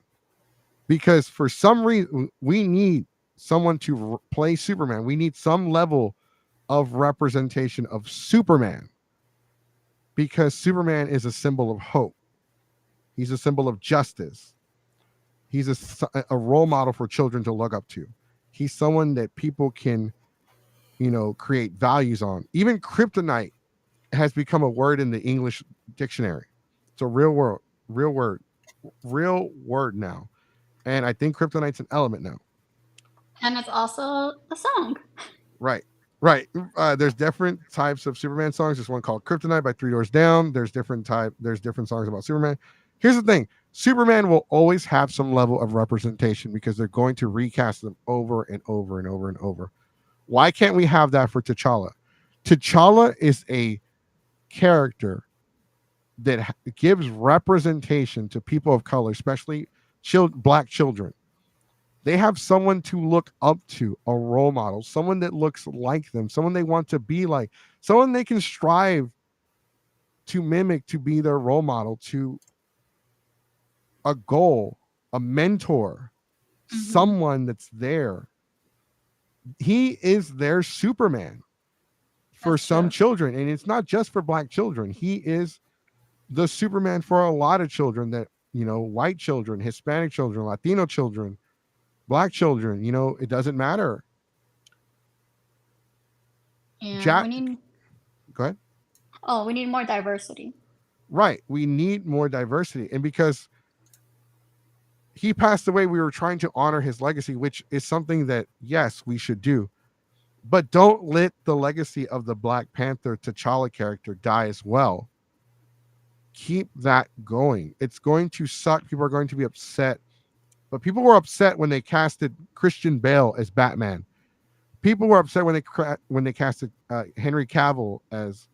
Because for some reason, we need someone to play Superman. We need some level of representation of Superman, because Superman is a symbol of hope. He's a symbol of justice. He's a role model for children to look up to. He's someone that people can, create values on. Even kryptonite has become a word in the English dictionary. It's a real word now. And I think kryptonite's an element now. And it's also a song. Right. There's different types of Superman songs. There's one called Kryptonite by Three Doors Down. There's different songs about Superman. Here's the thing. Superman will always have some level of representation because they're going to recast them over and over and over and over. Why can't we have that for T'Challa? T'Challa is a character that gives representation to people of color, especially black children. They have someone to look up to, a role model, someone that looks like them, someone they want to be like, someone they can strive to mimic, to be their role model, to a goal, a mentor, someone that's there. He is their Superman for some children. And it's not just for black children. He is the Superman for a lot of children that, white children, Hispanic children, Latino children, black children, it doesn't matter. Yeah, go ahead. Oh, we need more diversity. Right. We need more diversity. And because he passed away, we were trying to honor his legacy, which is something that, yes, we should do. But don't let the legacy of the Black Panther T'Challa character die as well. Keep that going. It's going to suck. People are going to be upset. But people were upset when they casted Christian Bale as Batman. People were upset when they casted Henry Cavill as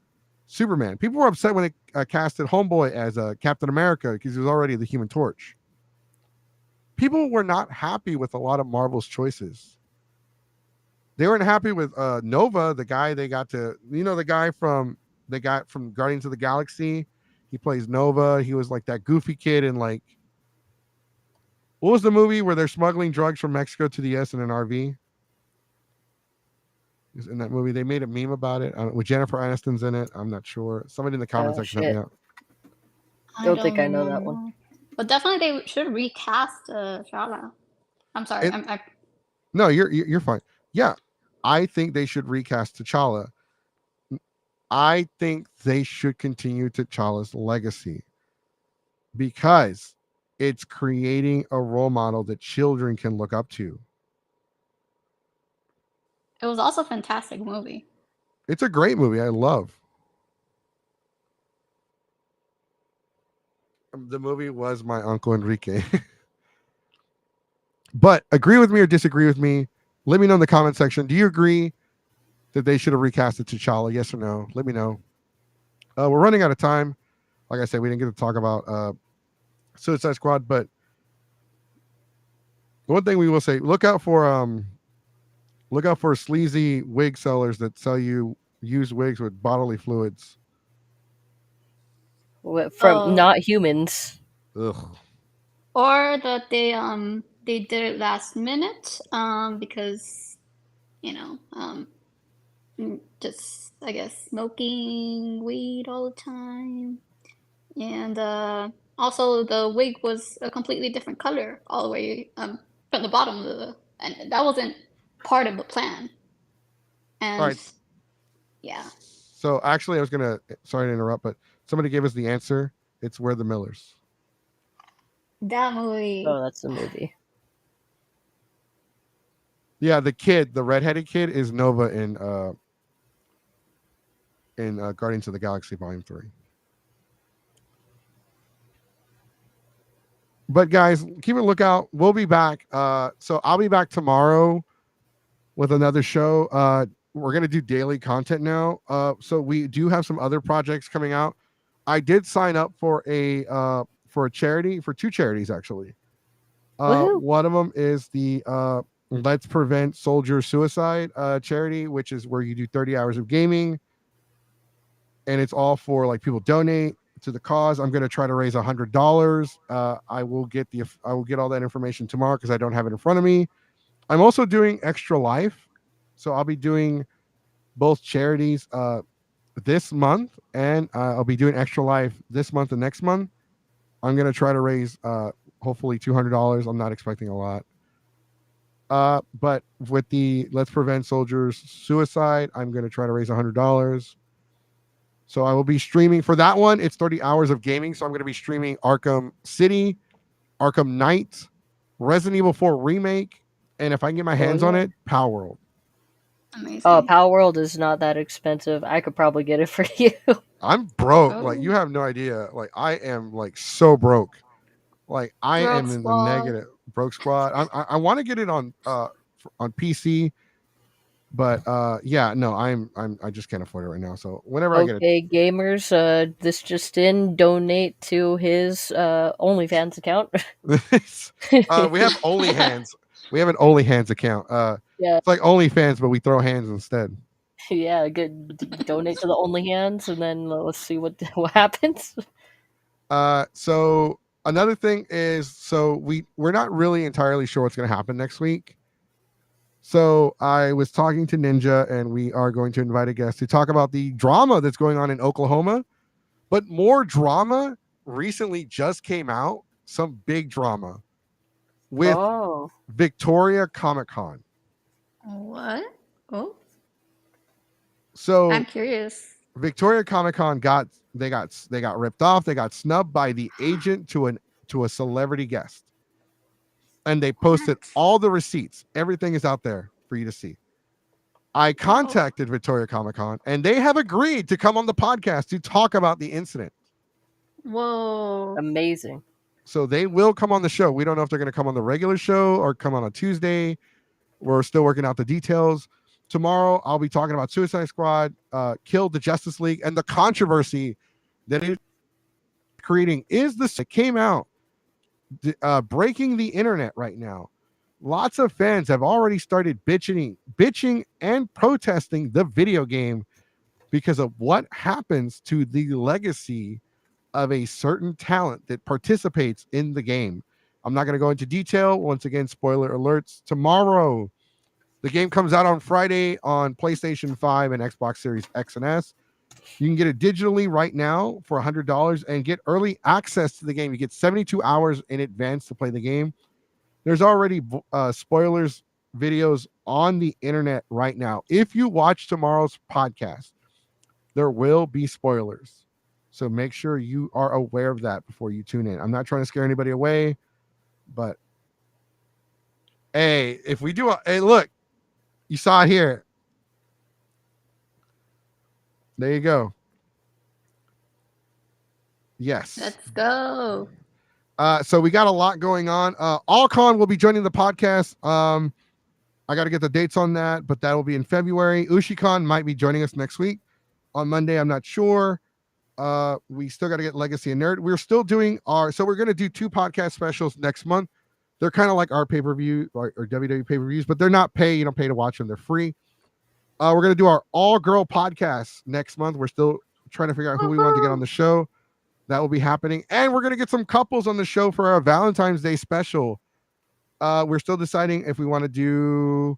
Superman. People were upset when they casted Homeboy as Captain America because he was already the Human Torch. People were not happy with a lot of Marvel's choices. They weren't happy with Nova, the guy they got to, the guy from Guardians of the Galaxy. He plays Nova. He was like that goofy kid in like, what was the movie where they're smuggling drugs from Mexico to the US in an RV? In that movie, they made a meme about it with Jennifer Aniston's in it. I'm not sure. Somebody in the comment section help me out. I don't think I know that one. But definitely they should recast T'Challa. I'm sorry. No, you're fine. Yeah, I think they should recast T'Challa. I think they should continue T'Challa's legacy because it's creating a role model that children can look up to. It was also a fantastic movie. It's a great movie. I love. The movie was my Uncle Enrique. But agree with me or disagree with me. Let me know in the comment section. Do you agree that they should have recasted T'Challa? Yes or no? Let me know. We're running out of time. Like I said, we didn't get to talk about Suicide Squad, but one thing we will say, look out for sleazy wig sellers that sell you used wigs with bodily fluids. From not humans. Ugh. Or that they did it last minute because just I guess smoking weed all the time, and also the wig was a completely different color all the way from the bottom of and that wasn't part of the plan. And all right. Yeah. So actually, sorry to interrupt, but somebody gave us the answer. It's We're the Millers. That movie. Oh, that's the movie. Yeah, the redheaded kid is Nova in Guardians of the Galaxy Volume 3. But guys, keep a lookout. We'll be back. So I'll be back tomorrow with another show. We're gonna do daily content now. So we do have some other projects coming out. I did sign up for a charity, for two charities actually. One of them is the Let's Prevent Soldier Suicide charity, which is where you do 30 hours of gaming, and it's all for like people donate to the cause. I'm going to try to raise $100. I will get all that information tomorrow because I don't have it in front of me. I'm also doing Extra Life, so I'll be doing both charities this month, and I'll be doing Extra Life this month and next month. I'm gonna try to raise hopefully $200. I'm not expecting a lot. But with the Let's Prevent Soldiers Suicide, I'm gonna try to raise $100. So I will be streaming for that one. It's 30 hours of gaming, so I'm gonna be streaming Arkham City, Arkham Knight, Resident Evil 4 Remake, and if I can get my Oh hands on yeah. it, Power World. Amazing. Power World is not that expensive. I could probably get it for you. I'm broke. Like Oh, you have no idea. Like I am like so broke. Like I Rogue am in the Squad. negative. Broke Squad. I want to get it on PC, but yeah, no, I just can't afford it right now. So whenever I get Okay, gamers, this just in, donate to his OnlyFans account. it, we have Only Hands. We have an Only Hands account. Yeah, It's like OnlyFans, but we throw hands instead. yeah, good. Donate to the OnlyHands, and then let's see what what happens. So another thing is, so we're not really entirely sure what's going to happen next week. So I was talking to Ninja, and we are going to invite a guest to talk about the drama that's going on in Oklahoma. But more drama recently just came out. Some big drama with Oh, Victoria Comic Con. What? Oh, I'm So curious. Victoria Comic Con got ripped off. They got snubbed by the agent to a celebrity guest, and they posted What? all the receipts. Everything is out there for you to see. I Oh, contacted Victoria Comic Con, and they have agreed to come on the podcast to talk about the incident. whoa. amazing. So they will come on the show. We don't know if they're going to come on the regular show or come on a Tuesday. We're still working out the details. Tomorrow, I'll be talking about Suicide Squad, killed the Justice League, and the controversy that is creating is this. It came out, breaking the internet right now. Lots of fans have already started bitching and protesting the video game because of what happens to the legacy of a certain talent that participates in the game. I'm not going to go into detail. Once again, spoiler alerts. Tomorrow, the game comes out on Friday on PlayStation 5 and Xbox Series X and S. You can get it digitally right now for $100 and get early access to the game. You get 72 hours in advance to play the game. There's already spoilers videos on the internet right now. If you watch tomorrow's podcast, there will be spoilers. So make sure you are aware of that before you tune in. I'm not trying to scare anybody away, but hey, if we do hey, look, you saw it here. There you go. Yes. Let's go. So we got a lot going on. Allcon will be joining the podcast. I got to get the dates on that, but that will be in February. Ushicon might be joining us next week on Monday. I'm not sure. We still got to get Legacy and Nerd. We're still doing so we're going to do 2 podcast specials next month. They're kind of like our pay-per-view or WWE pay-per-views, but they're not pay. You don't pay to watch them. They're free. We're going to do our all-girl podcast next month. We're still trying to figure out who we want to get on the show. That will be happening. And we're going to get some couples on the show for our Valentine's Day special. We're still deciding if we want to do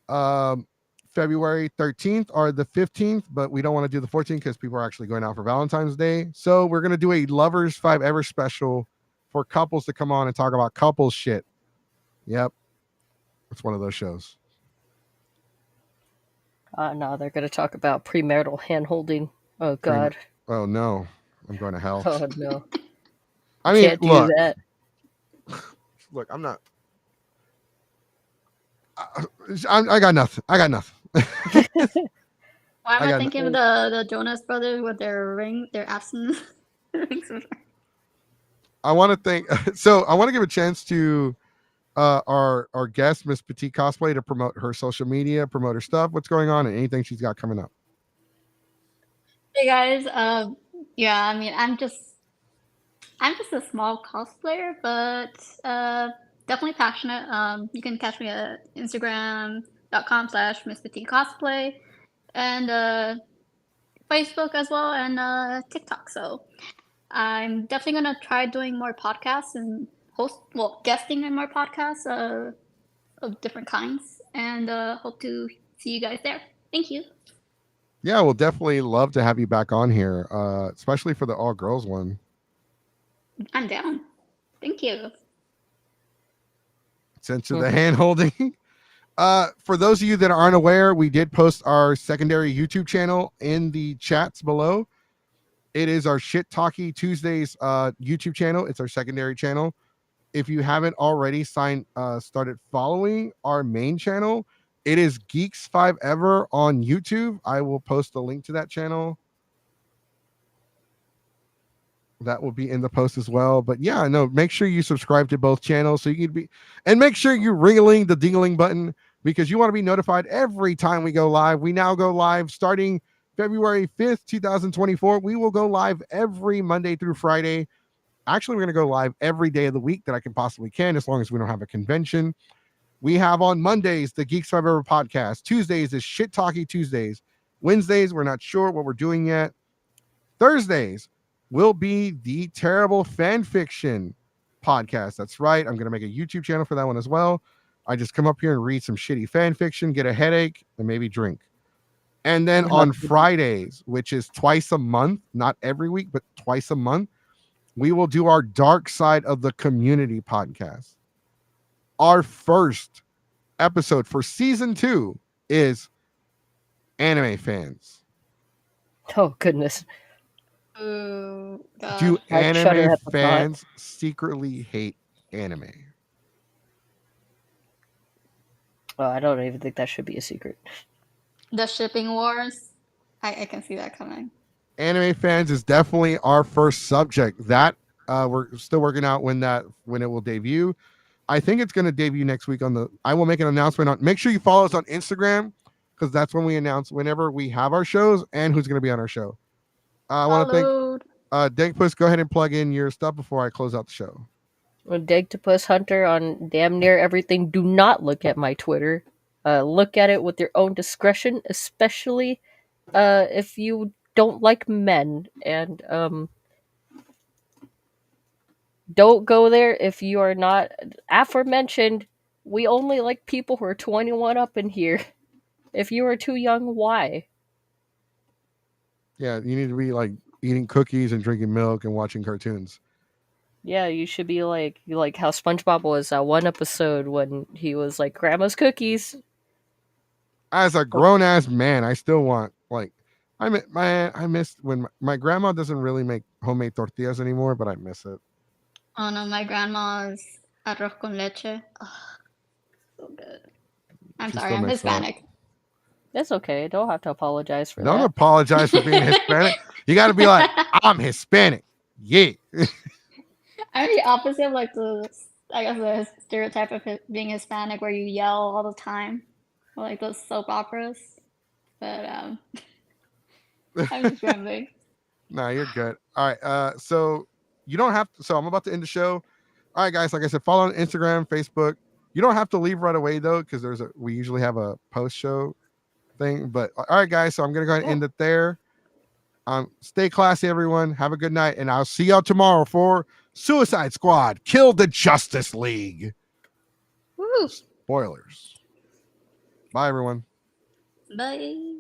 February 13th or the 15th, but we don't want to do the 14th because people are actually going out for Valentine's Day. So we're going to do a Lovers 5 Ever special for couples to come on and talk about couples shit. Yep. It's one of those shows. No, they're gonna talk about premarital hand holding. Oh God. Oh no. I'm going to hell. Oh no. I mean, Can't do that. Look, I'm not. I got nothing. I got nothing. Why am I I got thinking of the Jonas Brothers with their absence? I want to thank. So I want to give a chance to our guest, Miss Petite Cosplay, to promote her social media, promote her stuff, what's going on, and anything she's got coming up. Hey guys, yeah, I mean, I'm just a small cosplayer, but definitely passionate. You can catch me at Instagram.com/MissPetiteCosplay and Facebook as well, and TikTok. So I'm definitely gonna try doing more podcasts and guesting in more podcasts of different kinds, and hope to see you guys there. Thank you. Yeah, we'll definitely love to have you back on here, especially for the all girls one. I'm down. Thank you. Sense of the hand holding. For those of you that aren't aware, we did post our secondary YouTube channel in the chats below. It is our Shit Talkie Tuesdays YouTube channel. It's our secondary channel. If you haven't already started following our main channel, it is Geeks5Ever on YouTube. I will post a link to that channel. That will be in the post as well. But yeah, no, make sure you subscribe to both channels so you can be, and make sure you're ringling the dingling button because you want to be notified every time we go live. We now go live starting February 5th, 2024. We will go live every Monday through Friday. Actually, we're going to go live every day of the week that I can possibly can, as long as we don't have a convention. We have on Mondays the Geeks Five Ever podcast. Tuesdays is Shit Talkie Tuesdays. Wednesdays, we're not sure what we're doing yet. Thursdays will be the Terrible Fan Fiction podcast. That's right. I'm going to make a YouTube channel for that one as well. I just come up here and read some shitty fan fiction, get a headache, and maybe drink. And then on Fridays, which is twice a month, not every week, but twice a month, we will do our Dark Side of the Community podcast. Our first episode for season 2 is anime fans. Oh goodness. Ooh, God. Do I'd shudder anime at the fans secretly hate anime? Oh, I don't even think that should be a secret. The shipping wars. I can see that coming. Anime fans is definitely our first subject. That we're still working out when it will debut. I think it's going to debut next week I will make an announcement on. Make sure you follow us on Instagram because that's when we announce whenever we have our shows and who's going to be on our show. I want to thank Dankpuss. Go ahead and plug in your stuff before I close out the show. Dagtopus Hunter on damn near everything. Do not look at my Twitter. Look at it with your own discretion, especially if you don't like men. And don't go there if you are not aforementioned. We only like people who are 21 up in here. If you are too young, why? Yeah, you need to be like eating cookies and drinking milk and watching cartoons. Yeah, you should be like how SpongeBob was that one episode when he was like grandma's cookies. As a grown ass man, I still want I miss when my grandma doesn't really make homemade tortillas anymore, but I miss it. Oh no, my grandma's arroz con leche. Oh, so good. I'm sorry, I'm Hispanic. That's okay. Don't have to apologize for that. Don't apologize for being Hispanic. You got to be like, I'm Hispanic. Yeah. I'm the opposite of the stereotype of being Hispanic where you yell all the time, or like those soap operas. But I'm just rambling. No, you're good. All right. So you don't have to. So I'm about to end the show. All right, guys. Like I said, follow on Instagram, Facebook. You don't have to leave right away though, because we usually have a post show thing. But all right, guys. So I'm gonna go ahead and end it there. Stay classy, everyone. Have a good night, and I'll see y'all tomorrow for Suicide Squad: Kill the Justice League. Woo! Spoilers. Bye, everyone. Bye.